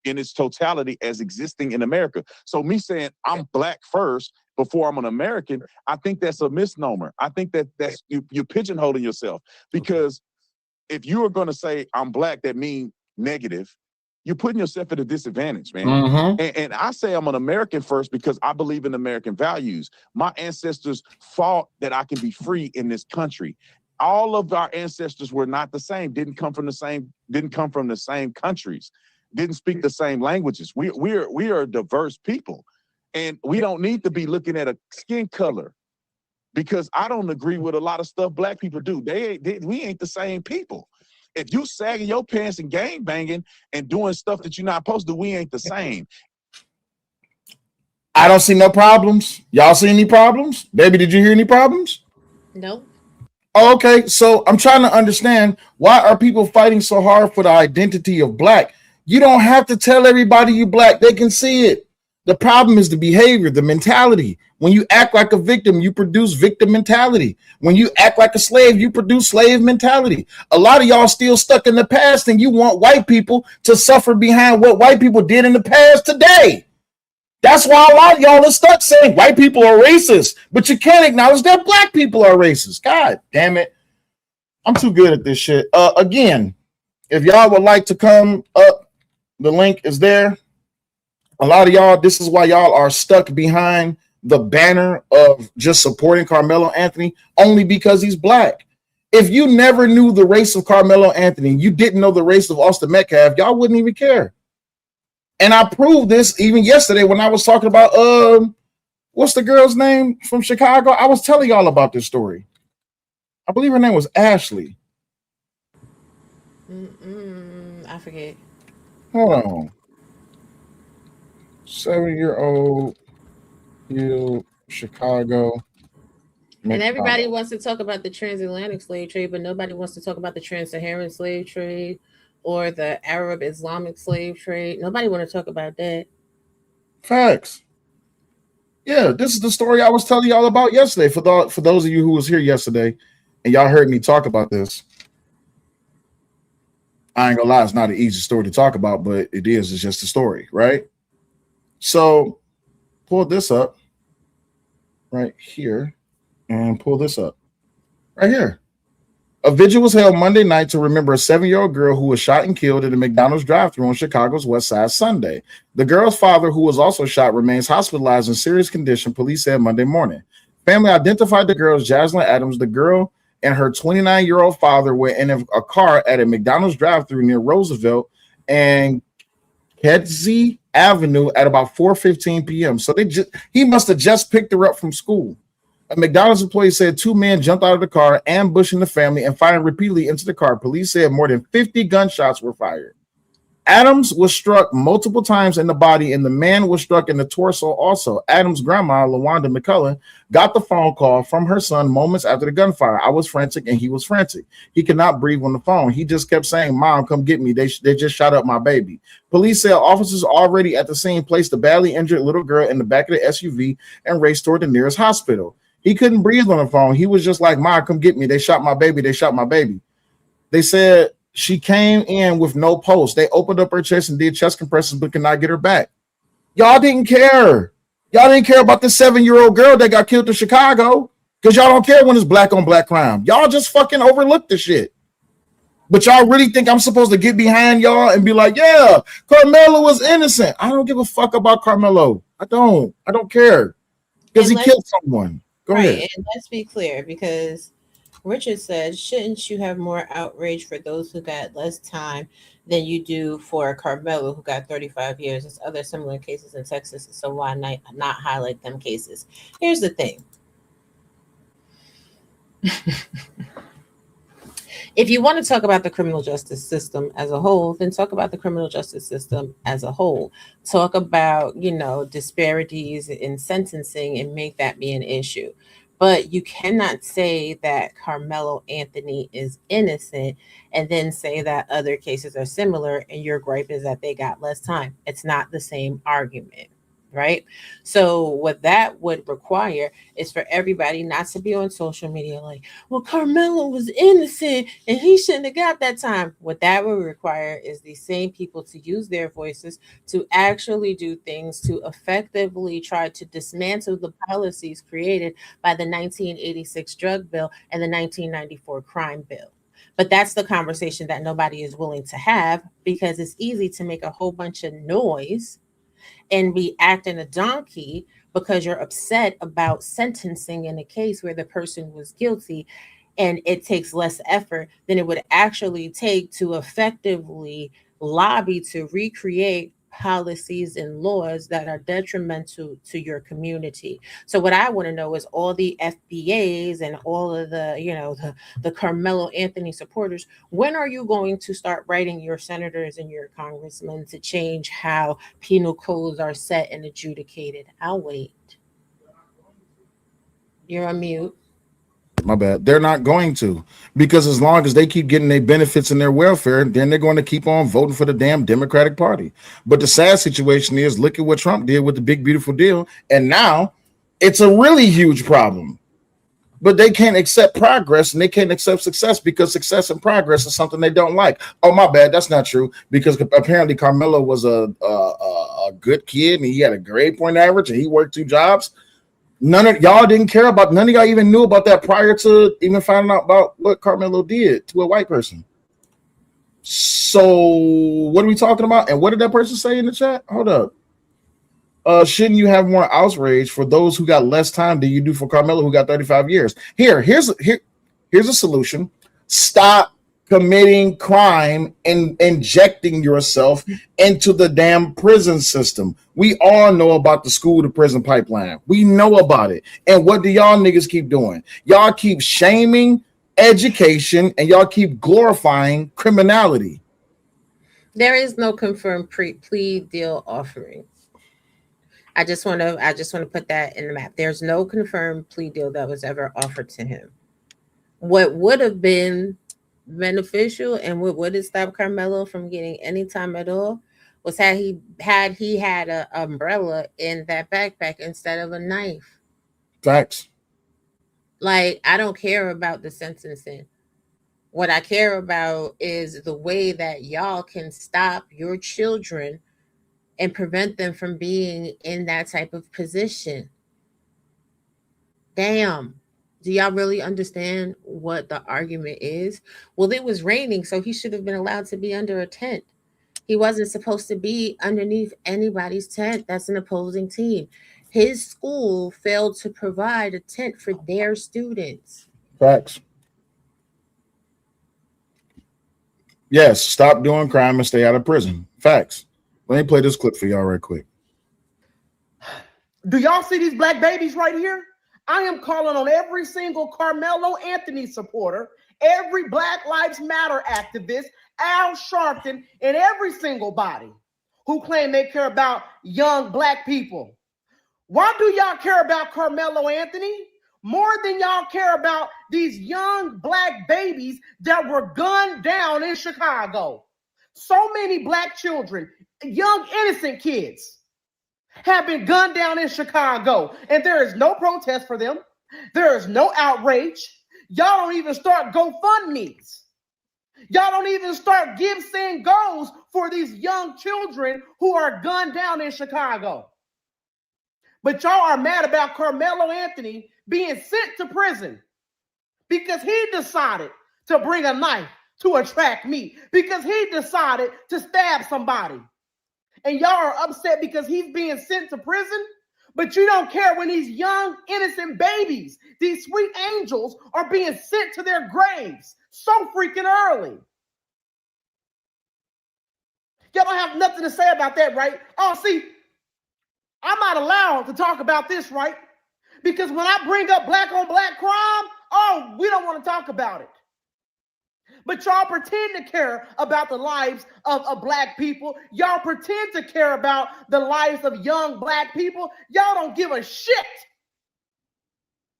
in its totality as existing in America. So me saying I'm black first before I'm an American, I think that's a misnomer. I think that's you're pigeonholing yourself, because if you are going to say I'm black, that means negative. You're putting yourself at a disadvantage, man. Mm-hmm. And I say I'm an American first because I believe in American values. My ancestors fought that I can be free in this country. All of our ancestors were not the same, didn't come from the same countries, didn't speak the same languages. We are a diverse people. And we don't need to be looking at a skin color, because I don't agree with a lot of stuff black people do. We ain't the same people. If you sagging your pants and gang banging and doing stuff that you're not supposed to, we ain't the same. I don't see no problems. Y'all see any problems? Baby, did you hear any problems? No. Okay, so I'm trying to understand, why are people fighting so hard for the identity of black? You don't have to tell everybody you black. They can see it. The problem is the behavior, the mentality. When you act like a victim, you produce victim mentality. When you act like a slave, you produce slave mentality. A lot of y'all still stuck in the past, and you want white people to suffer behind what white people did in the past today. That's why a lot of y'all are stuck saying white people are racist, but you can't acknowledge that black people are racist. God damn it. I'm too good at this shit. Again, if y'all would like to come up, the link is there. A lot of y'all, this is why y'all are stuck behind the banner of just supporting Karmelo Anthony only because he's black. If you never knew the race of Karmelo Anthony, you didn't know the race of Austin Metcalf, y'all wouldn't even care. And I proved this even yesterday when I was talking about what's the girl's name from Chicago? I was telling y'all about this story. I believe her name was Ashley. I forget. Hold on. 7-year-old Chicago. And everybody wants to talk about the transatlantic slave trade, but nobody wants to talk about the trans-Saharan slave trade or the Arab Islamic slave trade. Nobody want to talk about that. Facts. Yeah, this is the story I was telling y'all about yesterday. For those of you who was here yesterday and y'all heard me talk about this, I ain't gonna lie, it's not an easy story to talk about, but it is. It's just a story, right? So pull this up right here and pull this up right here. A vigil was held Monday night to remember a 7-year-old girl who was shot and killed at a McDonald's drive-thru on Chicago's West Side Sunday. The girl's father, who was also shot, remains hospitalized in serious condition, police said Monday morning. Family identified the girl as Jaslyn Adams. The girl and her 29-year-old father were in a car at a McDonald's drive-thru near Roosevelt and Kedzie Avenue at about 4:15 p.m. So he must have just picked her up from school. A McDonald's employee said 2 men jumped out of the car, ambushing the family and firing repeatedly into the car. Police said more than 50 gunshots were fired. Adams was struck multiple times in the body, and the man was struck in the torso also. Adams' grandma, LaWanda McCullough, got the phone call from her son moments after the gunfire. I was frantic, and he was frantic. He could not breathe on the phone. He just kept saying, "Mom, come get me. They just shot up my baby." Police said officers already at the scene placed the badly injured little girl in the back of the SUV and raced toward the nearest hospital. He couldn't breathe on the phone. He was just like, "Mom, come get me. They shot my baby. They shot my baby." They said she came in with no pulse. They opened up her chest and did chest compressions, but could not get her back. Y'all didn't care. Y'all didn't care about the 7-year-old girl that got killed in Chicago because y'all don't care when it's black on black crime. Y'all just fucking overlooked the shit. But y'all really think I'm supposed to get behind y'all and be like, yeah, Karmelo was innocent. I don't give a fuck about Karmelo. I don't care because he killed someone. Go ahead. And let's be clear, because Richard said, shouldn't you have more outrage for those who got less time than you do for Karmelo, who got 35 years? There's other similar cases in Texas, so why not highlight them cases? Here's the thing. If you want to talk about the criminal justice system as a whole, then talk about the criminal justice system as a whole. Talk about, disparities in sentencing and make that be an issue. But you cannot say that Karmelo Anthony is innocent and then say that other cases are similar and your gripe is that they got less time. It's not the same argument, right? So what that would require is for everybody not to be on social media like, well, Karmelo was innocent and he shouldn't have got that time. What that would require is these same people to use their voices to actually do things to effectively try to dismantle the policies created by the 1986 drug bill and the 1994 crime bill. But that's the conversation that nobody is willing to have, because it's easy to make a whole bunch of noise and be acting a donkey because you're upset about sentencing in a case where the person was guilty, and it takes less effort than it would actually take to effectively lobby to recreate policies and laws that are detrimental to your community. So what I want to know is all the FBAs and all of the Karmelo Anthony supporters, when are you going to start writing your senators and your congressmen to change how penal codes are set and adjudicated? I'll wait. You're on mute. My bad. They're not going to, because as long as they keep getting their benefits and their welfare, then they're going to keep on voting for the damn Democratic Party. But the sad situation is, look at what Trump did with the big, beautiful deal. And now it's a really huge problem. But they can't accept progress and they can't accept success, because success and progress is something they don't like. Oh, my bad. That's not true, because apparently Karmelo was a a good kid and he had a grade point average and he worked 2 jobs. None of y'all didn't care about. None of y'all even knew about that prior to even finding out about what Karmelo did to a white person. So what are we talking about? And what did that person say in the chat? Hold up. Shouldn't you have more outrage for those who got less time than you do for Karmelo, who got 35 years? Here's a solution. Stop committing crime and injecting yourself into the damn prison system. We all know about the school to prison pipeline. We know about it. And what do y'all niggas keep doing? Y'all keep shaming education and y'all keep glorifying criminality. There is no confirmed plea deal offering. I just want to put that in the map. There's no confirmed plea deal that was ever offered to him. What would have been beneficial and what would have stopped Karmelo from getting any time at all was had he had an umbrella in that backpack instead of a knife. Facts. Like, I don't care about the sentencing. What I care about is the way that y'all can stop your children and prevent them from being in that type of position. Damn. Do y'all really understand what the argument is? Well, it was raining, so he should have been allowed to be under a tent. He wasn't supposed to be underneath anybody's tent. That's an opposing team. His school failed to provide a tent for their students. Facts. Yes, stop doing crime and stay out of prison. Facts. Let me play this clip for y'all right quick. Do y'all see these black babies right here? I am calling on every single Karmelo Anthony supporter, every Black Lives Matter activist, Al Sharpton, and every single body who claim they care about young black people. Why do y'all care about Karmelo Anthony more than y'all care about these young black babies that were gunned down in Chicago? So many black children, young innocent kids, have been gunned down in Chicago, and there is no protest for them. There is no outrage. Y'all don't even start GoFundMes. Y'all don't even start give, send, goes for these young children who are gunned down in Chicago. But y'all are mad about Karmelo Anthony being sent to prison because he decided to bring a knife to attract meat, because he decided to stab somebody. And y'all are upset because he's being sent to prison, but you don't care when these young, innocent babies, these sweet angels, are being sent to their graves so freaking early. Y'all don't have nothing to say about that, right? Oh, see, I'm not allowed to talk about this, right? Because when I bring up black on black crime, oh, we don't want to talk about it. But y'all pretend to care about the lives of black people. Y'all pretend to care about the lives of young black people. Y'all don't give a shit.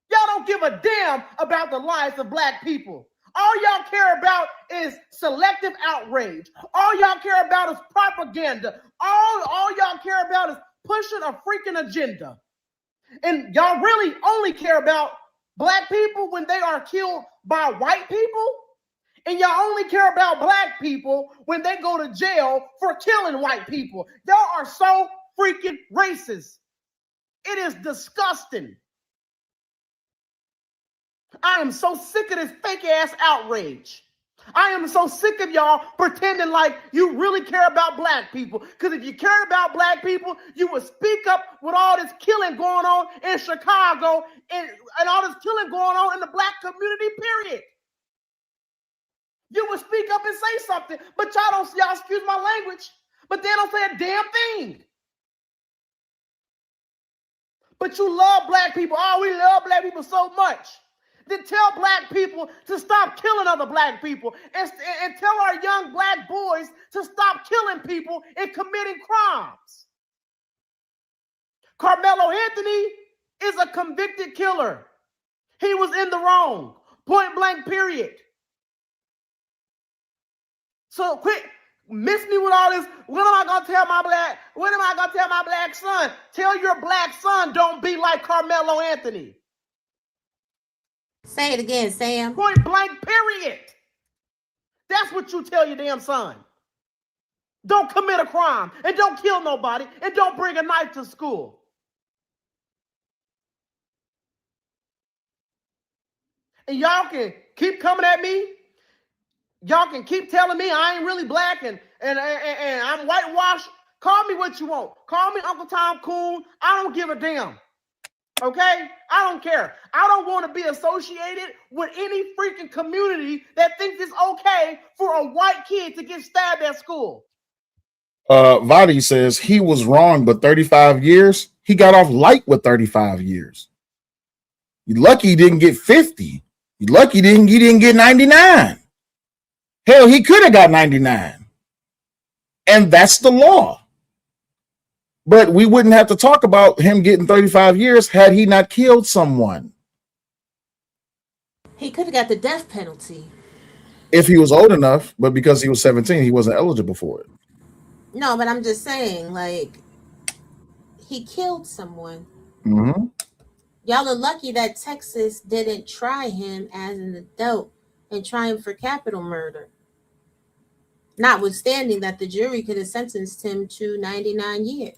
Y'all don't give a damn about the lives of black people. All y'all care about is selective outrage. All y'all care about is propaganda. All y'all care about is pushing a freaking agenda. And y'all really only care about black people when they are killed by white people. And y'all only care about black people when they go to jail for killing white people. Y'all are so freaking racist. It is disgusting. I am so sick of this fake ass outrage. I am so sick of y'all pretending like you really care about black people. Because if you cared about black people, you would speak up with all this killing going on in Chicago and all this killing going on in the black community, period. You would speak up and say something, but y'all excuse my language, but they don't say a damn thing. But you love black people. Oh, we love black people so much. Then tell black people to stop killing other black people and tell our young black boys to stop killing people and committing crimes. Karmelo Anthony is a convicted killer. He was in the wrong. Point blank, period. So quit miss me with all this. What am I gonna tell my black son? Tell your black son don't be like Karmelo Anthony. Say it again, Sam. Point blank, period. That's what you tell your damn son. don't commit a crime, and don't kill nobody, and don't bring a knife to school. And y'all can keep coming at me. Y'all can keep telling me I ain't really black and I'm whitewashed. Call me what you want. Call me Uncle Tom Coon. I don't give a damn. Okay? I don't care. I don't want to be associated with any freaking community that thinks it's okay for a white kid to get stabbed at school. Vadi says he was wrong, but 35 years, he got off light with 35 years. You lucky he didn't get 50. You lucky he didn't get 99. Hell, he could have got 99. And that's the law. But we wouldn't have to talk about him getting 35 years had he not killed someone. He could have got the death penalty. If he was old enough, but because he was 17, he wasn't eligible for it. No, but I'm just saying, like, he killed someone. Mm-hmm. Y'all are lucky that Texas didn't try him as an adult and try him for capital murder. Notwithstanding that the jury could have sentenced him to 99 years.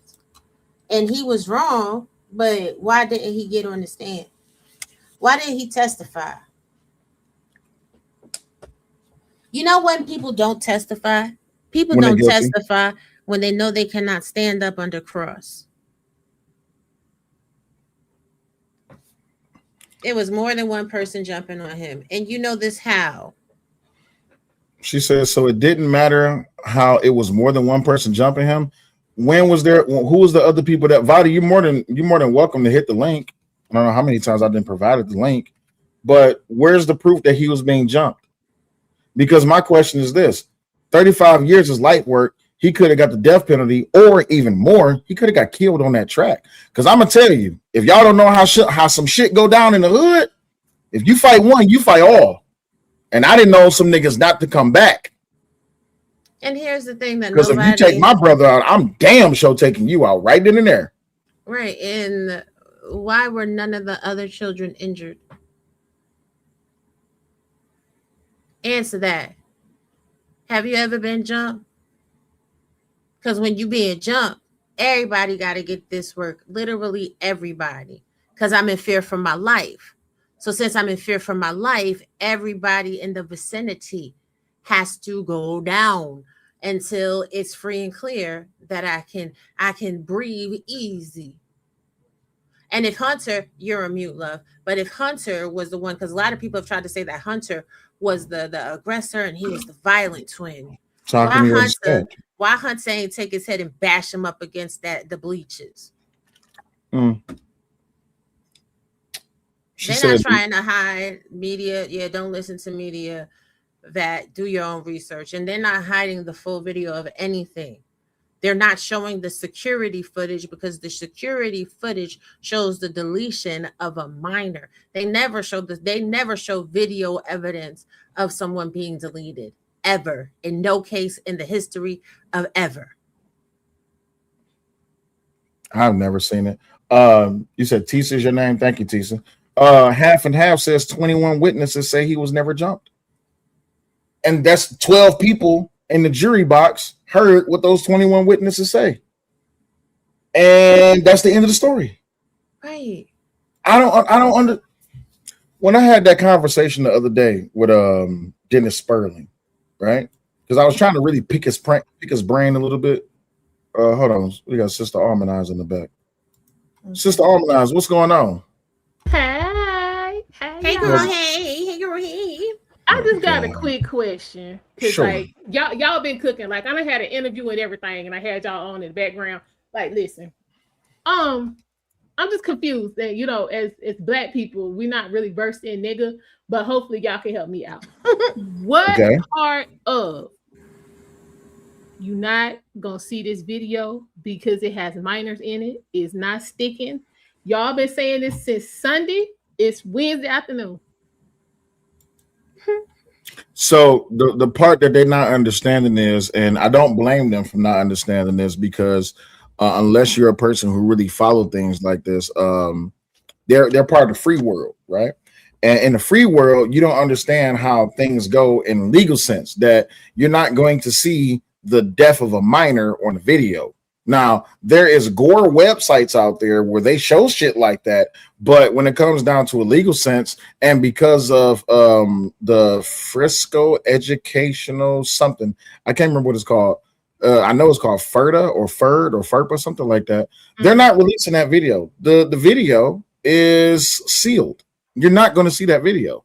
And he was wrong, but why didn't he get on the stand? Why didn't he testify? You know when people don't testify? People don't testify when they know they cannot stand up under cross. It was more than one person jumping on him. And you know this how? She says, so it didn't matter how it was more than one person jumping him. When was there? Who was the other people that Vadi? You're more than welcome to hit the link. I don't know how many times I've been provided the link, but where's the proof that he was being jumped? Because my question is this: 35 years is light work. He could have got the death penalty, or even more, he could have got killed on that track. Because I'm gonna tell you, if y'all don't know how some shit go down in the hood, if you fight one, you fight all. And I didn't know some niggas not to come back. And here's the thing that because if you take my brother out, I'm damn sure taking you out right then and there. Right. And why were none of the other children injured? Answer that. Have you ever been jumped? Because when you being jumped, everybody got to get this work. Literally everybody. Because I'm in fear for my life. So since I'm in fear for my life, everybody in the vicinity has to go down until it's free and clear that I can breathe easy. And if Hunter, you're a mute, love, but if Hunter was the one, because a lot of people have tried to say that Hunter was the aggressor and he was the violent twin. Why Hunter ain't take his head and bash him up against the bleachers? They're not trying to hide media. Yeah, don't listen to media. That do your own research. And they're not hiding the full video of anything. They're not showing the security footage because the security footage shows the deletion of a minor. They never show this. They never show video evidence of someone being deleted ever. In no case in the history of ever. I've never seen it. You said Tisa's your name. Thank you, Tisa. Half and half says 21 witnesses say he was never jumped. And that's 12 people in the jury box heard what those 21 witnesses say. And that's the end of the story. Right. When I had that conversation the other day with Dennis Sperling, right? Because I was trying to really pick his brain a little bit. Hold on. We got Sister Almanize in the back. Okay. Sister Almanize, what's going on? Hey, girl, hey, girl, hey. I just got a quick question. Because like y'all been cooking. Like I done had an interview and everything, and I had y'all on in the background. Like, listen. I'm just confused that, you know, as Black people, we're not really versed in nigga, but hopefully y'all can help me out. What part of you not gonna see this video because it has minors in it is not sticking? Y'all been saying this since Sunday. It's Wednesday afternoon. So the part that they're not understanding is, and I don't blame them for not understanding this, because unless you're a person who really follow things like this, they're part of the free world, right? And in the free world, you don't understand how things go in legal sense, that you're not going to see the death of a minor on a video. Now, there is gore websites out there where they show shit like that, but when it comes down to a legal sense, and because of the Frisco educational something, I can't remember what it's called. I know it's called FERDA or FERD or FERP or something like that. They're not releasing that video. The video is sealed. You're not going to see that video.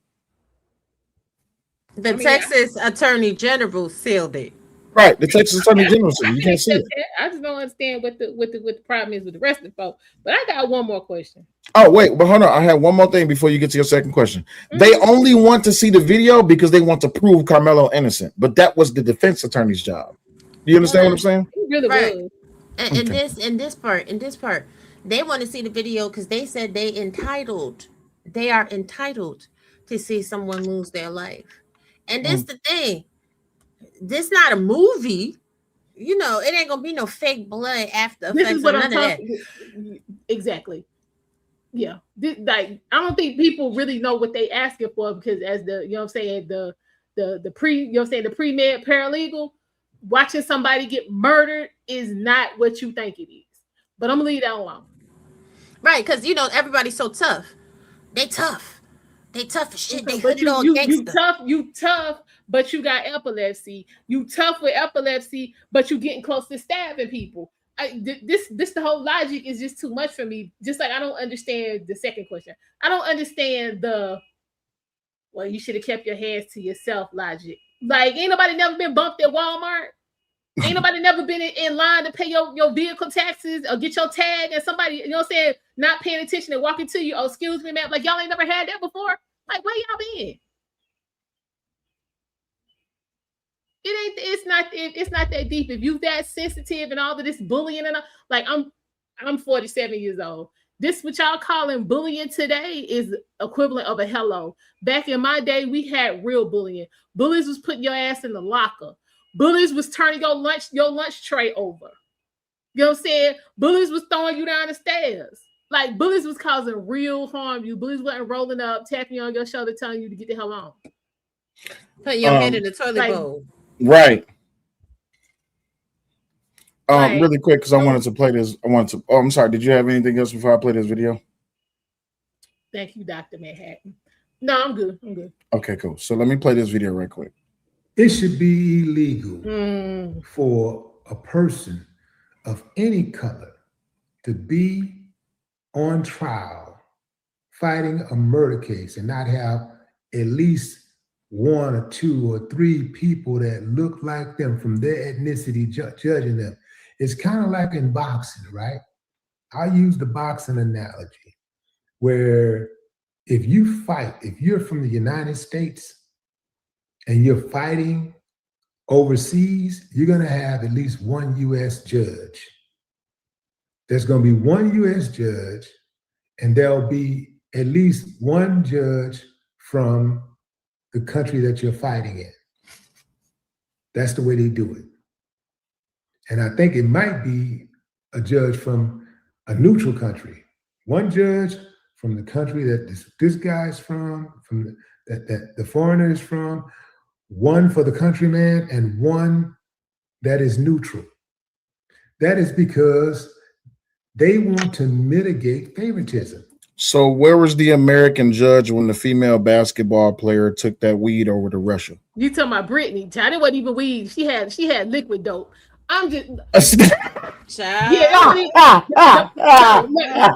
The Texas Attorney General sealed it. Right, the Texas Attorney General said you can't see it. I just don't understand what the problem is with the rest of the folks. But I got one more question. Oh wait, but hold on. I have one more thing before you get to your second question. They only want to see the video because they want to prove Karmelo innocent. But that was the defense attorney's job. Do you understand what I'm saying? It really Right. was. And in this part, they want to see the video because they said they are entitled to see someone lose their life. And this the thing. This not a movie. You know, it ain't gonna be no fake blood after effects. This is what or I'm none of that. talking. Exactly. Yeah. Like I don't think people really know what they asking for because as the you know what I'm saying the pre-med paralegal watching somebody get murdered is not what you think it is. But I'm gonna leave that alone. Right, because you know everybody's so tough. They tough. They tough as shit. They But hooded on gangster. you tough, but you got epilepsy. You tough with epilepsy, but you getting close to stabbing people. This the whole logic is just too much for me. Just like I don't understand the second question. I don't understand well, you should have kept your hands to yourself logic. Like, ain't nobody never been bumped at Walmart. Ain't nobody never been in line to pay your vehicle taxes or get your tag and somebody, you know what I'm saying, not paying attention and walking to you. Oh, excuse me, ma'am. Like, y'all ain't never had that before? Like, where y'all been? It's not that deep. If you that sensitive and all of this bullying and all, like I'm 47 years old. This what y'all calling bullying today is equivalent of a hello. Back in my day, we had real bullying. Bullies was putting your ass in the locker. Bullies was turning your lunch tray over. You know what I'm saying? Bullies was throwing you down the stairs. Like bullies was causing real harm. You bullies wasn't rolling up, tapping you on your shoulder, telling you to get the hell on. Put your head in the toilet bowl. Right. Really quick, because I wanted to play this. Oh, I'm sorry. Did you have anything else before I play this video? Thank you, Dr. Manhattan. No, I'm good. I'm good. Okay, cool. So let me play this video right quick. It should be illegal for a person of any color to be on trial fighting a murder case and not have at least one or two or three people that look like them from their ethnicity judging them. It's kind of like in boxing, right? I use the boxing analogy where if you're from the United States and you're fighting overseas, you're going to have at least one U.S. judge. There's going to be one U.S. judge, and there'll be at least one judge from the country that you're fighting in. That's the way they do it. And I think it might be a judge from a neutral country. One judge from the country that this guy's from that the foreigner is from, one for the countryman, and one that is neutral. That is because they want to mitigate favoritism. So where was the American judge when the female basketball player took that weed over to Russia? You talking about Brittany? It wasn't even weed. She had liquid dope. I'm just for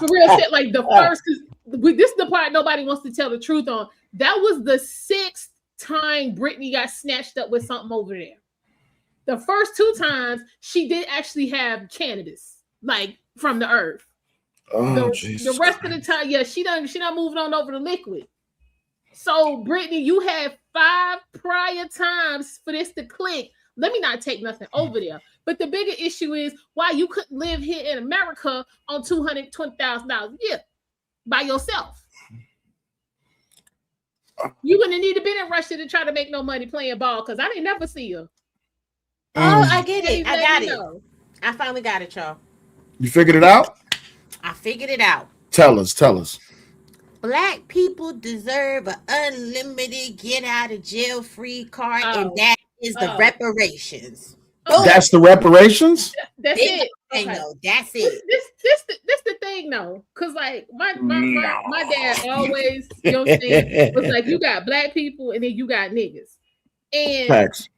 real shit. Like the first, because this is the part nobody wants to tell the truth on. That was the 6th time Brittany got snatched up with something over there. The first 2 times she did actually have cannabis, like from the earth. The rest of the time, yeah, she done moved on over to liquid. So Brittany, you had 5 prior times for this to click. Let me not take nothing over there. But the bigger issue is why you couldn't live here in America on $220,000 a year by yourself. You wouldn't need to be in Russia to try to make no money playing ball because I didn't never see her. Oh, I get it. I got it. I finally got it, y'all. You figured it out? I figured it out. Tell us. Black people deserve an unlimited get out of jail free card, and that is the reparations. That's the reparations? That's it. Okay. No, that's it. This the thing though, because like my dad always, you know what I'm saying, was like, you got black people and then you got niggas. And Facts.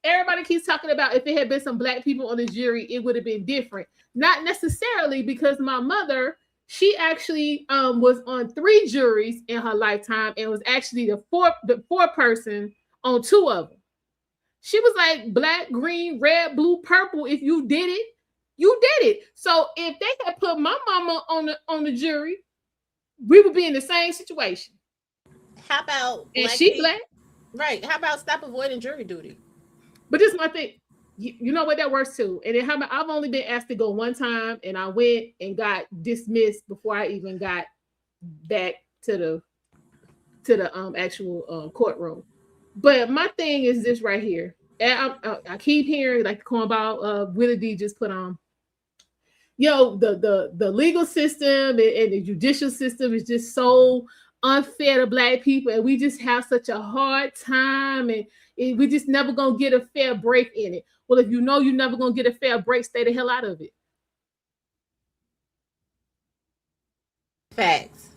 Everybody keeps talking about if it had been some black people on the jury, it would have been different. Not necessarily, because my mother, she actually was on 3 juries in her lifetime and was actually the fourth person on 2 of them. She was like black, green, red, blue, purple. If you did it, you did it. So if they had put my mama on the jury, we would be in the same situation. How about and she black? Right. How about stop avoiding jury duty? But this is my thing. You know what, that works too. And then I've only been asked to go one time, and I went and got dismissed before I even got back to the actual courtroom. But my thing is this right here. And I keep hearing like the cornball Willie D just put on. The legal system and the judicial system is just so unfair to black people, and we just have such a hard time, and we just never gonna get a fair break in it. Well, if you know you're never gonna get a fair break, stay the hell out of it. Facts.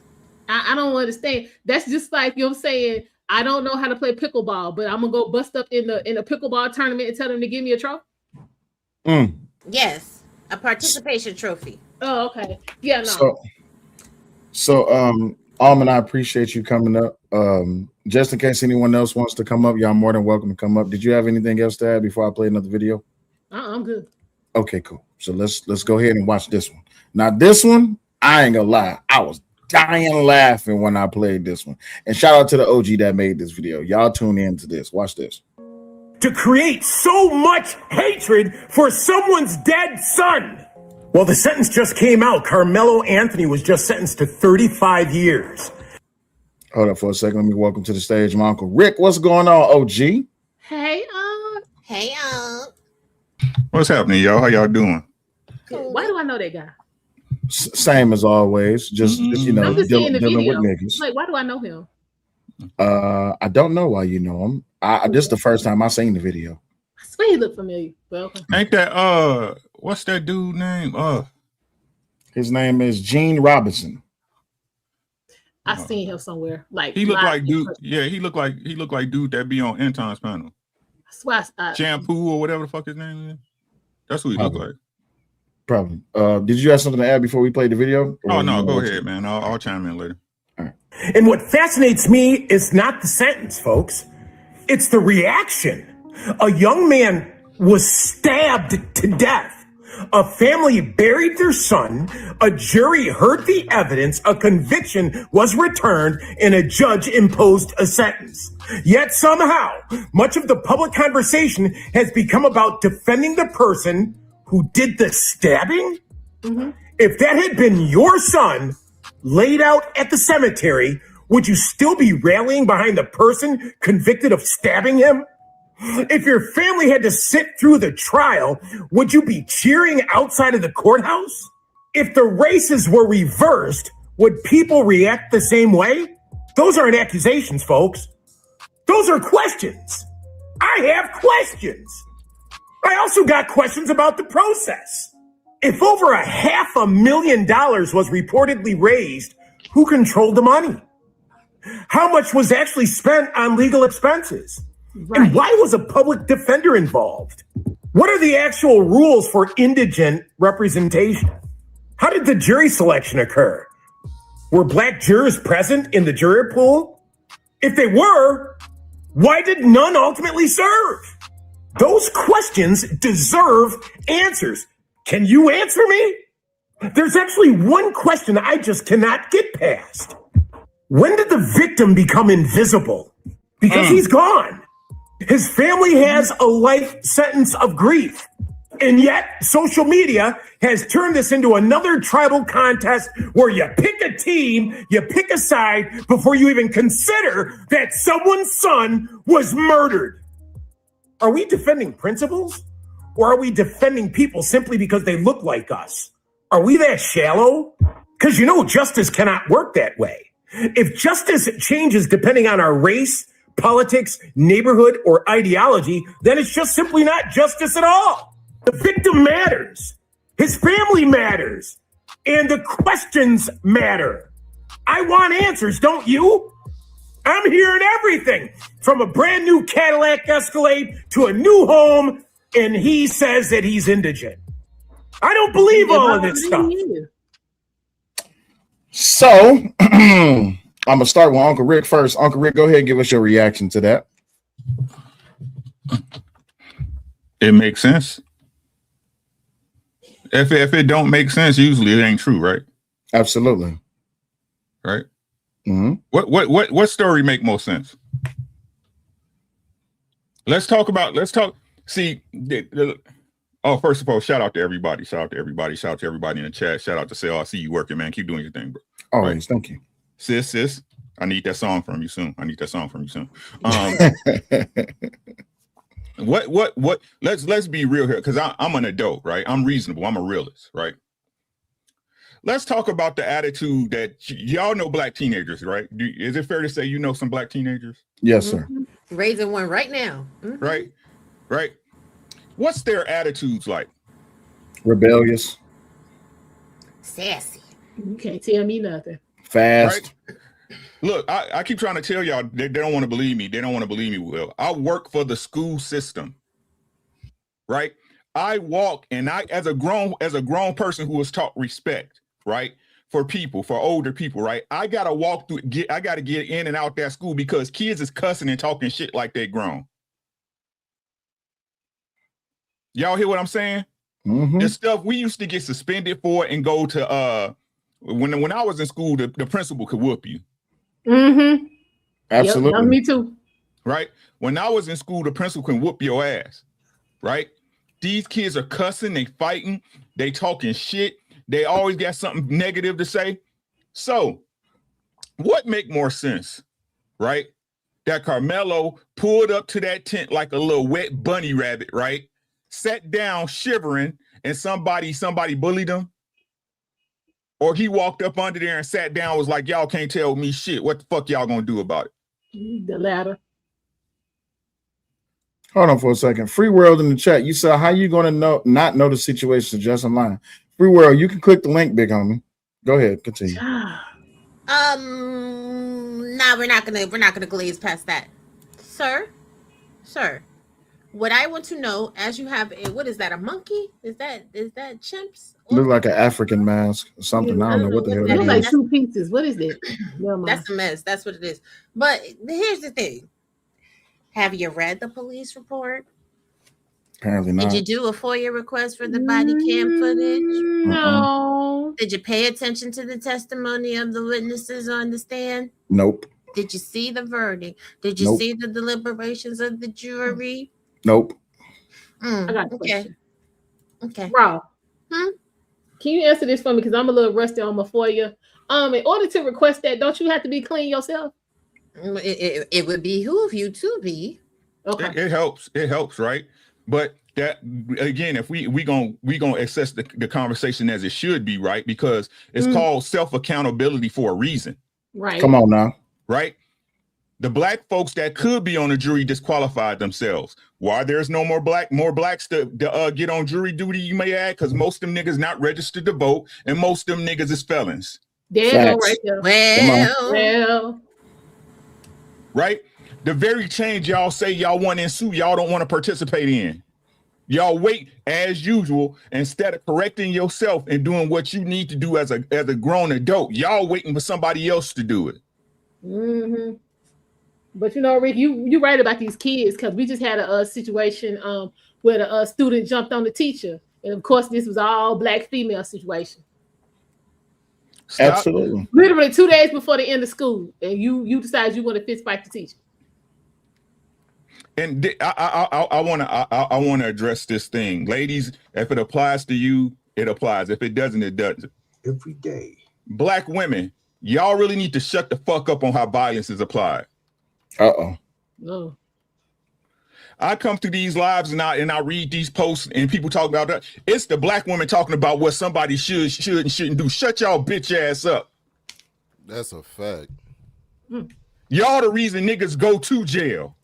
I don't understand. That's just like, you know what I'm saying, I don't know how to play pickleball, but I'm gonna go bust up in a pickleball tournament and tell them to give me a trophy. Yes, a participation trophy. Oh, okay. Yeah, no. So Almond, I appreciate you coming up. Just in case anyone else wants to come up, y'all more than welcome to come up. Did you have anything else to add before I play another video? I'm good. Okay, cool. So let's go ahead and watch this one. Now, this one, I ain't gonna lie, I was dying laughing when I played this one. And shout out to the OG that made this video. Y'all tune in to this. Watch this. To create so much hatred for someone's dead son. Well, the sentence just came out. Karmelo Anthony was just sentenced to 35 years. Hold up for a second. Let me welcome to the stage my Uncle Rick. What's going on, OG? Hey, Hey, What's happening, y'all? How y'all doing? Why do I know that guy? Same as always. Just you know, I'm just seeing the dealing video. with niggas. Like, why do I know him? I don't know why you know him. This is the first time I seen the video. I swear he looked familiar. Welcome. Ain't that what's that dude name? His name is Gene Robinson. I seen him somewhere. Like he looked like dude. Yeah, he looked like dude that be on Anton's panel. I swear Shampoo or whatever the fuck his name is. That's who he looked like. Probably. Did you have something to add before we played the video? Oh no, go ahead, man. I'll chime in later. And what fascinates me is not the sentence, folks. It's the reaction. A young man was stabbed to death. A family buried their son. A jury heard the evidence. A conviction was returned, and a judge imposed a sentence. Yet somehow, much of the public conversation has become about defending the person who did the stabbing. Mm-hmm. If that had been your son laid out at the cemetery, would you still be rallying behind the person convicted of stabbing him? If your family had to sit through the trial, would you be cheering outside of the courthouse? If the races were reversed, would people react the same way? Those aren't accusations, folks. Those are questions. I have questions. I also got questions about the process. If over $500,000 was reportedly raised, who controlled the money? How much was actually spent on legal expenses? Right. And why was a public defender involved? What are the actual rules for indigent representation? How did the jury selection occur? Were black jurors present in the jury pool? If they were, why did none ultimately serve? Those questions deserve answers. Can you answer me? There's actually one question I just cannot get past. When did the victim become invisible? Because he's gone. His family has a life sentence of grief. And yet, social media has turned this into another tribal contest where you pick a team, you pick a side before you even consider that someone's son was murdered. Are we defending principles? Or are we defending people simply because they look like us? Are we that shallow? Because you know, justice cannot work that way. If justice changes depending on our race, politics, neighborhood, or ideology, then it's just simply not justice at all. The victim matters. His family matters. And the questions matter. I want answers, don't you? I'm hearing everything from a brand new Cadillac Escalade to a new home, and he says that he's indigent. I don't believe all of this stuff. So, I'm going to start with Uncle Rick first. Uncle Rick, go ahead and give us your reaction to that. It makes sense. If it don't make sense, usually it ain't true, right? Absolutely. Right? Mm-hmm. What story make most sense? Let's talk. See, first of all, shout out to everybody. Shout out to everybody in the chat. Shout out to Sal. I see you working, man. Keep doing your thing, bro. Always, right. Thank you. Sis. I need that song from you soon. What? Let's be real here, because I'm an adult, right? I'm reasonable. I'm a realist, right? Let's talk about the attitude that y'all know black teenagers, right? Is it fair to say you know some black teenagers? Yes, sir. Raising one right now. Mm-hmm. Right. What's their attitudes like? Rebellious. Sassy. You can't tell me nothing. Fast. Right? Look, I keep trying to tell y'all, they don't want to believe me. They don't want to believe me. Well, I work for the school system, right? I walk, and I, as a grown person who was taught respect, right? For people, for older people, right? I got to walk through, I got to get in and out that school because kids is cussing and talking shit like they grown. Y'all hear what I'm saying? Mm-hmm. The stuff we used to get suspended for and go to, when I was in school, the principal could whoop you. Mm-hmm. Absolutely. Yep, me too. Right? When I was in school, the principal can whoop your ass. Right? These kids are cussing, they fighting, they talking shit. They always got something negative to say. So what make more sense? Right? That Karmelo pulled up to that tent like a little wet bunny rabbit, right? Sat down shivering, and somebody bullied him. Or he walked up under there and sat down, was like, y'all can't tell me shit. What the fuck y'all gonna do about it? The latter. Hold on for a second. Free World in the chat. You said, how you gonna not know the situation just online? Free World, you can click the link, big homie. Go ahead, continue. Nah, we're not gonna glaze past that. Sir. What I want to know, as you have what is that, a monkey? Is that chimps? Look like an African mask or something. I don't know what the hell that is. Like 2 pieces. What is it? That's a mess. That's what it is. But here's the thing. Have you read the police report? Apparently not. Did you do a FOIA request for the body cam footage? No. Did you pay attention to the testimony of the witnesses on the stand? Nope. Did you see the verdict? Did you see the deliberations of the jury? Nope. I got a question. Okay. Rob, can you answer this for me? Because I'm a little rusty on my FOIA. In order to request that, don't you have to be clean yourself? It would behoove you to be. Okay. It helps, right? But that, again, if we gonna assess the conversation as it should be, right? Because it's called self-accountability for a reason. Right. Come on now. Right? The black folks that could be on the jury disqualified themselves. Why there's no more blacks to get on jury duty, you may add, because most of them niggas not registered to vote, and most of them niggas is felons. There you go, right there. Well. Right? The very change y'all say y'all want in suit, y'all don't want to participate in. Y'all wait, as usual, instead of correcting yourself and doing what you need to do as a grown adult. Y'all waiting for somebody else to do it. Mm-hmm. But you know, Rick, you right about these kids, because we just had a situation where the student jumped on the teacher, and of course this was all black female situation. Absolutely. Literally 2 days before the end of school, and you decide you want to fist fight the teacher. And I want to address this thing, ladies. If it applies to you, it applies. If it doesn't, it doesn't. Every day. Black women, y'all really need to shut the fuck up on how violence is applied. No. I come through these lives and I read these posts and people talk about that. It's the black woman talking about what somebody should and shouldn't do. Shut y'all bitch ass up. That's a fact. Y'all the reason niggas go to jail.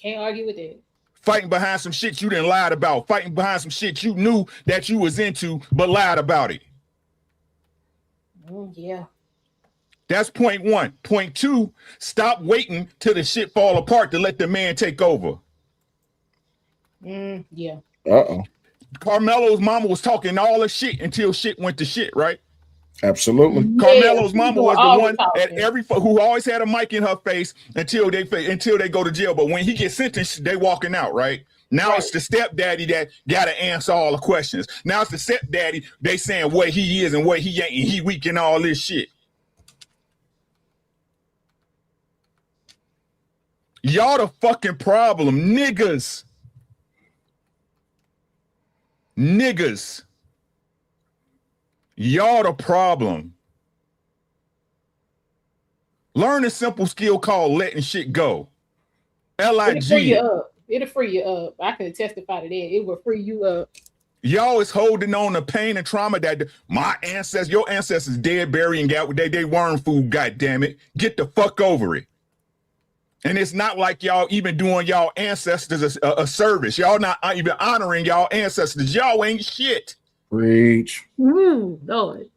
Can't argue with that. Fighting behind some shit you didn't lied about. Fighting behind some shit you knew that you was into, but lied about it. Yeah. That's point one. Point two, stop waiting till the shit fall apart to let the man take over. Yeah. Uh-oh. Karmelo's mama was talking all the shit until shit went to shit, right? Absolutely. Karmelo's mama was the one talking. at who always had a mic in her face until they go to jail. But when he gets sentenced, they walking out, right? Now it's the stepdaddy that got to answer all the questions. Now it's the stepdaddy, they saying what he is and what he ain't, and he weak and all this shit. Y'all the fucking problem, niggas. Niggas. Y'all the problem. Learn a simple skill called letting shit go. LIG. It'll free you up. I can testify to that. It will free you up. Y'all is holding on to pain and trauma that my ancestors, your ancestors dead, burying out. They worm food, goddammit. Get the fuck over it. And it's not like y'all even doing y'all ancestors a service. Y'all not even honoring y'all ancestors. Y'all ain't shit. Preach. Lord.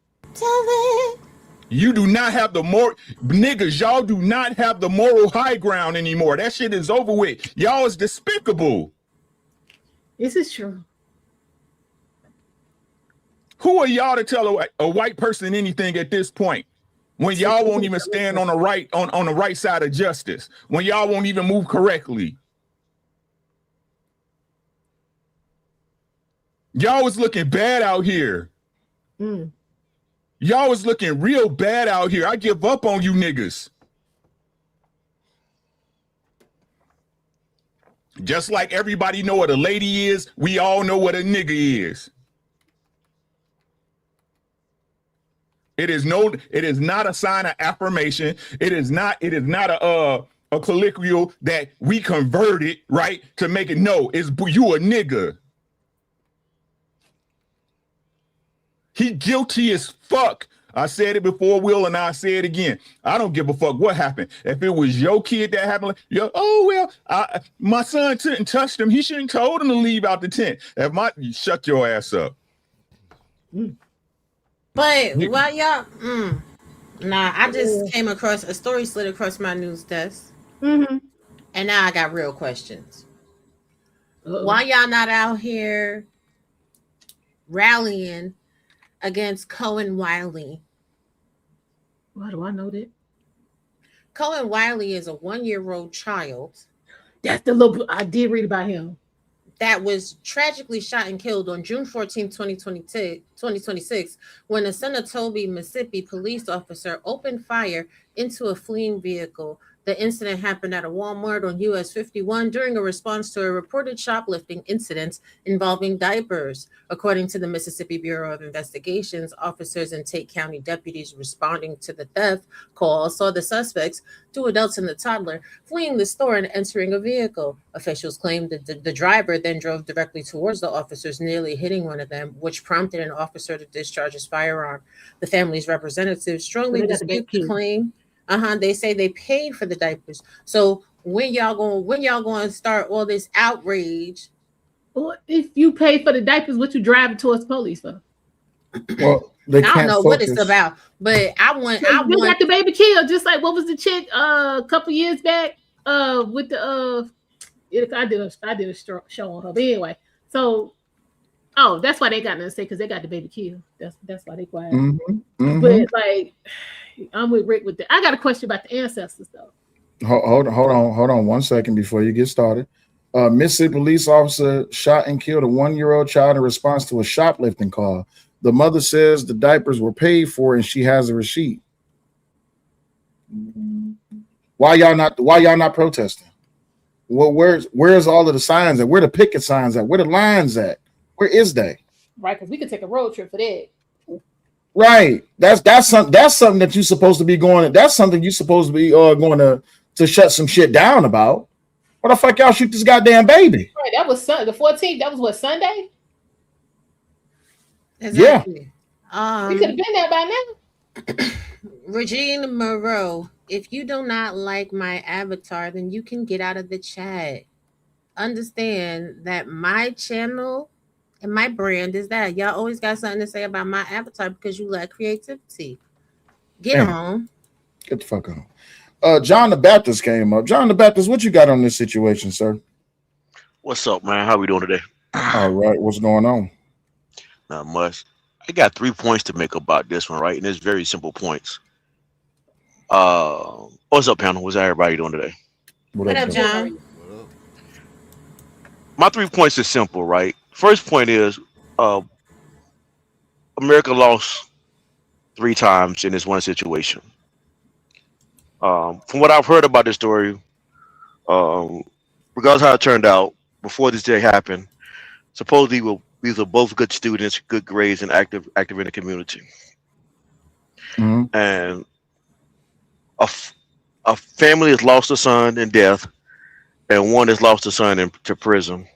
You do not have the niggas, y'all do not have the moral high ground anymore. That shit is over with. Y'all is despicable. This is true. Who are y'all to tell a white person anything at this point? When y'all won't even stand on the right side of justice. When y'all won't even move correctly. Y'all was looking bad out here. Y'all was looking real bad out here. I give up on you niggas. Just like everybody know what a lady is, we all know what a nigga is. It is not a sign of affirmation. It is not a colloquial that we converted, right? To make it it's you a nigga. He guilty as fuck. I said it before, Will, and I say it again. I don't give a fuck what happened. If it was your kid that happened, my son couldn't touch him. He shouldn't told him to leave out the tent. Shut your ass up. But while y'all, I just came across a story slid across my news desk, and now I got real questions. Why y'all not out here rallying against Cohen Wiley? Why do I know that? Cohen Wiley is a 1-year-old child. That's the little I did read about him. That was tragically shot and killed on June 14, 2026, when a Senatobi, Mississippi police officer opened fire into a fleeing vehicle. The incident happened at a Walmart on US 51 during a response to a reported shoplifting incident involving diapers. According to the Mississippi Bureau of Investigations, officers and Tate County deputies responding to the theft call saw the suspects, 2 adults and a toddler, fleeing the store and entering a vehicle. Officials claimed that the driver then drove directly towards the officers, nearly hitting one of them, which prompted an officer to discharge his firearm. The family's representatives strongly dispute the claim. They say they paid for the diapers. So when y'all going to start all this outrage? Well, if you pay for the diapers, what you driving towards police for? Well, I don't know what it's about, but I want got the baby killed, just like what was the chick a couple years back with the I did a show on her. But anyway, so that's why they got nothing to say, because they got the baby killed. That's why they quiet. But like, I'm with Rick with that. I got a question about the ancestors though. Hold on 1 second before you get started. Mississippi police officer shot and killed a 1-year-old child in response to a shoplifting call. The mother says the diapers were paid for and she has a receipt. Why y'all not protesting? Well, where's all of the signs at? Where the picket signs at? Where the lines at? Where is they? Right, because we could take a road trip for that. Right. That's something that you're supposed to be going. That's something you're supposed to be going to shut some shit down about. What the fuck y'all shoot this goddamn baby? Right, that was the 14th. That was what, Sunday? Exactly. We could have been there by now. Regina Moreau if you do not like my avatar, then you can get out of the chat. Understand that my channel and my brand is that. Y'all always got something to say about my avatar because you lack creativity. Get Damn. on. Get the fuck on. John the Baptist came up. John the Baptist, what you got on this situation, sir? What's up, man? How we doing today? All right, what's going on? Not much. I got 3 points to make about this one, right? And it's very simple points. What's up, panel? What's everybody doing today? What up, John? My 3 points is simple, right? First point is America lost 3 times in this one situation. From what I've heard about this story, regardless of how it turned out, before this day happened, supposedly these were both good students, good grades, and active in the community. Mm-hmm. And a family has lost a son in death, and one has lost a son to prison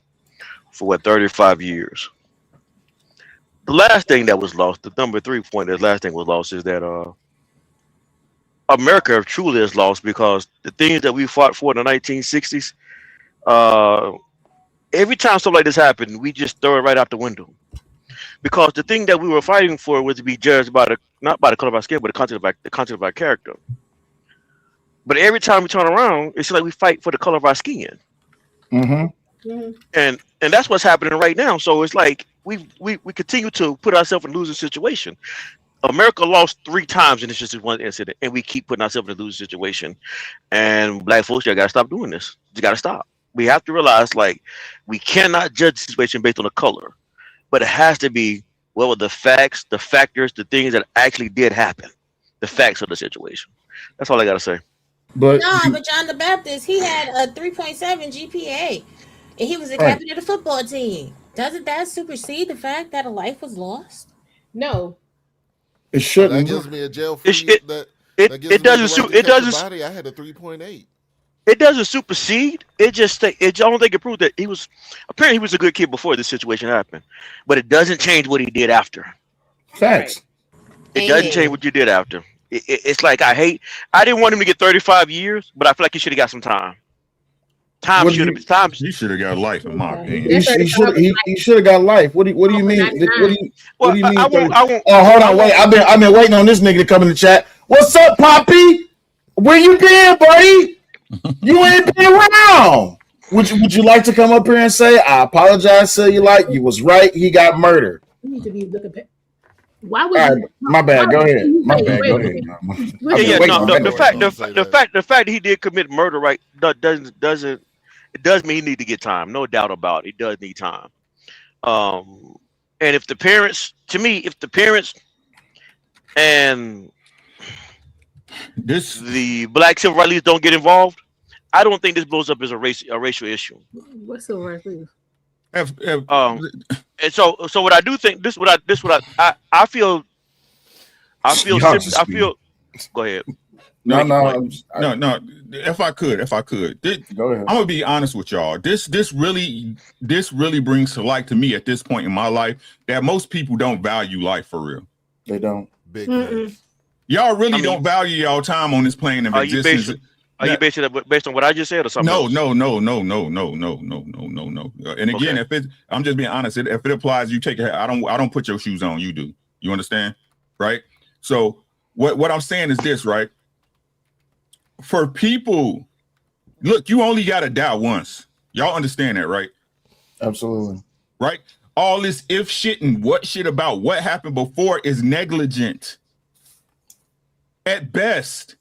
for 35 years. The last thing that was lost, the number 3 point, the last thing was lost is that America truly is lost because the things that we fought for in the 1960s, every time something like this happened, we just throw it right out the window. Because the thing that we were fighting for was to be judged by not by the color of our skin, but the content of our character. But every time we turn around, it's like we fight for the color of our skin. Mm-hmm. And that's what's happening right now. So it's like we continue to put ourselves in a losing situation. America lost 3 times in this just one incident, and we keep putting ourselves in a losing situation. And black folks, you gotta stop doing this. You gotta stop. We have to realize, like, we cannot judge the situation based on the color, but it has to be what were the facts, the factors, the things that actually did happen, the facts of the situation. That's all I gotta say. But but John the Baptist, he had a 3.7 GPA, and he was the captain of the football team. Doesn't that supersede the fact that a life was lost? No. It shouldn't. That gives me a jail free. It doesn't. Body. I had a 3.8. It doesn't supersede. It just I don't think it proved that he was apparently he was a good kid before this situation happened, but it doesn't change what he did after. Facts. It doesn't change what you did after. It's like I didn't want him to get 35 years, but I feel like he should have got some time. He should have got life in my opinion. He should have got life. What do you mean? What do you mean? I won't, oh, hold on, wait. I've been waiting on this nigga to come in the chat. What's up, Poppy? Where you been, buddy? You ain't been around. Would you like to come up here and say, I apologize, Cellulite. You was right. He got murdered. You need to be looking back. Why would right, my bad. Go ahead. My bad. Go ahead. The fact that he did commit murder, right, doesn't it does mean he need to get time. No doubt about it. He does need time. And if the parents, and the black civil rights leaders don't get involved, I don't think this blows up as a racial issue. What's the right thing? And so what I do think I feel. Go ahead. No. If I could, go ahead. I'm gonna be honest with y'all. This really brings to light to me at this point in my life that most people don't value life for real. They don't. Y'all really don't value y'all time on this plane of existence. Are you basing it based on what I just said or something? No. else? And again, I'm just being honest. If it applies, you take it. I don't put your shoes on. You do. You understand, right? So what I'm saying is this, right? For people, look, you only got to die once. Y'all understand that, right? Absolutely. Right? All this if shit and what shit about what happened before is negligent. At best,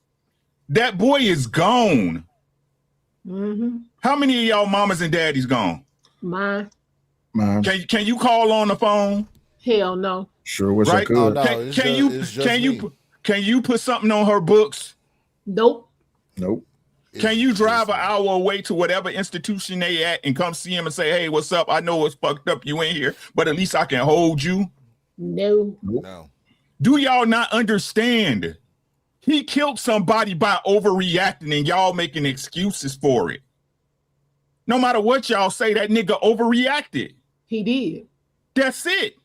that boy is gone. Mm-hmm. How many of y'all mamas and daddies gone? Mine. Can you call on the phone? Hell no. Sure wish I could. Oh, no, can you put something on her books? Nope. Can you drive an hour away to whatever institution they at and come see him and say, hey, what's up? I know it's fucked up you ain't here, but at least I can hold you. No. Do y'all not understand? He killed somebody by overreacting and y'all making excuses for it. No matter what y'all say, that nigga overreacted. He did. That's it.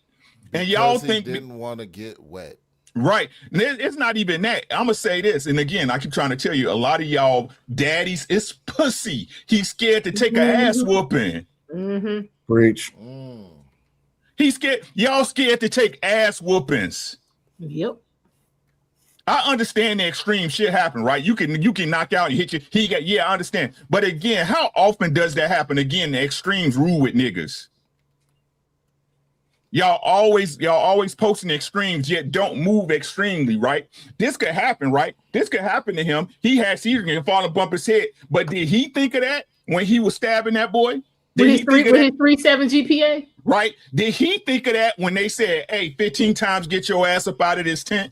And because y'all he think didn't want to get wet. Right. It's not even that. I'm going to say this. And again, I keep trying to tell you, a lot of y'all daddies, it's pussy. He's scared to take an ass whooping. Mm-hmm. Preach. He's scared. Y'all scared to take ass whoopings. Yep. I understand the extreme shit happen, right? You can knock out and hit you. I understand. But again, how often does that happen? Again, the extremes rule with niggas. Y'all always posting extremes, yet don't move extremely, right? This could happen, right? This could happen to him. He can fall and bump his head. But did he think of that when he was stabbing that boy? With his 3.7 GPA? Right? Did he think of that when they said, hey, 15 times get your ass up out of this tent?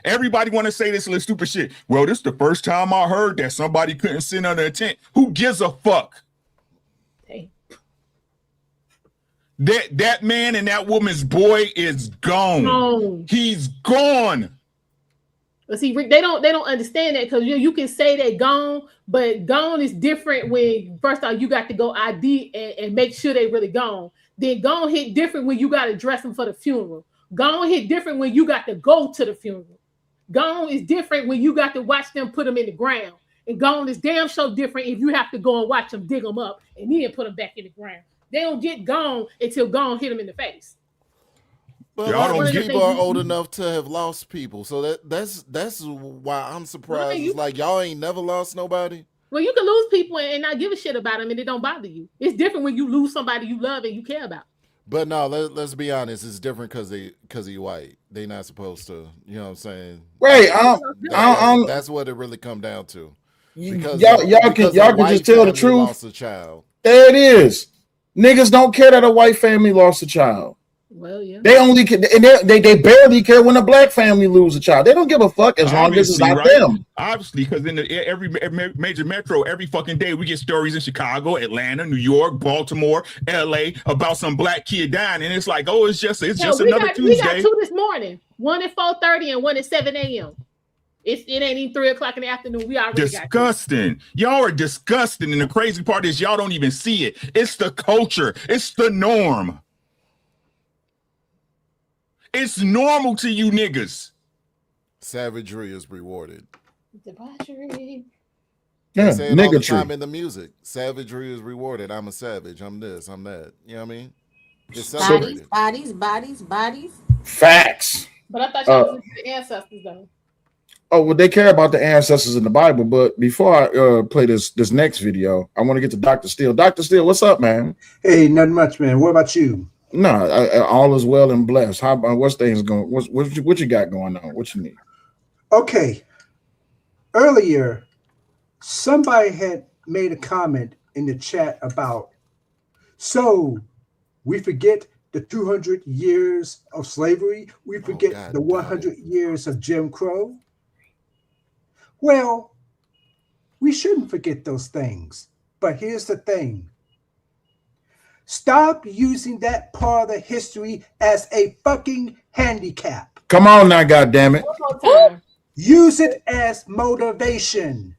Everybody want to say this little stupid shit. Well, this is the first time I heard that somebody couldn't sit under a tent. Who gives a fuck? Hey. That man and that woman's boy is gone. No. He's gone. But see, Rick, they don't understand that, because you can say they gone, but gone is different when first off you got to go ID and make sure they really gone. Then gone hit different when you got to dress them for the funeral. Gone hit different when you got to go to the funeral. Gone is different when you got to watch them put them in the ground. And gone is damn so different if you have to go and watch them dig them up and then put them back in the ground. They don't get gone until gone hit them in the face. But a lot of people are old enough to have lost people, so that's why I'm surprised. It's like y'all ain't never lost nobody. Well, you can lose people and not give a shit about them, and it don't bother you. It's different when you lose somebody you love and you care about. But no, let's be honest. It's different because he white. They not supposed to. You know what I'm saying? Right. That's what it really come down to. Because y'all can just tell the truth. Lost a child. There it is. Niggas don't care that a white family lost a child. Well, yeah. They only can, and they barely care when a black family lose a child. They don't give a fuck as long as it's not them. Obviously, because in every major metro, every fucking day we get stories in Chicago, Atlanta, New York, Baltimore, LA about some black kid dying, and it's like, oh, it's just another Tuesday. We got two this morning. One at 4:30 and one at 7 a.m. It ain't even 3 o'clock in the afternoon. We already disgusting. Y'all are disgusting, and the crazy part is y'all don't even see it. It's the culture. It's the norm. It's normal to you niggas. Savagery is rewarded. Debauchery. Yeah, they say it all the niggatry. time in the music. Savagery is rewarded. I'm a savage. I'm this. I'm that. You know what I mean? It's celebrated. Bodies. Facts. But I thought y'all was the ancestors though. Oh, well, they care about the ancestors in the Bible. But before I play this next video, I want to get to Dr. Steele. Dr. Steele, what's up, man? Hey, nothing much, man. What about you? No, all is well and blessed. How about what's things going? What you got going on? What you need? Okay. Earlier, somebody had made a comment in the chat about, so we forget the 200 years of slavery. We forget the 100 years of Jim Crow. Well, we shouldn't forget those things. But here's the thing. Stop using that part of the history as a fucking handicap. Come on now, goddammit. Use it as motivation.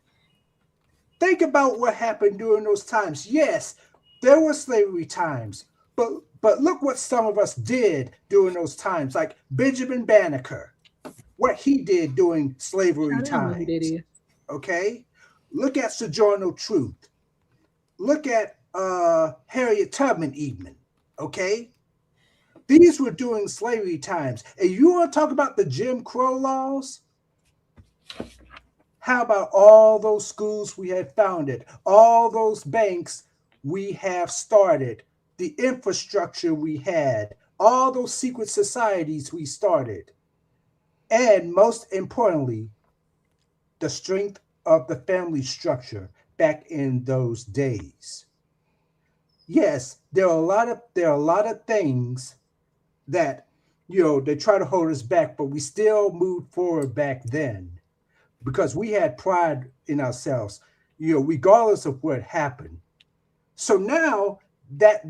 Think about what happened during those times. Yes, there were slavery times, but look what some of us did during those times, like Benjamin Banneker, what he did during slavery times. Okay? Look at Sojourner Truth. Look at Harriet Tubman even, okay? These were during slavery times. And you want to talk about the Jim Crow laws? How about all those schools we had founded, all those banks we have started, the infrastructure we had, all those secret societies we started, and most importantly, the strength of the family structure back in those days. Yes, there are a lot of things that, they try to hold us back, but we still moved forward back then because we had pride in ourselves, regardless of what happened. So now that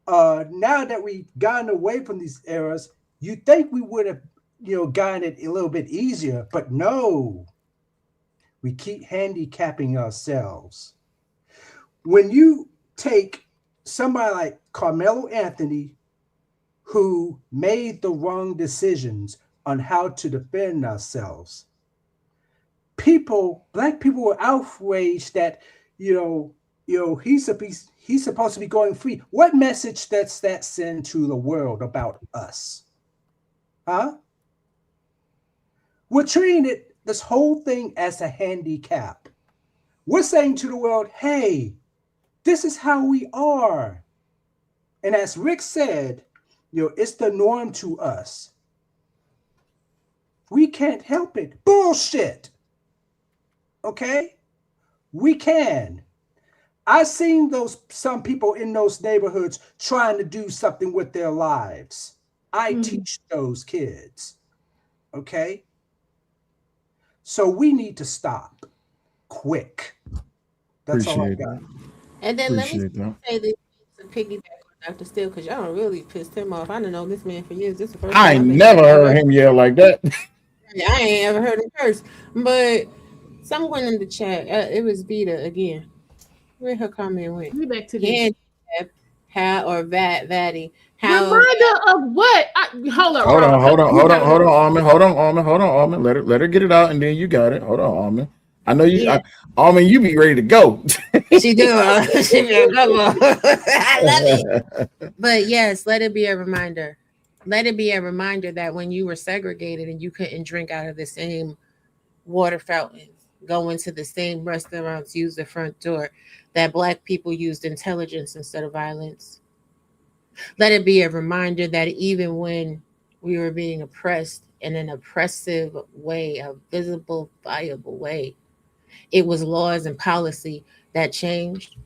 now that we've gotten away from these eras, you think we would have, gotten it a little bit easier, but no, we keep handicapping ourselves. When you take somebody like Karmelo Anthony, who made the wrong decisions on how to defend ourselves. Black people were outraged that, he's supposed to be going free. What message does that send to the world about us? Huh? We're treating this whole thing as a handicap. We're saying to the world, hey, this is how we are. And as Rick said, it's the norm to us. We can't help it. Bullshit. Okay? We can. I've seen some people in those neighborhoods trying to do something with their lives. I teach those kids. Okay? So we need to stop quick. That's all I got. And then Appreciate let me say this to piggyback on Dr. Steele, because y'all really pissed him off. I done known this man for years. This is the first I time ain't never heard him yell like that. I ain't ever heard him curse. But someone in the chat, it was Vita again. Where her comment went? Me back to this. How or Vatty? Reminder of what? Hold up. Hold on, Almond. Let her get it out, and then you got it. Hold on, Almond. I know you, Almond. You be ready to go. She do. She be I love it. But yes, let it be a reminder. Let it be a reminder that when you were segregated and you couldn't drink out of the same water fountains, go into the same restaurants, use the front door, that Black people used intelligence instead of violence. Let it be a reminder that even when we were being oppressed in an oppressive way, a visible, viable way, it was laws and policy that changed.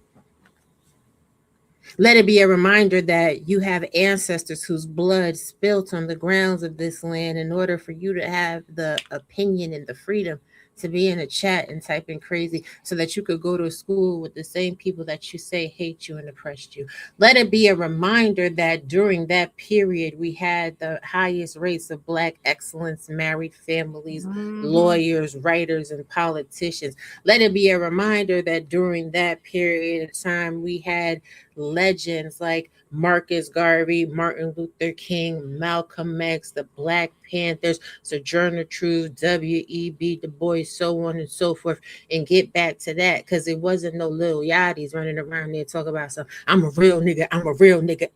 Let it be a reminder that you have ancestors whose blood spilt on the grounds of this land in order for you to have the opinion and the freedom to be in a chat and typing crazy so that you could go to school with the same people that you say hate you and oppressed you. Let it be a reminder that during that period, we had the highest rates of Black excellence, married families, lawyers, writers, and politicians. Let it be a reminder that during that period of time, we had legends like Marcus Garvey, Martin Luther King, Malcolm X, the Black Panthers, Sojourner Truth, W.E.B. Du Bois, so on and so forth, and get back to that, because it wasn't no little yachties running around there talking about some, I'm a real nigga, I'm a real nigga,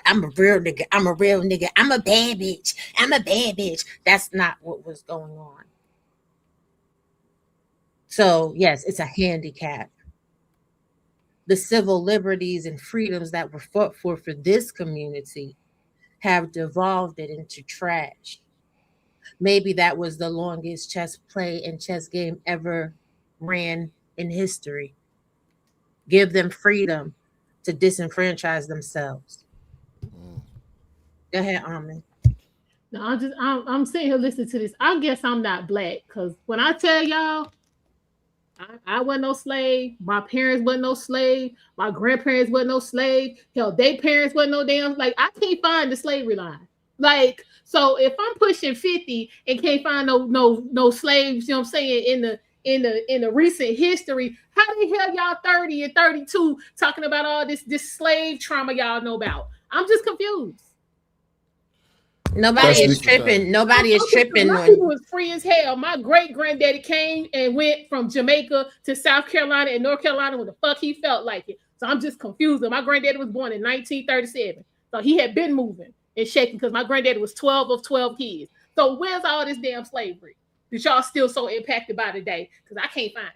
I'm a real nigga, I'm a real nigga, I'm a bad bitch, I'm a bad bitch. That's not what was going on. So yes, it's a handicap. The civil liberties and freedoms that were fought for this community have devolved it into trash. Maybe that was the longest chess play and chess game ever ran in history. Give them freedom to disenfranchise themselves. Go ahead, Armin. No, I'm sitting here listening to this. I guess I'm not Black, because when I tell y'all, I wasn't no slave. My parents wasn't no slave. My grandparents wasn't no slave. Hell, their parents wasn't no damn. Like, I can't find the slavery line. Like, so if I'm pushing 50 and can't find no slaves, you know what I'm saying, in the recent history, how the hell y'all 30 and 32 talking about all this slave trauma y'all know about? I'm just confused. Nobody is tripping. Nobody is tripping. My people was free as hell. My great granddaddy came and went from Jamaica to South Carolina and North Carolina when the fuck he felt like it. So I'm just confused. My granddaddy was born in 1937. So he had been moving and shaking because my granddaddy was 12 of 12 kids. So where's all this damn slavery that y'all still so impacted by today? Because I can't find it.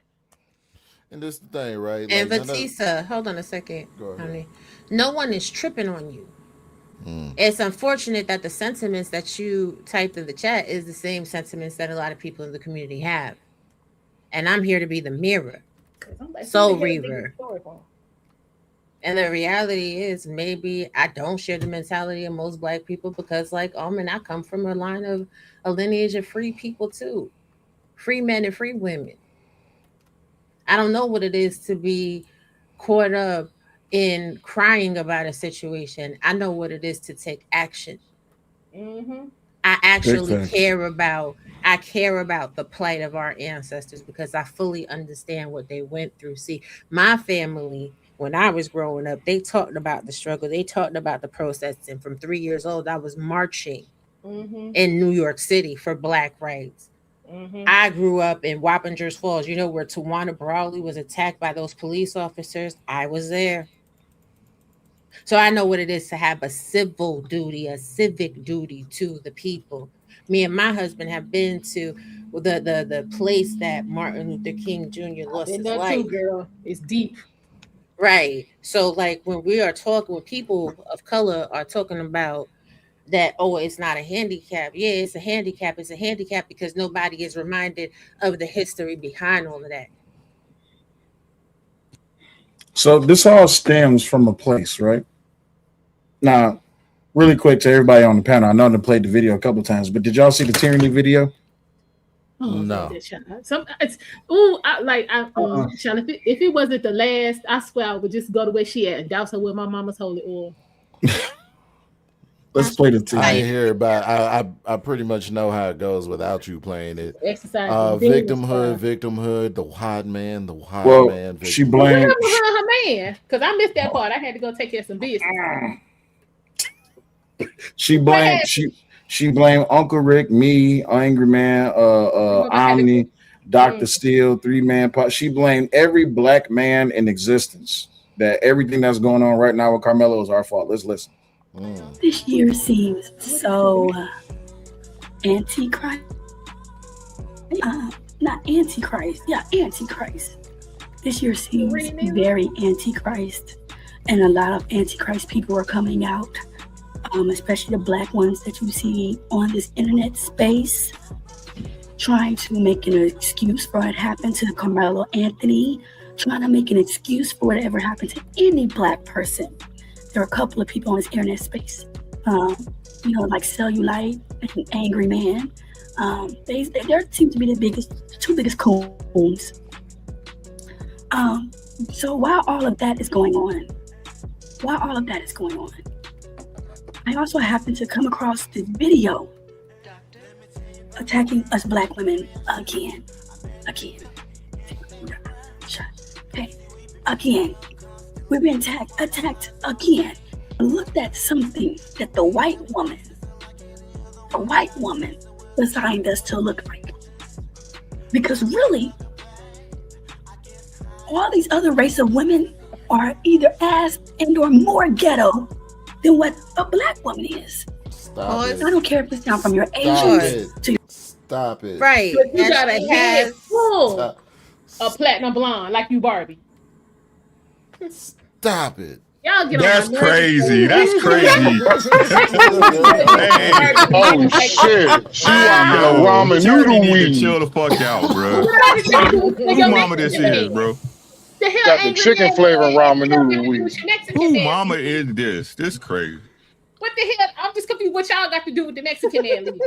And this is the thing, right? And Batista, hold on a second, honey. No one is tripping on you. It's unfortunate that the sentiments that you typed in the chat is the same sentiments that a lot of people in the community have. And I'm here to be the mirror. Soul Reaver. And the reality is maybe I don't share the mentality of most Black people because, like, I come from a line of a lineage of free people too. Free men and free women. I don't know what it is to be caught up in crying about a situation. I know what it is to take action. I actually care about the plight of our ancestors because I fully understand what they went through. See, my family when I was growing up, they talked about the struggle. They talked about the protests. And from 3 years old, I was marching in New York City for Black rights. I grew up in Wappingers Falls, you know, where Tawana Brawley was attacked by those police officers. I was there. So I know what it is to have a civil duty, a civic duty to the people. Me and my husband have been to the place that Martin Luther King Jr. lost his life. Too, girl. It's deep. Right. So like when people of color are talking about that, oh, it's not a handicap. Yeah, it's a handicap. It's a handicap because nobody is reminded of the history behind all of that. So this all stems from a place, right? Now, really quick to everybody on the panel, I know they played the video a couple of times, but did y'all see the tyranny video? No. If it wasn't the last, I swear I would just go to where she at and douse her with my mama's holy oil. Let's play the tape. I didn't hear about. I pretty much know how it goes without you playing it. Exercise. Victimhood. The hot man. She blamed her man because I missed that part. I had to go take care of some business. She blamed Uncle Rick, me, Angryman, Omni, Dr. Steele, 3-man part. She blamed every Black man in existence. That everything that's going on right now with Karmelo is our fault. Let's listen. This year seems so antichrist. Not antichrist. Yeah, antichrist. This year seems very antichrist, and a lot of antichrist people are coming out, especially the Black ones that you see on this internet space, trying to make an excuse for what happened to Karmelo Anthony, trying to make an excuse for whatever happened to any Black person. There are a couple of people on this internet space, like Cellulite and Angryman. They seem to be the two biggest coons. So while all of that is going on, I also happened to come across this video attacking us Black women again. We've been attacked again. Looked at something that the white woman designed us to look like. Because really, all these other race of women are either as and or more ghetto than what a Black woman is. Stop it. I don't care if it's down from your Asians to Stop it. Right. You got a head full of platinum blonde like you Barbie. Stop it. Y'all get That's on my nerves. crazy. That's crazy. Oh shit! She rocking a ramen noodle weed. Chill the fuck out, bro. Who mama this is, bro? Got the chicken flavor ramen noodle weed. Who mama is this? This crazy. What the hell? I'm just confused. What y'all got to do with the Mexican man?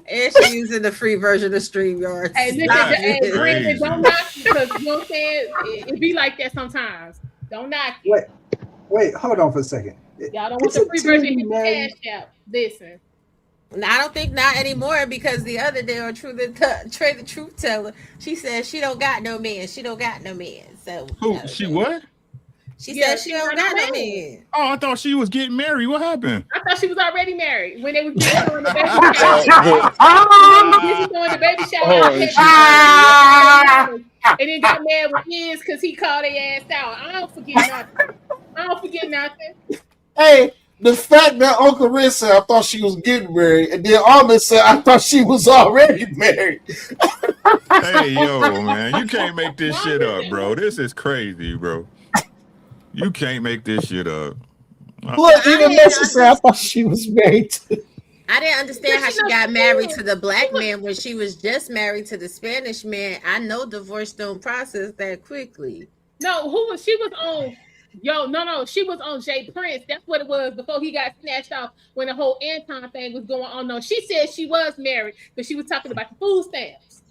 And she's using the free version of StreamYard. Hey, listen, Brandon, don't knock it because you know what I'm saying? It be like that sometimes. Don't knock it. Wait, hold on for a second. Y'all don't want the free version of the cash out. Listen. I don't think not anymore because the other day on Trey the Truth Teller, she said she don't got no man. She don't got no man. So who? She what? She said she don't got no man. Oh, I thought she was getting married. What happened? I thought she was already married when they was doing the baby shower. And then got mad with his because he called their ass out. I don't forget nothing. Hey, the fact that Uncle Rick said I thought she was getting married, and then Ahmed said I thought she was already married. Hey, yo, man, you can't make this shit up, bro. This is crazy, bro. You can't make this shit up. Look, even Messi said I thought she was married too. I didn't understand how she got married to the Black man when she was just married to the Spanish man. I know divorce don't process that quickly. No, she was on? She was on Jay Prince. That's what it was before he got snatched off when the whole Anton thing was going on. No, she said she was married, but she was talking about the food stamps.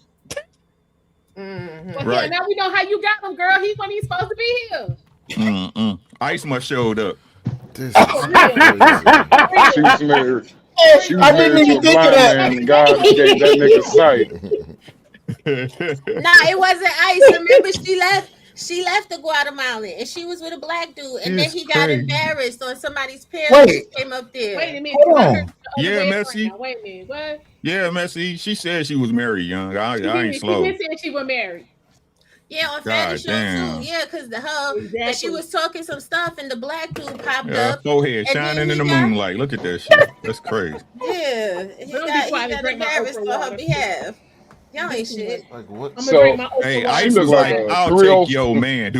Well, Right. yeah, now we know how you got him, girl. He's when he's supposed to be here. Ice must showed up. She was married. She was I didn't even think of that. Man, and God gave that nigga sight. Nah, it wasn't Ice. Remember, she left She left the Guatemalan and she was with a black dude, and then It's he got crazy. embarrassed on somebody's parents. Wait. She came up there. Wait a minute. Hold I heard on. the other Yeah, way Messi. around. Wait a minute. What? Yeah, Messi. She said she was married young. I ain't She slow. did say she was married. Yeah, on God Fatty Show damn. too. Yeah, because but she was talking some stuff, and the black dude popped Yeah, up. forehead and shining then in the he got- moonlight. Look at that shit. That's crazy. Yeah, he got embarrassed on her behalf. Y'all ain't shit. Like what? I'm gonna drink my Oprah Hey, water. Ice was like, I'll take yo man.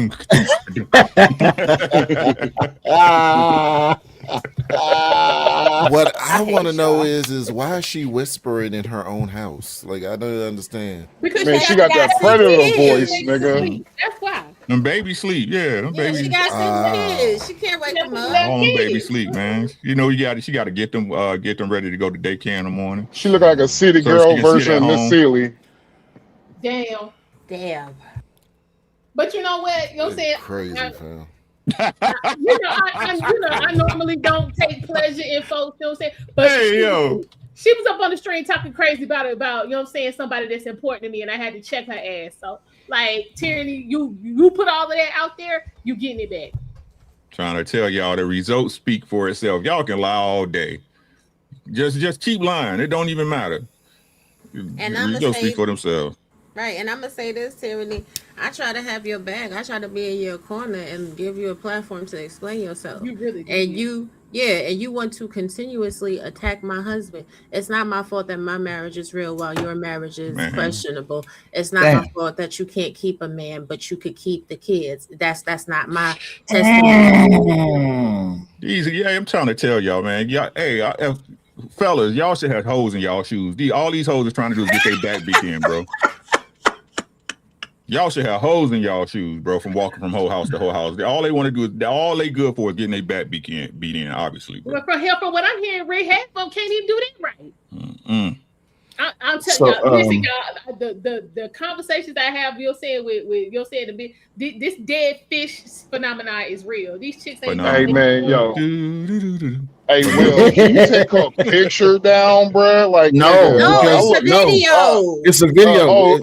What I want to know is why is she whispering in her own house? Like I don't understand. Because Man, she got that predator voice, nigga. That's why. Them baby sleep, yeah. Them Yeah, baby. she got 6 kids. She can't wake them up. All them baby sleep, man. You know, she got to get them ready to go to daycare in the morning. She look like a city So girl she can sit version at of Miss home. Sealy. Damn. But you know what? You know what I'm saying? Crazy, fam. I normally don't take pleasure in folks, you know what I'm saying? But she was up on the stream talking crazy about, you know what I'm saying, somebody that's important to me, and I had to check her ass. So, like, Tyranny, you put all of that out there, you getting it back. Trying to tell y'all the results speak for itself. Y'all can lie all day. Just keep lying. It don't even matter. And I'm Results speak for themselves. Right, and I'm gonna say this, Tyranny. I try to have your back. I try to be in your corner and give you a platform to explain yourself. You really do. And you want to continuously attack my husband. It's not my fault that my marriage is real while your marriage is questionable. It's not my fault that you can't keep a man, but you could keep the kids. That's not my testimony. Easy, yeah. I'm trying to tell y'all, man. Y'all, fellas, y'all should have hoes in y'all shoes. All these hoes are trying to do is get their back beat in, bro. Y'all should have hoes in y'all shoes, bro, from walking from whole house to whole house. All they want to do is all they good for is getting their back beat in, obviously. Bro. But from what I'm hearing, Ray half of them can't even do that right. I'm telling So, y'all, listen, y'all, the conversations I have, you're saying with you're saying this dead fish phenomenon is real. These chicks ain't. Hey man, yo. Hey Will, can you take a picture down, bro? Like No, nigga, it's a video.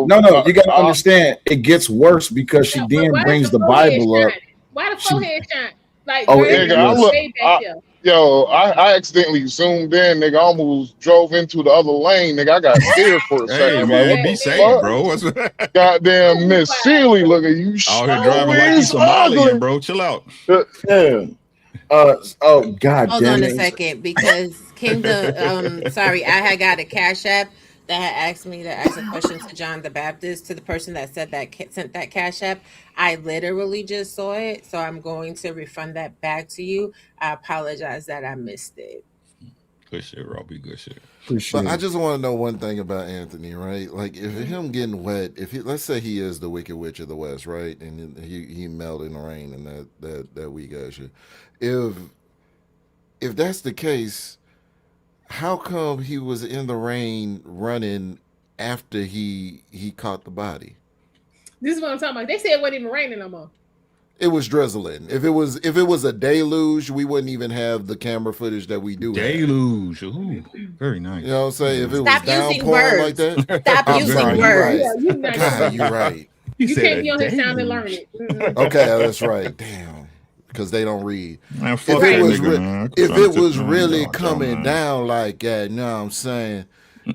No. You got to understand, it gets worse because she then brings the Bible up. Why the forehead shine? Like, nigga, I accidentally zoomed in, nigga. I almost drove into the other lane, nigga. I got scared for a second. Man, Like, what be the safe, fuck? bro. Goddamn Miss Sealy, look at you. Out here driving like you Somalian, bro. Chill out. Yeah. Oh God. Hold damn on a it. second, because sorry, I had got a Cash App that had asked me to ask a question to John the Baptist, to the person that sent that Cash App. I literally just saw it, so I'm going to refund that back to you. I apologize that I missed it. Good shit, Robbie. Good shit. But I just want to know one thing about Anthony, right? Like, if him getting wet, let's say he is the Wicked Witch of the West, right? And he melted in the rain and that weak ass shit. If that's the case, how come he was in the rain running after he caught the body? This is what I'm talking about. They said it wasn't even raining no more. It was drizzling. If it was a deluge, we wouldn't even have the camera footage that we do. Deluge. Ooh, very nice. You know what I'm saying? If it was Stop using downpouring like words. that. Stop I'm using sorry, words. You're right. God, you're right. You can't be on his sound and learn it. Okay, that's right. Damn. Because they don't read. Man, if it was really down, coming down like that, you know what I'm saying?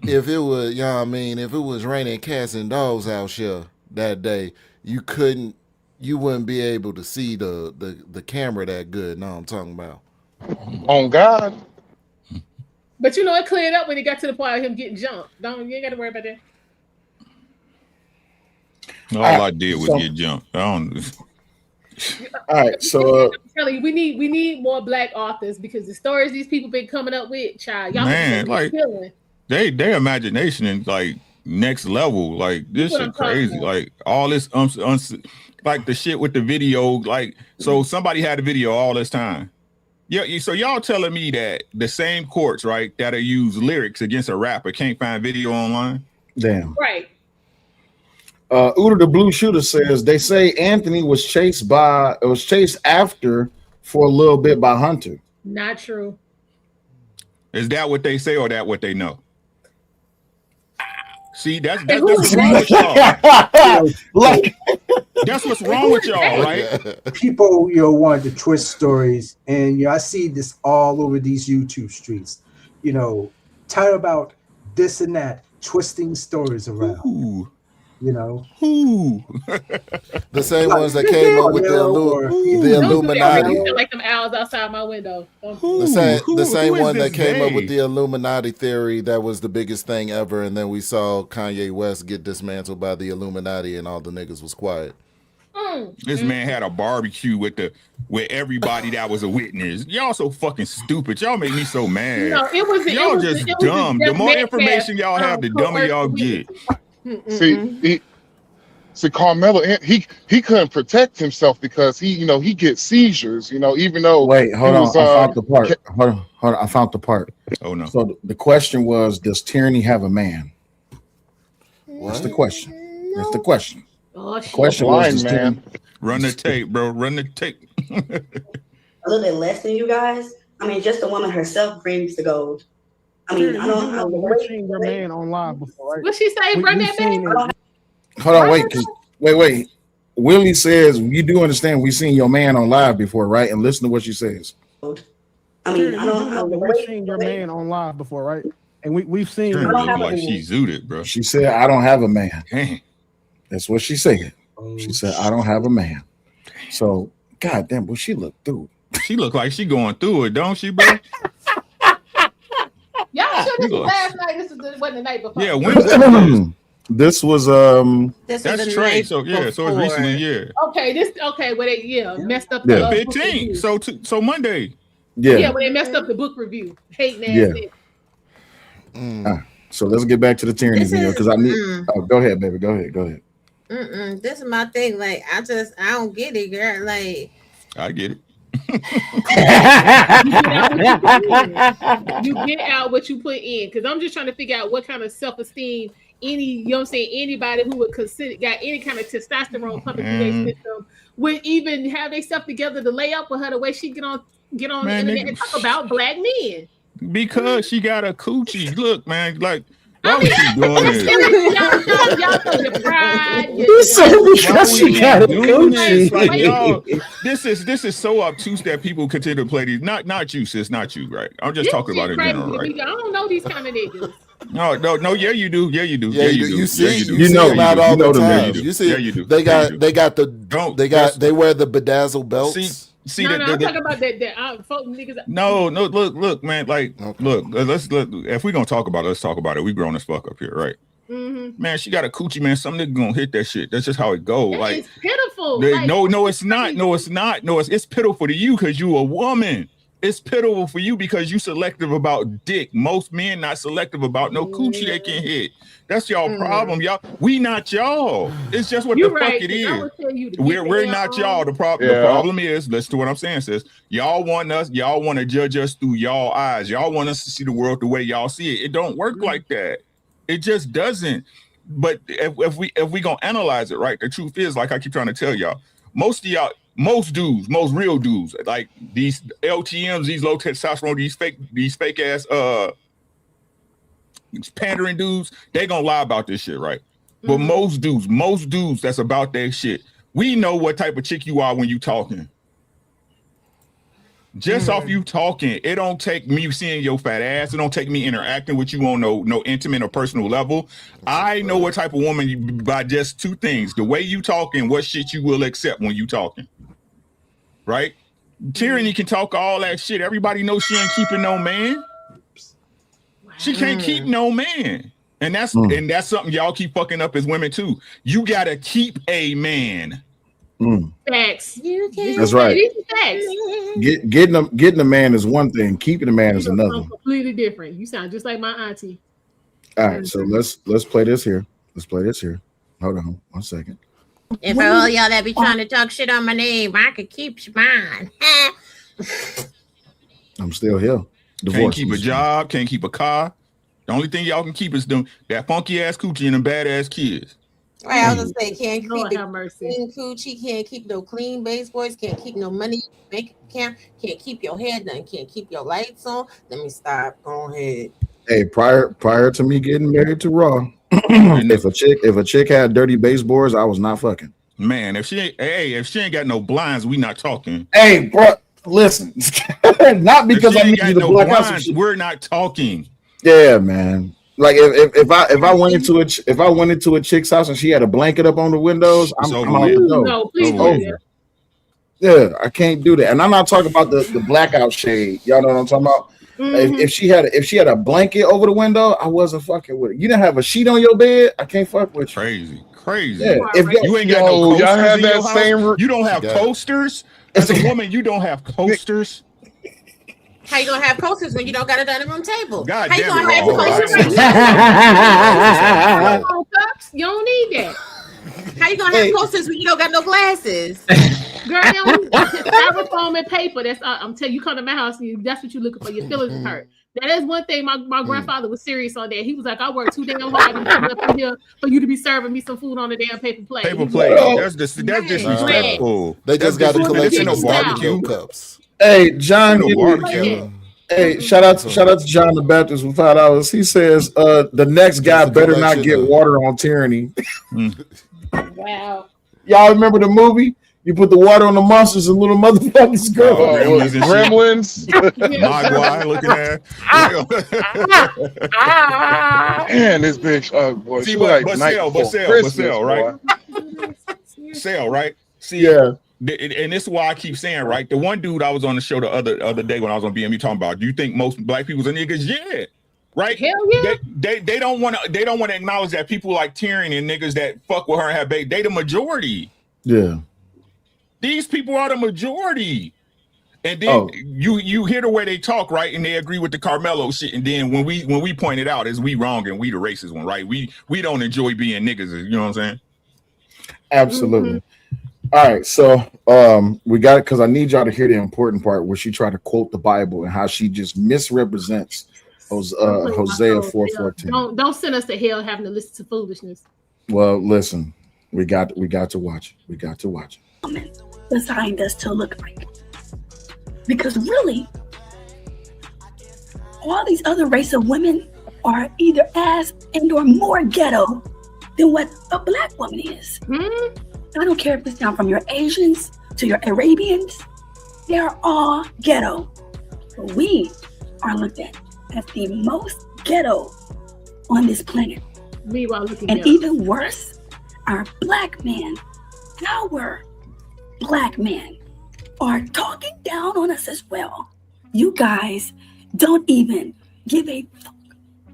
If it was, you know what I mean? If it was raining cats and dogs out here that day, you wouldn't be able to see the camera that good. No, I'm talking about. On God. But you know, it cleared up when it got to the point of him getting jumped. You ain't got to worry about that. All I did was get jumped. I don't. All right, so I'm telling you, we need more black authors, because the stories these people been coming up with, child, y'all Man, been like killing. their imagination is like next level. Like this shit crazy. Like all this like the shit with the video. Like, so somebody had a video all this time. Yeah, so y'all telling me that the same courts, right, that use lyrics against a rapper can't find video online? Damn. Right. Uda the Blue Shooter says they say Anthony was chased after for a little bit by Hunter. Not true. Is that what they say or that what they know? See, that's what's wrong with y'all. Like, that's what's wrong with y'all, right? People, wanted to twist stories, and I see this all over these YouTube streets. Talk about this and that, twisting stories around. Ooh. Who? The same ones that came up with the Illuminati. I feel like them owls outside my window. The same one that came up with the Illuminati theory that was the biggest thing ever, and then we saw Kanye West get dismantled by the Illuminati, and all the niggas was quiet. This man had a barbecue with everybody that was a witness. Y'all so fucking stupid. Y'all make me so mad. No, y'all just dumb. The more information y'all have, the dumber y'all get. See, Karmelo, he couldn't protect himself because he gets seizures. Even though wait, hold on, I found the part. Hold on, I found the part. Oh no. So the question was, does tyranny have a man? What's the question? That's the question. Oh, the question was, man. Run the tape, bro. Run the tape. A little bit less than you guys. I mean, just the woman herself brings the gold. I mean, I don't know. We've seen your man on live before, right? What she say? Run that back. Hold on, wait. Willie says, you do understand we've seen your man on live before, right? And listen to what she says. I mean, I don't know. We've seen your man on live before, right? And we've seen like she zooted, bro. She said, I don't have a man. Dang. That's what she said. She said, I don't have a man. So, goddamn, but she looked through. She looked like she going through it, don't she, bro? Y'all sure this was last night? This wasn't the night before. Yeah, Wednesday. This was that's trade. So yeah, so it's recently, yeah. Okay, well they messed up the 15. So Monday. Yeah, when they messed up the book review. Hating ass. So let's get back to the tyranny video because I need go ahead, baby. Go ahead. This is my thing. Like I don't get it, girl. Like I get it. You get out what you put in, because I'm just trying to figure out what kind of self-esteem anybody who would consider got any kind of testosterone pumping through their system would even have their stuff together to lay up with her the way she get on the internet and talk about black men. Because she got a coochie. Look, man, like why was she doing this? Y'all know your pride. Because she got a coochie. Like, y'all, this is so obtuse that people continue to play these. Not you, sis, not you, right? I'm just talking about it in general, right? I don't know these kind of niggas. No, yeah, you do. Yeah, you do. You see them out all the time. You see, you do. They wear the bedazzled belts. See I'm talking about that folk niggas. No, look, man. Like, look. If we're gonna talk about it, let's talk about it. We grown as fuck up here, right? Mm-hmm. Man, she got a coochie, man. Some nigga gonna hit that shit. That's just how it go. Like, it's pitiful. No, it's not. No, it's pitiful to you because you a woman. It's pitiful for you because you selective about dick. Most men not selective about no coochie they can hit. That's y'all problem, y'all. We not y'all. It's just what the fuck it is. We're not y'all. The problem is, listen to what I'm saying, sis. Y'all want to judge us through y'all eyes. Y'all want us to see the world the way y'all see it. It don't work like that. It just doesn't. But if we gonna analyze it, right? The truth is, like I keep trying to tell y'all, most dudes, most real dudes, like these LTMs, these low testosterone, these fake ass pandering dudes, they gonna lie about this shit, right? But most dudes that's about that shit, we know what type of chick you are when you talking. Just off you talking, it don't take me seeing your fat ass. It don't take me interacting with you on no intimate or personal level. I know what type of woman you by just two things: the way you talk and what shit you will accept when you talking. Right? Tyranny can talk all that shit. Everybody knows she ain't keeping no man. She can't keep no man. And that's something y'all keep fucking up as women too. You gotta keep a man. Facts. That's right. Getting a man is one thing. Keeping a man is another. Completely different. You sound just like my auntie. All right, so let's play this here. Hold on 1 second. And for all y'all that be trying to talk shit on my name, I could keep mine. I'm still here. Can't keep a job, can't keep a car. The only thing y'all can keep is that funky ass coochie and them badass kids. Right, I was gonna say, can't keep clean coochie, can't keep no clean base boys, can't keep no money, bank account, can't keep your hair done, can't keep your lights on. Let me stop. Go ahead. Hey, prior to me getting married to Raw, If a chick had dirty baseboards, I was not fucking. Man, if she ain't got no blinds, we not talking. Hey, bro, listen. Not because I need you to black out some shit. We're not talking. Yeah, man. Like if I went into a chick's house and she had a blanket up on the windows, I'm out the door. No, please over. Yeah, I can't do that. And I'm not talking about the blackout shade. Y'all know what I'm talking about? Mm-hmm. If she had a blanket over the window, I wasn't fucking with it. You didn't have a sheet on your bed, I can't fuck with you. Crazy. Yeah. If you ain't got no coasters, y'all have in that your house, same. You don't have coasters. As a woman, you don't have coasters. How you gonna have coasters when you don't got a dining room table? God How you damn gonna have coasters? You don't need that. How you gonna have coasters when you don't got no glasses? Girl, you don't need styrofoam and paper. That's I'm telling you, come to my house, that's what you're looking for. Your feelings hurt. That is one thing. My grandfather was serious on that. He was like, I worked too damn hard to come up in here for you to be serving me some food on a damn paper plate. Paper plate. That's disrespectful. They just got a collection of barbecue barbecue cups. Hey, John. Barbecue. Hey, shout out to John the Baptist for $5. He says the next guy better not get water on tyranny. Wow. Y'all remember the movie? You put the water on the monsters and little motherfuckers go. Gremlins. Mogwai looking at. Man, this bitch. Boy, See, she but like sell, right? Sell, right? See, yeah. And this is why I keep saying, right? The one dude I was on the show the other day when I was on BME talking about, do you think most black people's are niggas? Yeah. Right? Hell yeah. They don't want to acknowledge that people like Tyrion and niggas that fuck with her and have baby, they the majority. Yeah. These people are the majority. And then you hear the way they talk, right? And they agree with the Karmelo shit. And then when we point it out, is we wrong and we the racist one, right? We don't enjoy being niggas, you know what I'm saying? Absolutely. Mm-hmm. All right, so we got it because I need y'all to hear the important part where she tried to quote the Bible and how she just misrepresents Hosea 4:14. Don't send us to hell having to listen to foolishness. Well, listen, we got to watch it. We got to watch it. Designed us to look like, because really, all these other race of women are either as and or more ghetto than what a black woman is. I don't care if it's down from your Asians to your Arabians, they're all ghetto. But we are looked at as the most ghetto on this planet. Meanwhile, and even worse, our black men are talking down on us as well. You guys don't even give a fuck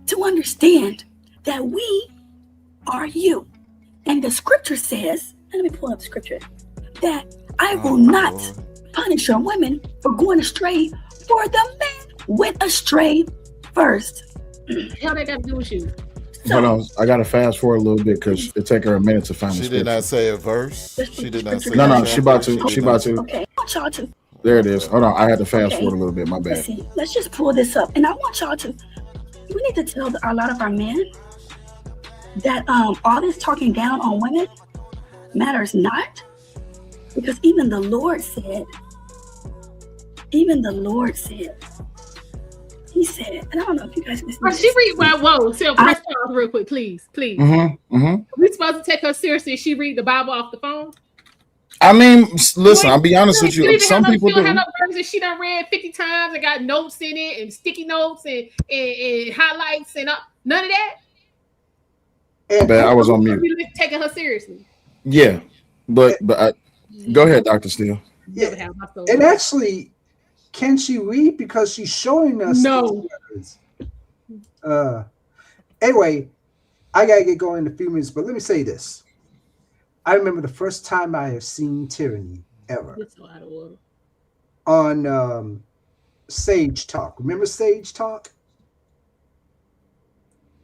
to understand that we are you. And the scripture says, let me pull up the scripture, that I will not punish your women for going astray, for the man went astray first. Hell, they got to do with you. Hold on, I gotta fast forward a little bit because it take her a minute to find the scripture. She did not say a verse. She did not say. No, she about to. Okay, I want y'all to. There it is. Hold on, I had to fast forward a little bit. My bad. Listen, let's just pull this up, and I want y'all to. We need to tell a lot of our men that all this talking down on women matters not, because even the Lord said, he said, and I don't know if you guys listen. She read whoa, so press pause real quick, please. We supposed to take her seriously if she read the Bible off the phone? I mean, listen, I'll be honest with you. Some people do. Have no verses she done read 50 times and got notes in it and sticky notes and highlights and none of that. I was on mute. Taking her seriously. Yeah, but go ahead, Dr. Steele. Yeah. And actually, can she read because she's showing us? No. Anyway, I gotta get going in a few minutes, but let me say this. I remember the first time I have seen tyranny ever on Sage Talk. Remember Sage Talk?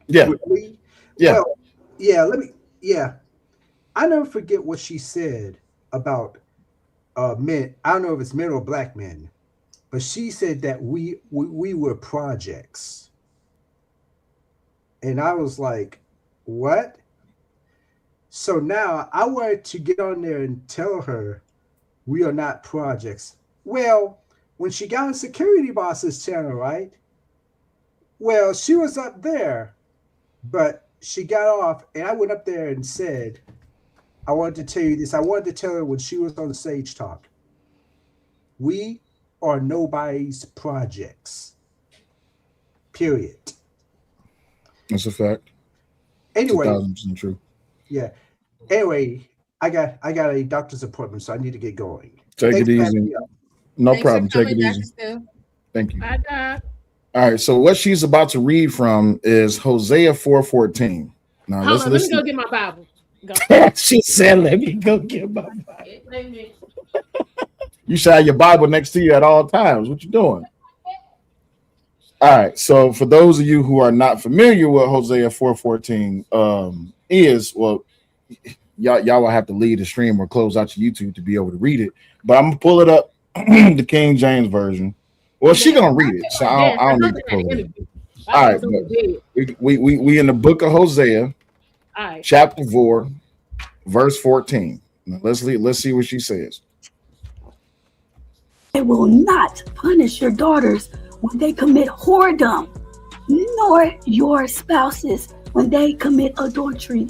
Yeah. Yeah. Well, I never forget what she said about men. I don't know if it's men or black men, but she said that we were projects. And I was like, what? So now I wanted to get on there and tell her we are not projects. Well, when she got on Security Boss's channel, right? Well, she was up there, but she got off, and I went up there and said, I wanted to tell you this. I wanted to tell her when she was on the stage talk. We are nobody's projects. Period. That's a fact. Anyway, 1,000% true. Yeah. Anyway, I got a doctor's appointment, so I need to get going. Take Thanks it for having easy. me up. No Thanks problem. for Take coming, it Dr. easy. Stu. Thank you. Bye, Doc. All right. So what she's about to read from is Hosea 4:14. Now Hold let's on, let me listen. go get my Bible. Go. She said, "Let me go get my Bible." You should have your Bible next to you at all times. What you doing? All right. So for those of you who are not familiar with Hosea 4:14 is, well, y'all will have to leave the stream or close out your YouTube to be able to read it. But I'm gonna pull it up, the King James version. Well, she's gonna read it, so I don't need to pull it up. All right, but we in the book of Hosea, All right. chapter 4, verse 14. Now let's see what she says. I will not punish your daughters when they commit whoredom, nor your spouses when they commit adultery,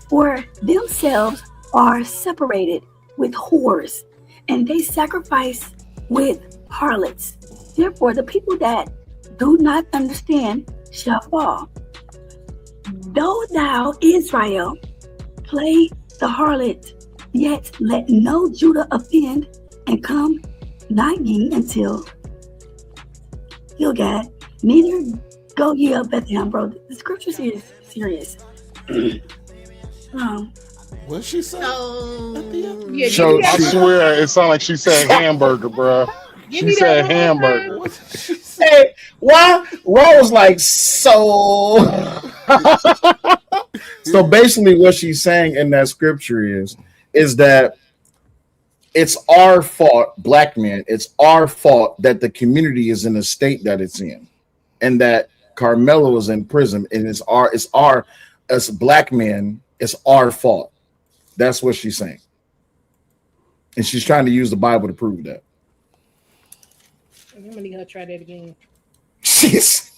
for themselves are separated with whores, and they sacrifice with harlots. Therefore, the people that do not understand shall fall. Though thou, Israel, play the harlot, yet let no Judah offend, and come not ye until Gilgad, neither go ye up Bethlehem. Bro, the scriptures is serious. What she said? So I swear it sounded like she said hamburger, bro. She said hamburger. Hey, why was like so? So basically, what she's saying in that scripture is that it's our fault, black men. It's our fault that the community is in the state that it's in, and that Karmelo is in prison, and it's as black men, it's our fault. That's what she's saying, and she's trying to use the Bible to prove that. I'm gonna need her to try that again. Jeez.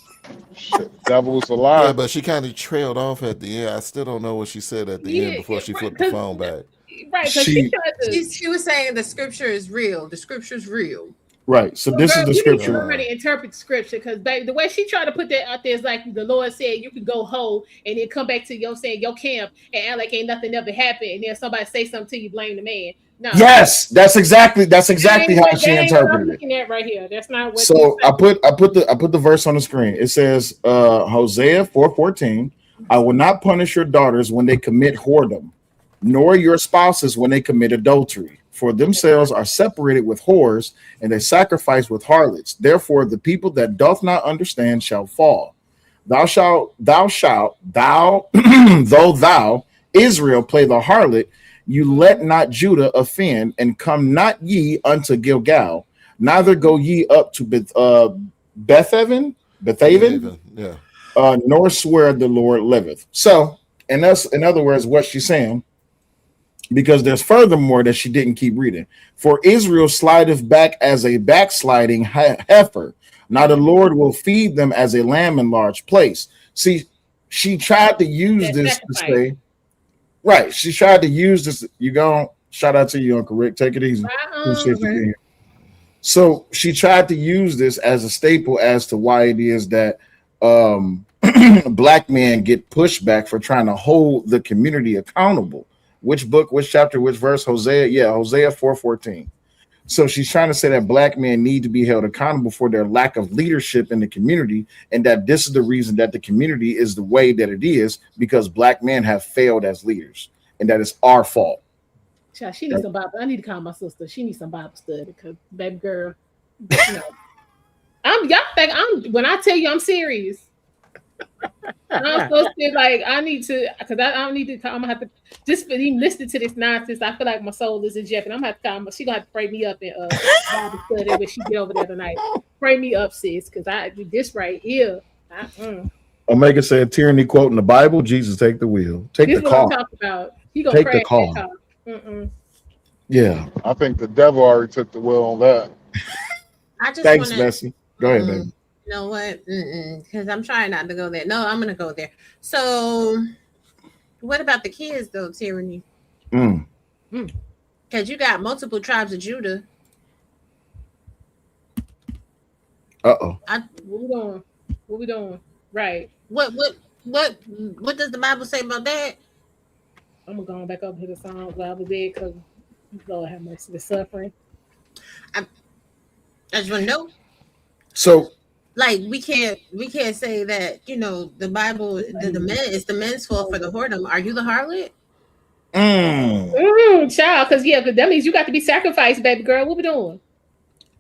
Devil's a lie. Yeah, but she kind of trailed off at the end. I still don't know what she said at the end before she flipped the phone back. Right, because she was saying the scripture is real. The scripture is real. Right. So this is the scripture. You need to interpret the scripture, because the way she tried to put that out there is like the Lord said you can go whole and then come back to your camp and act like ain't nothing ever happened, and then somebody say something to you, blame the man. No. Yes, that's exactly how she interpreted I'm it. looking at right here. That's not what. So I put the verse on the screen. It says Hosea 4:14. I will not punish your daughters when they commit whoredom, nor your spouses when they commit adultery. For themselves are separated with whores, and they sacrifice with harlots. Therefore, the people that doth not understand shall fall. Thou, though thou, Israel, play the harlot, you let not Judah offend, and come not ye unto Gilgal, neither go ye up to Bethaven, yeah. Nor swear the Lord liveth. So, and that's in other words what she's saying, because there's furthermore that she didn't keep reading. For Israel slideth back as a backsliding heifer. Now the Lord will feed them as a lamb in large place. See, she tried to use this to say, right. She tried to use this. You go, shout out to you, Uncle Rick. Take it easy. Appreciate you being here. So she tried to use this as a staple as to why it is that black men get pushback for trying to hold the community accountable. Which book, which chapter, which verse? Hosea? Yeah, Hosea 4:14. So she's trying to say that black men need to be held accountable for their lack of leadership in the community, and that this is the reason that the community is the way that it is, because black men have failed as leaders, and that it's our fault. Child, she needs some Bible. I need to call my sister. She needs some Bible study, because baby girl, you know, y'all think when I tell you I'm serious. I'm supposed to like I need to, because I don't need to. I'm gonna have to just for even listening to this nonsense. I feel like my soul is in jeopardy. I'm gonna have to call. She gonna have to pray me up in Bible study when she get over there tonight. Pray me up, sis, because this right here. Omega said, "Tyranny quoting the Bible. Jesus, take the wheel. Take this the car. What I'm talking about. He gonna take crash the car. that car. Yeah, I think the devil already took the wheel on that. I just Thanks, wanna, Bessie. Go ahead, baby. You know what? Because I'm trying not to go there. No, I'm gonna go there. So, what about the kids though, Tyranny? Because you got multiple tribes of Judah. Uh-oh. What we doing? What we doing? Right. What does the Bible say about that? I'm gonna go back up to the Psalms where I was there because Lord have mercy, the suffering. I just want to know. So, like, we can't say that, you know, the Bible, the men, it's the men's fault for the whoredom. Are you the harlot? Child, because that means you got to be sacrificed, baby girl. What we doing?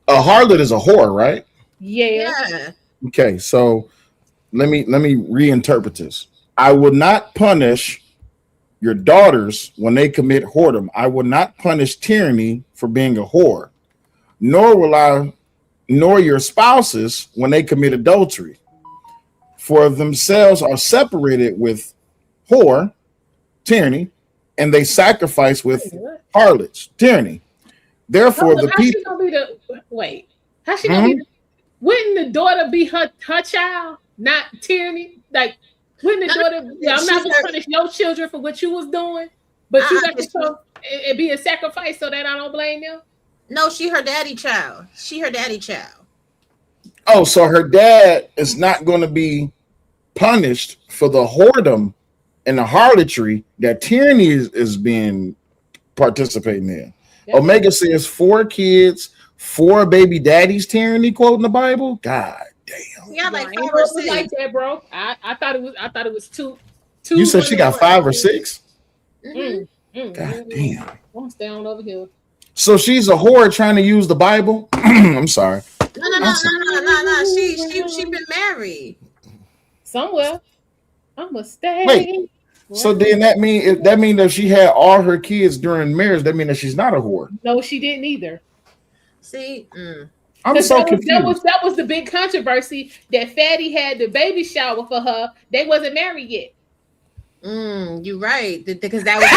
A harlot is a whore, right? Yeah. Okay, so let me reinterpret this. I will not punish your daughters when they commit whoredom. I will not punish tyranny for being a whore, nor your spouses when they commit adultery. For themselves are separated with whore, tyranny, and they sacrifice with harlots, tyranny. Therefore, the people. How she gonna be? Wouldn't the daughter be her child, not tyranny? Like, wouldn't the daughter? I'm not gonna punish your children for what you was doing, but you got to come and be a sacrifice so that I don't blame them. No, she her daddy child. Oh, so her dad is not going to be punished for the whoredom and the harlotry that tyranny is being participating in. Omega says 4 kids, 4 baby daddies tyranny, quoting the Bible. God damn. Yeah, like 5 or or 6. Like that, bro. I thought it was 2. You said she got 5 or 6? God damn. I'm gonna stay on over here. So she's a whore trying to use the Bible. I'm sorry. No. She been married somewhere. I'm gonna stay. Wait. So then that mean that she had all her kids during marriage. That mean that she's not a whore. No, she didn't either. See, I'm so confused. That was the big controversy that Fatty had the baby shower for her. They wasn't married yet. You're right, because that was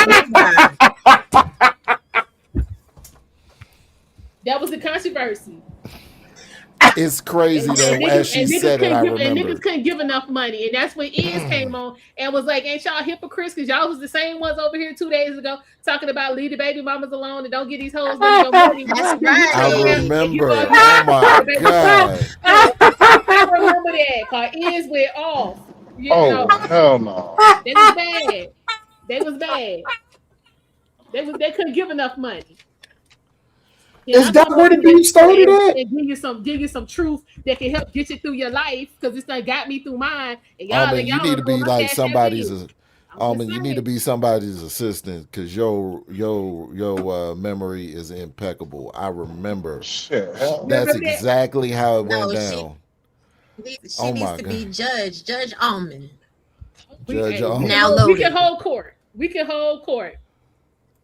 that was the controversy. It's crazy that as she said it, I remember. And niggas couldn't give enough money. And that's when Iz came on and was like, ain't y'all hypocrites? Because y'all was the same ones over here 2 days ago talking about leave the baby mamas alone and don't get these hoes no money. That's right. I remember. Oh my God. I remember that. Cause Iz went off. Hell no. They was bad. They couldn't give enough money. Is that where the beef started at? And give you some truth that can help get you through your life, because this thing got me through mine. And y'all, you need to be like somebody's. You need to be somebody's assistant, because your memory is impeccable. I remember. That's exactly how it went down. She needs to be Judge Almond. Now loaded. We can hold court.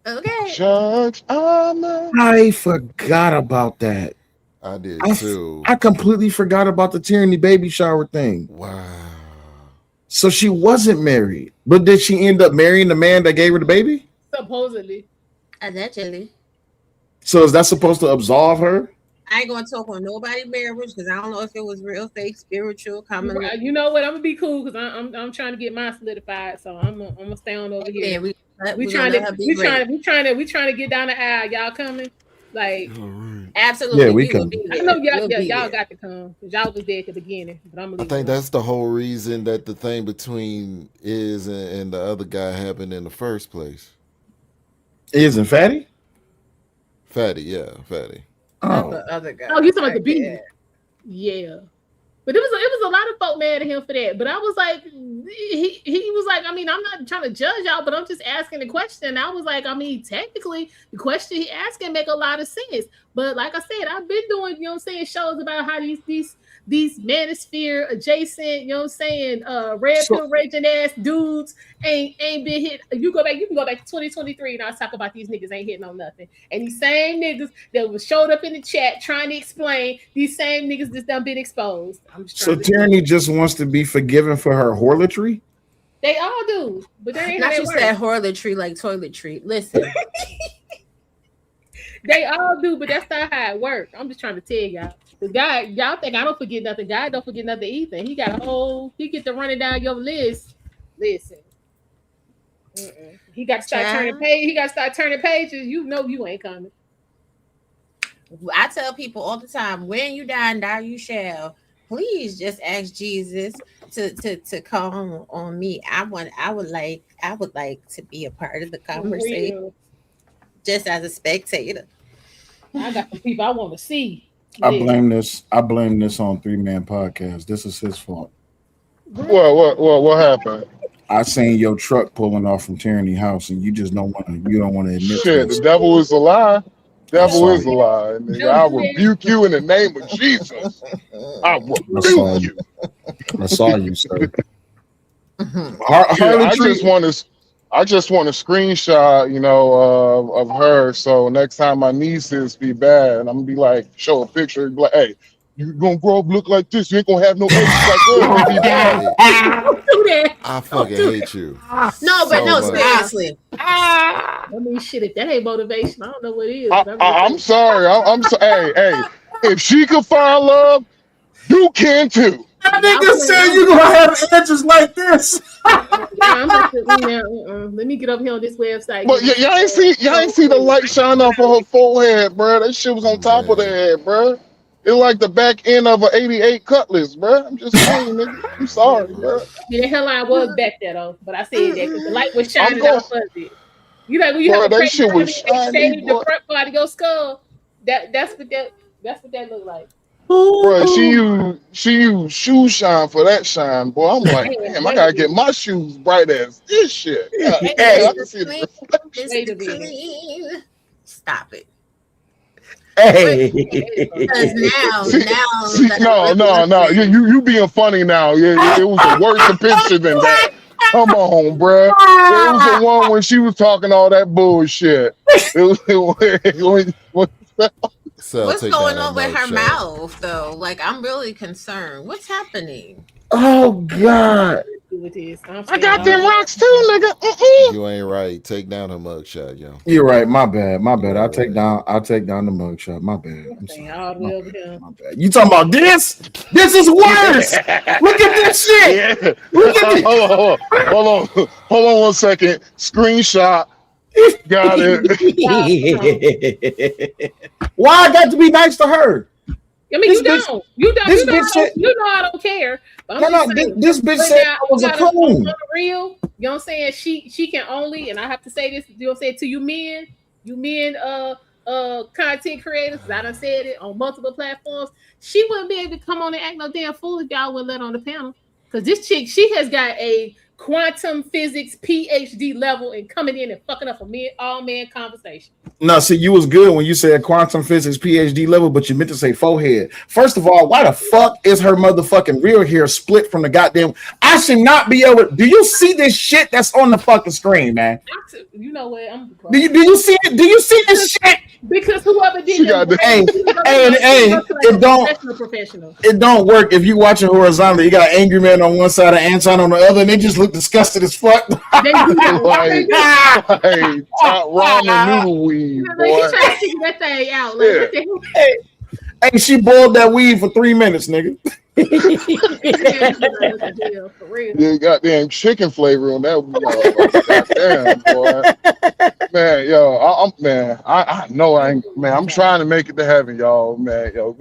Okay. Judge Almond. I forgot about that. I did too. I completely forgot about the tyranny baby shower thing. Wow. So she wasn't married, but did she end up marrying the man that gave her the baby? Supposedly. Allegedly. So is that supposed to absolve her? I ain't gonna talk on nobody's marriage because I don't know if it was real, fake, spiritual, common. You know what? I'm gonna be cool because I'm trying to get mine solidified. So I'm gonna stay on over here. We trying to get down the aisle. Y'all coming? Like, absolutely. Yeah, we come. I know y'all got to come because y'all was there at the beginning. But I think that's the whole reason that the thing between Iz and the other guy happened in the first place. Iz and Fatty? Fatty. Oh, the other guy. Oh, you talking about the beat? Yeah. But it was a lot of folk mad at him for that. But I was like, he was like, I mean, I'm not trying to judge y'all, but I'm just asking the question. I was like, I mean, technically, the question he asking make a lot of sense. But like I said, I've been doing, you know what I'm saying, shows about how these manosphere adjacent, you know what I'm saying, red pill raging ass dudes ain't been hit. You can go back to 2023 and I'll talk about these niggas ain't hitting on nothing. And these same niggas that was showed up in the chat trying to explain, these same niggas just done been exposed. So tyranny just wants to be forgiven for her harlotry? They all do, but they ain't not how you said harlotry like toiletry. Listen. They all do, but that's not how it works. I'm just trying to tell y'all. The guy, y'all think I don't forget nothing. Guy don't forget nothing either. He got a whole. He get to running down your list. Listen. He got to start turning page. He got to start turning pages. You know you ain't coming. I tell people all the time, when you die and die you shall. Please just ask Jesus to come on me. I would like to be a part of the conversation, just as a spectator. I got some people I want to see. I blame this on 3-Man Podcast. This is his fault. What happened? I seen your truck pulling off from Tyranny House, and you don't want to admit. Shit, the devil is a lie. Devil is a lie. Nigga. I rebuke you in the name of Jesus. I rebuke you. I saw you, sir. I just want to screenshot, of her. So next time my nieces be bad, and I'm gonna be like, show a picture, be like, hey, you gonna grow up look like this? You ain't gonna have no eggs like that. I fucking hate you. No, but no, seriously. I mean, shit, if that ain't motivation, I don't know what is. I'm sorry. I'm sorry. Hey, if she could find love, you can too. That nigga said you gonna have edges like this. Let me get up here on this website. But y'all ain't see the light shine off of her forehead, bro. That shit was on top of the head, bro. It's like the back end of an '88 Cutlass, bro. I'm just saying, nigga. I'm sorry, bro. Yeah, the hairline was back there though, but I said that because the light was shining out fuzzy. You like when you have a that shit was shiny, the front part of your skull. That's what that looked like. Bro, she used shoe shine for that shine, boy. I'm like, damn, I gotta get my shoes bright as this shit. Yeah, I can see the reflection. Stop it. Hey. No. You being funny now. Yeah, it was a worse picture than that. Come on, bro. It was the one when she was talking all that bullshit. What's going on with her mouth, though? Like, I'm really concerned. What's happening? Oh God. I got them rocks too, nigga. You ain't right. Take down her mugshot, yo. You're right. My bad. I'll take down the mugshot. My bad. I'm sorry. My bad. You talking about this? This is worse. Look at this shit. Yeah. Look at this. Hold on 1 second. Screenshot. Got it. Why I got to be nice to her? I mean, you know I don't care. This bitch said I was a coon. Real, you know what I'm saying? She can only, and I have to say this, you know what I'm saying, to you men, content creators, because I done said it on multiple platforms. She wouldn't be able to come on and act no damn fool if y'all wouldn't let her on the panel. Because this chick, she has got a quantum physics PhD level and coming in and fucking up a all-man conversation. No, see, you was good when you said quantum physics PhD level, but you meant to say forehead. First of all, why the fuck is her motherfucking real hair split from the goddamn? I should not be able to. Do you see this shit that's on the fucking screen, man? You know what? Do you see it? Do you see this shit? Because whoever did it don't work if you watching horizontally. You got Angryman on one side and Anton on the other, and they just look disgusted as fuck. Top ramen noodle weed, boy. He's trying to figure that thing out. Like, Hey, she boiled that weed for 3 minutes, nigga. Yeah, goddamn chicken flavor on that. Goddamn, boy. Man, yo, I know I ain't, man. I'm trying to make it to heaven, y'all, man. Yo,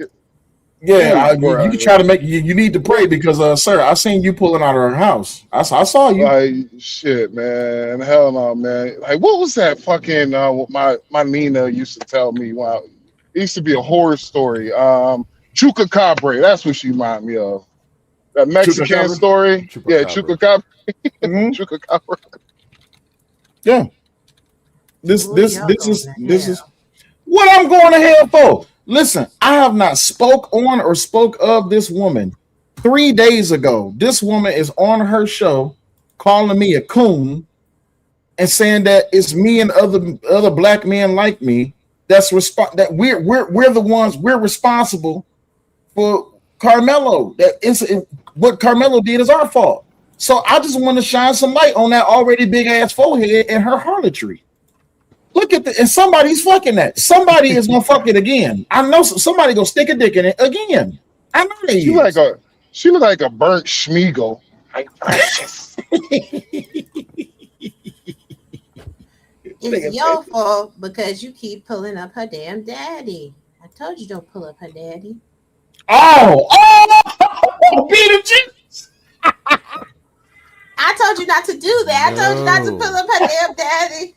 you try to make you need to pray because, sir, I seen you pulling out of her house. I saw you. Like shit, man. Hell no, man. Like, what was that fucking? My Nina used to tell me. Wow, it used to be a horror story. Chupacabra. That's what she reminded me of. That Mexican story. Yeah, Chupacabra. Chupacabra. Yeah. This is what I'm going to hell for. Listen, I have not spoke on or spoke of this woman 3 days ago. This woman is on her show calling me a coon and saying that it's me and other black men like me that we're the ones we're responsible for Karmelo. What Karmelo did is our fault. So I just want to shine some light on that already big ass forehead and her harlotry. Look at and somebody's fucking that. Somebody is gonna fuck it again. I know somebody gonna stick a dick in it again. I know they She look like a burnt Schmiegel. It's your fault because you keep pulling up her damn daddy. I told you don't pull up her daddy. Oh, beat him, Jesus. I told you not to do that. I told you not to pull up her damn daddy.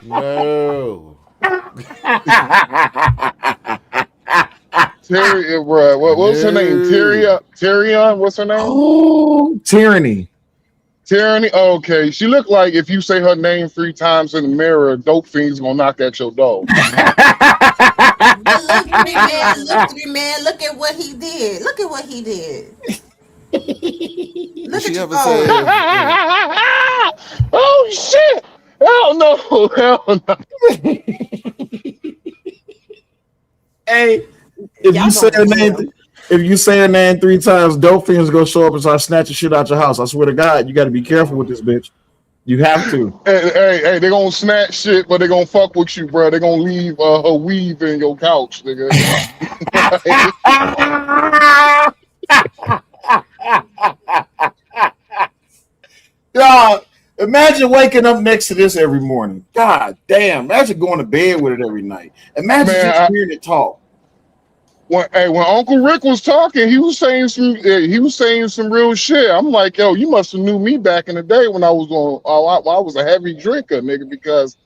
No. Terry, what's her name? Tyrion? What's her name? Oh, Tyranny. Tyranny? Okay. She looked like if you say her name 3 times in the mirror, dope fiend's gonna knock at your door. Look, man, look at what he did. Look at what he did. Look at your phone. Oh shit! Hell no! Hell no! Hey, if you say her name 3 times, dope fiends gonna show up and start snatching shit out your house. I swear to God, you got to be careful with this bitch. You have to. Hey, they gonna snatch shit, but they gonna fuck with you, bro. They gonna leave her weave in your couch, nigga. God, imagine waking up next to this every morning. God damn, imagine going to bed with it every night. Imagine just hearing it talk. When Uncle Rick was talking, he was saying some real shit. I'm like, yo, you must have knew me back in the day when I was I was a heavy drinker, nigga, because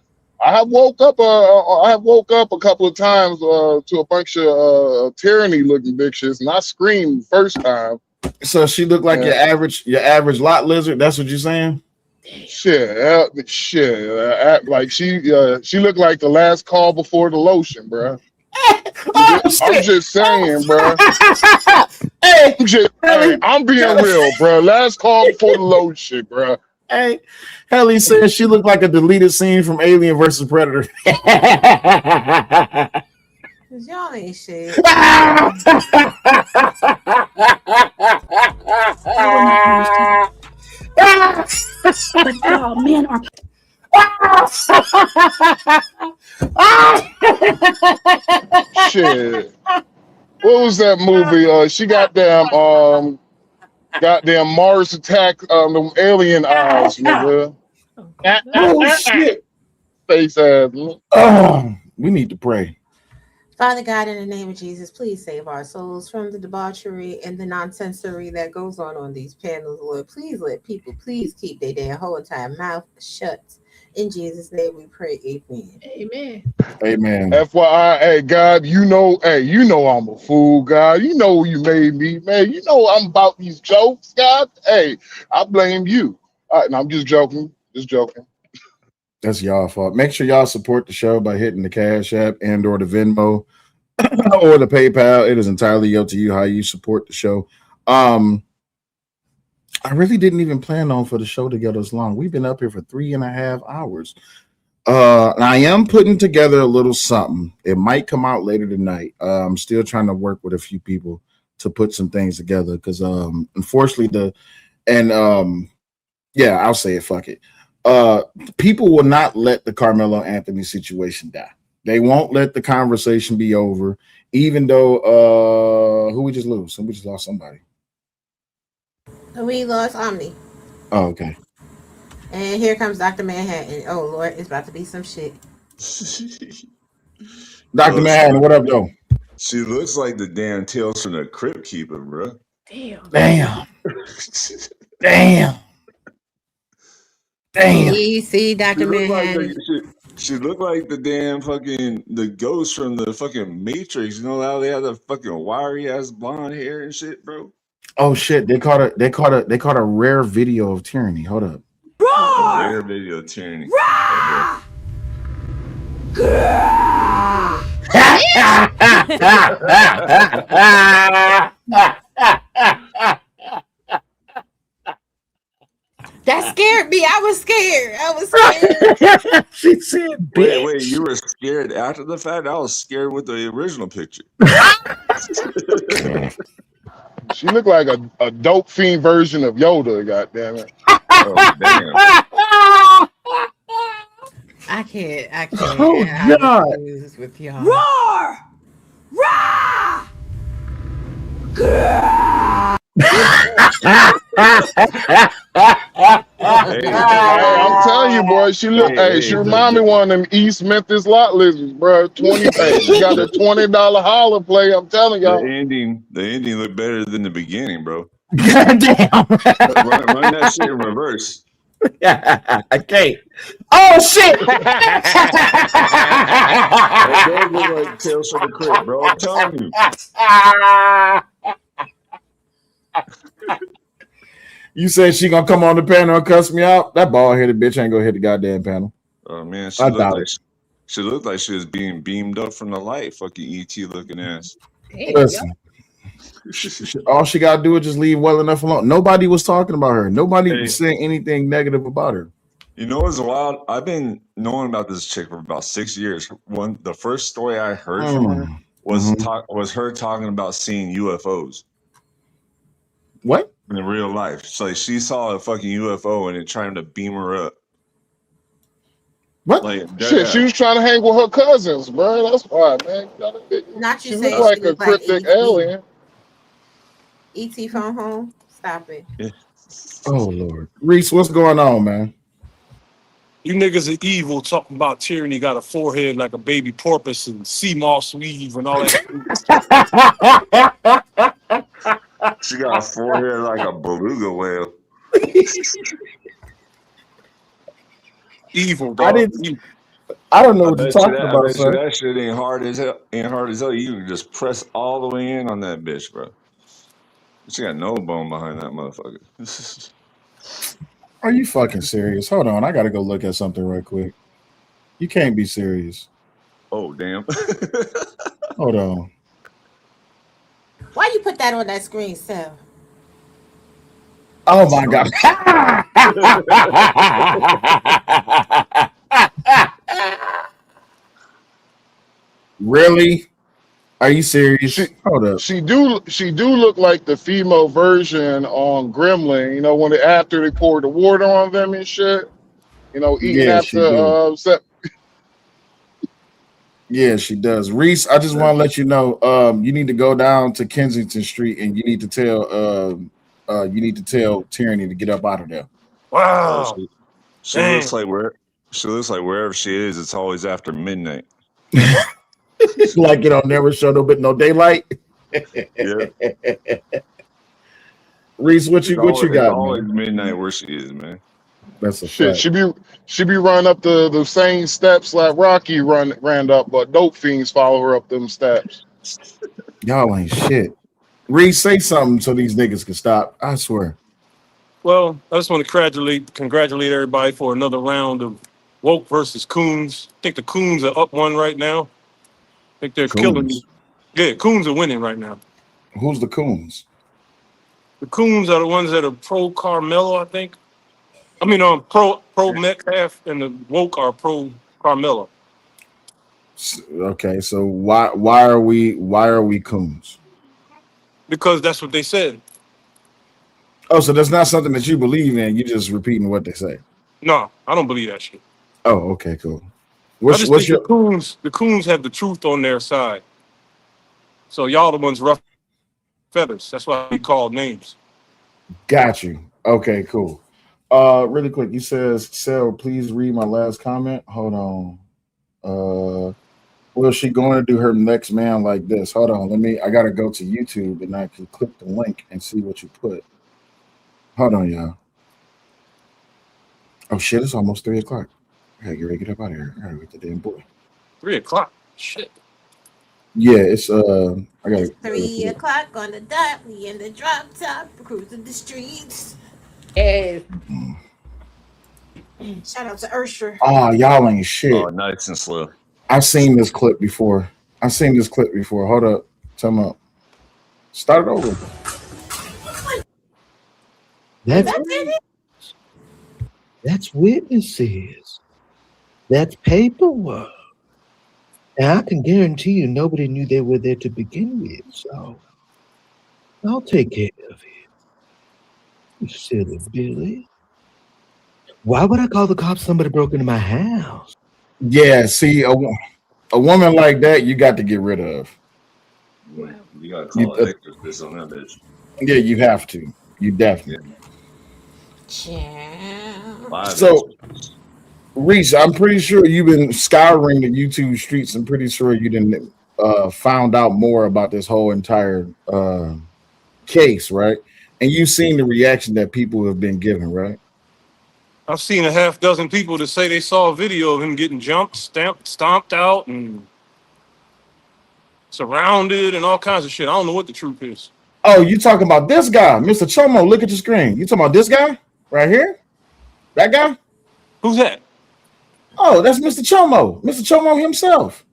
I have woke up a couple of times to a bunch of tyranny looking bitches, and I screamed the first time. So she looked like your average lot lizard. That's what you're saying? Shit. Like she looked like the last call before the lotion, bro. I'm just saying, bro. I'm being real, bro. Last call before the lotion, bro. Hey, Helly says she looked like a deleted scene from Alien versus Predator. Y'all ain't shit. But y'all men are. Shit. What was that movie? She got goddamn Mars attack the alien eyes, nigga. Oh shit. Face ass. We need to pray. Father God, in the name of Jesus, please save our souls from the debauchery and the nonsensory that goes on these panels, Lord. Please let people keep their damn whole entire mouth shut. In Jesus' name we pray, amen. Amen. Amen. FYI, hey God, you know I'm a fool, God. You know you made me, man. You know I'm about these jokes, God. Hey, I blame you. All right, no, I'm just joking. That's y'all fault. Make sure y'all support the show by hitting the Cash App and or the Venmo or the PayPal. It is entirely up to you how you support the show. I really didn't even plan on for the show to get us long. We've been up here for 3.5 hours. And I am putting together a little something. It might come out later tonight. I'm still trying to work with a few people to put some things together because unfortunately I'll say it, fuck it. People will not let the Karmelo Anthony situation die. They won't let the conversation be over, even though who we just lose? We just lost somebody. We lost Omni. Oh, okay. And here comes Dr. Manhattan. Oh Lord, it's about to be some shit. Dr. Manhattan, what up, though? She looks like the damn Tales from the Crypt Keeper, bro. Damn. See, Dr. Manhattan. She looked like the damn the ghost from the fucking Matrix. You know how they have the fucking wiry ass blonde hair and shit, bro. Oh shit! They caught a rare video of tyranny. Hold up. Rare video of tyranny. That scared me. I was scared. She said, Wait, you were scared after the fact? I was scared with the original picture. She looked like a dope fiend version of Yoda, goddammit. Oh, damn. I can't. Oh, I God. refuse with y'all. Roar! Rah! I'm telling you, boy. She look. Hey, she remind me one of them East Memphis lot lizards, bro. 20. Hey, she got the $20 holler play. I'm telling The y'all. ending looked better than the beginning, bro. Goddamn. Run that shit in reverse. I can't. Oh shit! That does look like Tales from the Crypt, bro. I'm telling you. You said she gonna come on the panel and cuss me out? That bald-headed bitch ain't gonna hit the goddamn panel. Oh man, I doubt it. she looked like she was being beamed up from the light. Fucking ET looking ass. Listen, all she gotta do is just leave well enough alone. Nobody was talking about her. Nobody said anything negative about her. You know what's wild? I've been knowing about this chick for about 6 years. The first story I heard from her was her talking about seeing UFOs. What? In real life. So she saw a fucking UFO and it trying to beam her up. What? Like, Shit, she was trying to hang with her cousins, bro. That's why, man. Not She you look saying like she a look like cryptic ET. alien. ET phone home. Stop it. Oh Lord, Reese, what's going on, man? You niggas are evil talking about tyranny got a forehead like a baby porpoise and sea moss weave and all that. She got a forehead like a beluga whale. Evil, dog. I don't know what you're talking I about, bet you son. that shit ain't hard as hell. You can just press all the way in on that bitch, bro. She got no bone behind that motherfucker. Are you fucking serious? Hold on, I gotta go look at something right quick. You can't be serious. Oh damn. Hold on. Why you put that on that screen, Sal? Oh my god. Really? Are you serious? Hold up. She do look like the female version on Gremlin. You know when after they poured the water on them and shit. You know eating Yeah, after she do. Yeah, she does. Reese, I just want to let you know, you need to go down to Kensington Street and you need to tell Tyranny to get up out of there. Wow. She looks like wherever she is, it's always after midnight. Like it don't never show no daylight. Yeah. Reese, what you got, It's always man? midnight where she is, man. That's a Shit, fact. she be running up the same steps like Rocky ran up, but dope fiends follow her up them steps. Y'all ain't shit. Reese, say something so these niggas can stop. I swear. Well, I just want to congratulate everybody for another round of Woke versus Coons. I think the Coons are up one right now. I think they're killing you. Yeah, Coons are winning right now. Who's the Coons? The Coons are the ones that are pro Karmelo, I think. I mean, pro Metcalf, and the Woke are pro Karmelo. Okay, so why are we Coons? Because that's what they said. Oh, so that's not something that you believe in. You're just repeating what they say. No, I don't believe that shit. Oh, okay, cool. I just think the Coons have the truth on their side. So y'all the ones rough feathers. That's why we call names. Got you. Okay, cool. Really quick, he says, Sarah, please read my last comment. Hold on. Well, she going to do her next man like this? Hold on. I gotta go to YouTube and I can click the link and see what you put. Hold on, y'all. Oh shit, it's almost 3 o'clock. I gotta get ready to get up out of here. I gotta get the damn boy. 3 o'clock. Shit. Yeah, it's I gotta 3 o'clock on the dot. We in the drop top, cruising the streets. Yes. Shout out to Ursher. Oh, y'all ain't shit. Oh, nice and slow. I've seen this clip before. Hold up. Time out. Start it over. That's witnesses. That's paperwork. And I can guarantee you nobody knew they were there to begin with, so I'll take care of it. You silly Billy. Why would I call the cops? Somebody broke into my house. Yeah, see, a woman like that, you got to get rid of. You gotta call an exorcist on that bitch. Yeah, you have to. You definitely. So, Reese, I'm pretty sure you've been scouring the YouTube streets. I'm pretty sure you didn't found out more about this whole entire case, right? And you've seen the reaction that people have been giving, right? I've seen a half dozen people that say they saw a video of him getting jumped, stomped out, and surrounded, and all kinds of shit. I don't know what the truth is. Oh, you talking about this guy, Mr. Chomo? Look at the screen. You talking about this guy right here? That guy? Who's that? Oh, that's Mr. Chomo. Mr. Chomo himself.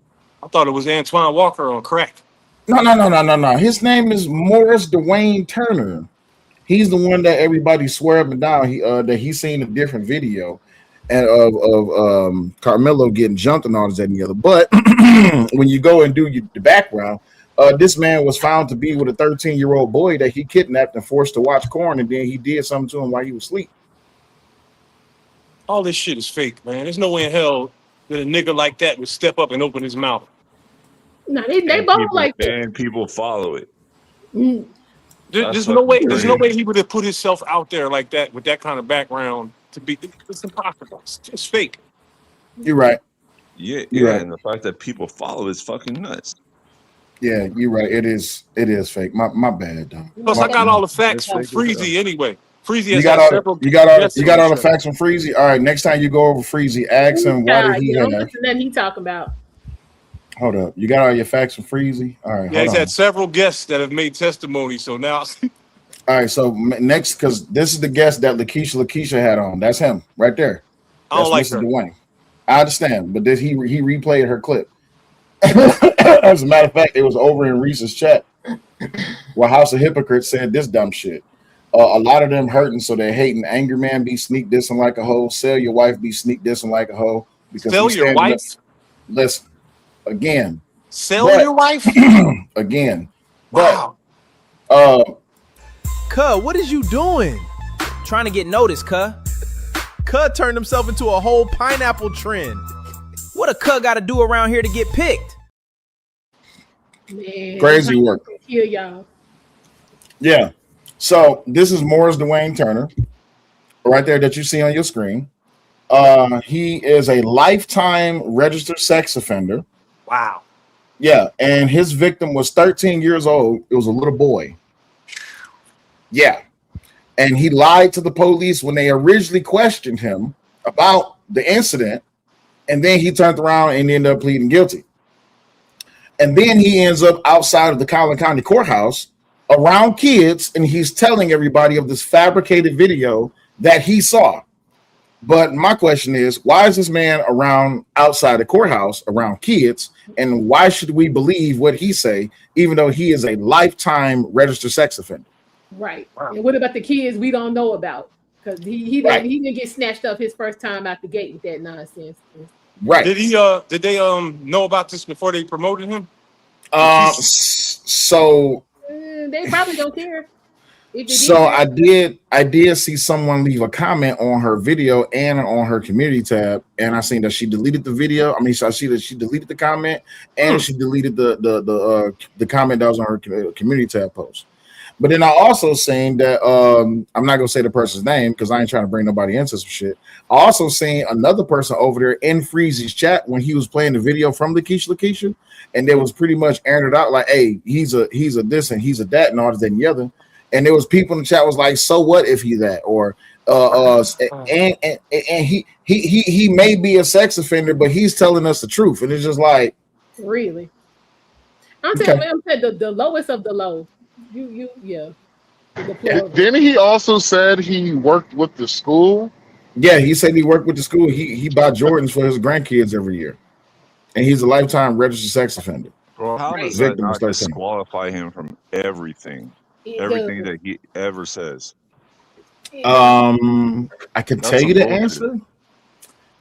I thought it was Antoine Walker on crack. No. His name is Morris Dwayne Turner. He's the one that everybody swear up and down that he's seen a different video and of Karmelo getting jumped and all this and the other. But when you go and do the background, this man was found to be with a 13-year-old boy that he kidnapped and forced to watch porn, and then he did something to him while he was asleep. All this shit is fake, man. There's no way in hell that a nigga like that would step up and open his mouth. No, they both like that. And people follow it. There's no way. There's no way he would have put himself out there like that with that kind of background to be. It's impossible. It's fake. You're right. Yeah, You're right. and the fact that people follow is fucking nuts. Yeah, you're right. It is fake. My bad, though. Plus, I got all the facts from Freezy anyway. Freezy has You got all the the facts from Freezy. All right, next time you go over Freezy, ask him why did he have. Nothing he talking about. Hold up, you got all your facts from Freezy. All right, Yeah, he's had several guests that have made testimony. So now, all right. So next, because this is the guest that Lakeisha had on. That's him right there. I don't like Mrs. her. Dwayne. I understand, but he replayed her clip. As a matter of fact, it was over in Reese's chat where House of Hypocrites said this dumb shit. A lot of them hurting, so they're hating. Angryman be sneak dissing like a hoe. Sell your wife be sneak dissing like a hoe. Because Sell your wife? Listen, again. Sell your wife? Again. Wow. Cuh, what is you doing? Trying to get noticed, Cuh. Cuh turned himself into a whole pineapple trend. What a Cuh got to do around here to get picked? Man, Crazy work. Kill y'all. Yeah. So this is Morris Dwayne Turner, right there that you see on your screen. He is a lifetime registered sex offender. Wow. Yeah, and his victim was 13 years old. It was a little boy. Yeah. And he lied to the police when they originally questioned him about the incident, and then he turned around and ended up pleading guilty. And then he ends up outside of the Collin County Courthouse around kids, and he's telling everybody of this fabricated video that he saw. But my question is, why is this man around outside the courthouse around kids, and why should we believe what he say, even though he is a lifetime registered sex offender? Right. And what about the kids we don't know about? Because he didn't get snatched up his first time out the gate with that nonsense. Right. Did they know about this before they promoted him? So they probably don't care. So I did see someone leave a comment on her video and on her community tab, and I seen that she deleted the video. I see that she deleted the comment and she deleted the comment that was on her community tab post. But then I also seen that I'm not gonna say the person's name because I ain't trying to bring nobody into some shit. I also seen another person over there in Freezy's chat when he was playing the video from Lakeisha, and they was pretty much airing it out like, hey, he's a this and he's a that and all this and the other. And there was people in the chat was like, so what if he that? Or and he may be a sex offender, but he's telling us the truth. And it's just like, really? I'm saying the lowest of the low. Yeah. Didn't he also said he worked with the school? Yeah, he said he worked with the school. He bought Jordans for his grandkids every year. And he's a lifetime registered sex offender. Bro, how does that not disqualify him from everything? Everything that he ever says. I can tell you the answer.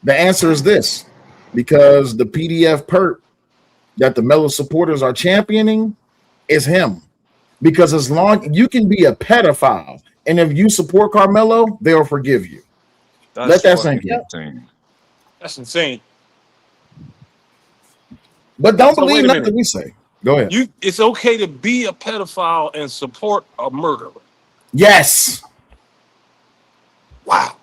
The answer is this: because the PDF perp that the Melo supporters are championing is him. Because as long you can be a pedophile, and if you support Karmelo, they'll forgive you. Let that sink in. That's insane. But don't So believe wait a nothing minute. we say. Go ahead. It's okay to be a pedophile and support a murderer. Yes. Wow.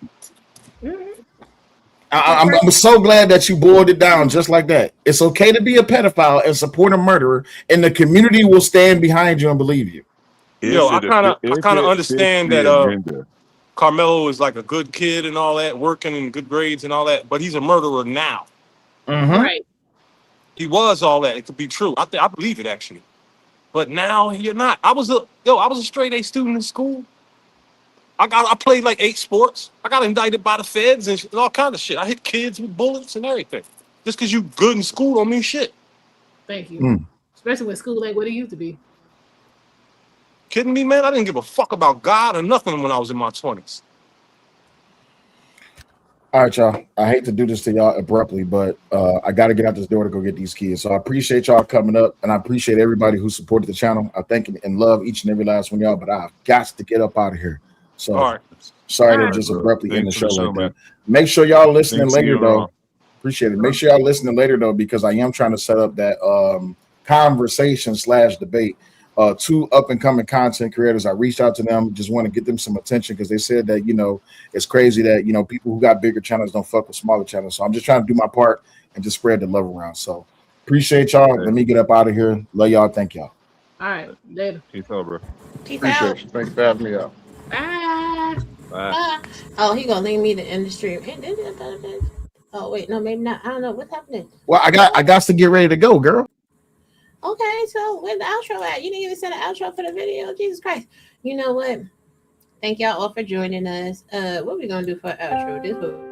I'm so glad that you boiled it down just like that. It's okay to be a pedophile and support a murderer, and the community will stand behind you and believe you. I kind of understand that agenda. Karmelo is like a good kid and all that, working in good grades and all that, but he's a murderer now. Right. He was all that. It could be true. I believe it actually, but now you're not. I was a straight A student in school. I played like 8 sports. I got indicted by the feds and all kind of shit. I hit kids with bullets and everything. Just because you good in school don't mean shit. Thank you. Especially when school ain't what it used to be. Kidding me, man? I didn't give a fuck about God or nothing when I was in my 20s. All right, y'all. I hate to do this to y'all abruptly, but I got to get out this door to go get these kids. So I appreciate y'all coming up, and I appreciate everybody who supported the channel. I thank and love each and every last one of y'all, but I've got to get up out of here. So all right. Sorry All to right, just bro. abruptly end the Thanks show for the like show, that. man. Make sure y'all listening Thanks to later, you, though. Ron. Appreciate it. Make sure y'all listening later, though, because I am trying to set up that conversation / debate. 2 up-and-coming content creators. I reached out to them, just want to get them some attention because they said that, it's crazy that, people who got bigger channels don't fuck with smaller channels. So I'm just trying to do my part and just spread the love around. So appreciate y'all. Let me get up out of here. Love y'all. Thank y'all. All right. Later. Peace out, bro. Peace Appreciate out. you. Thanks for having me out. Bye. Bye. Oh, he gonna leave me to end the stream. Oh wait, no, maybe not. I don't know what's happening. Well, I got to get ready to go, girl. Okay, so where's the outro at? You didn't even set an outro for the video. Jesus Christ. You know what? Thank y'all all for joining us. What we gonna do for outro? This one.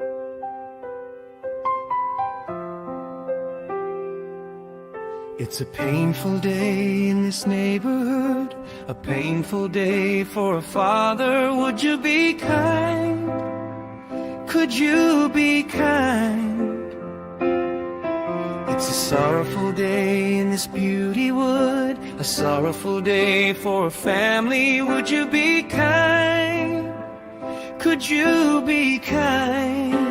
It's a painful day in this neighborhood, a painful day for a father. Would you be kind? Could you be kind? It's a sorrowful day in this beauty wood, a sorrowful day for a family. Would you be kind? Could you be kind?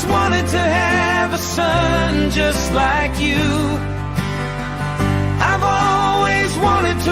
Wanted to have a son just like you. I've always wanted to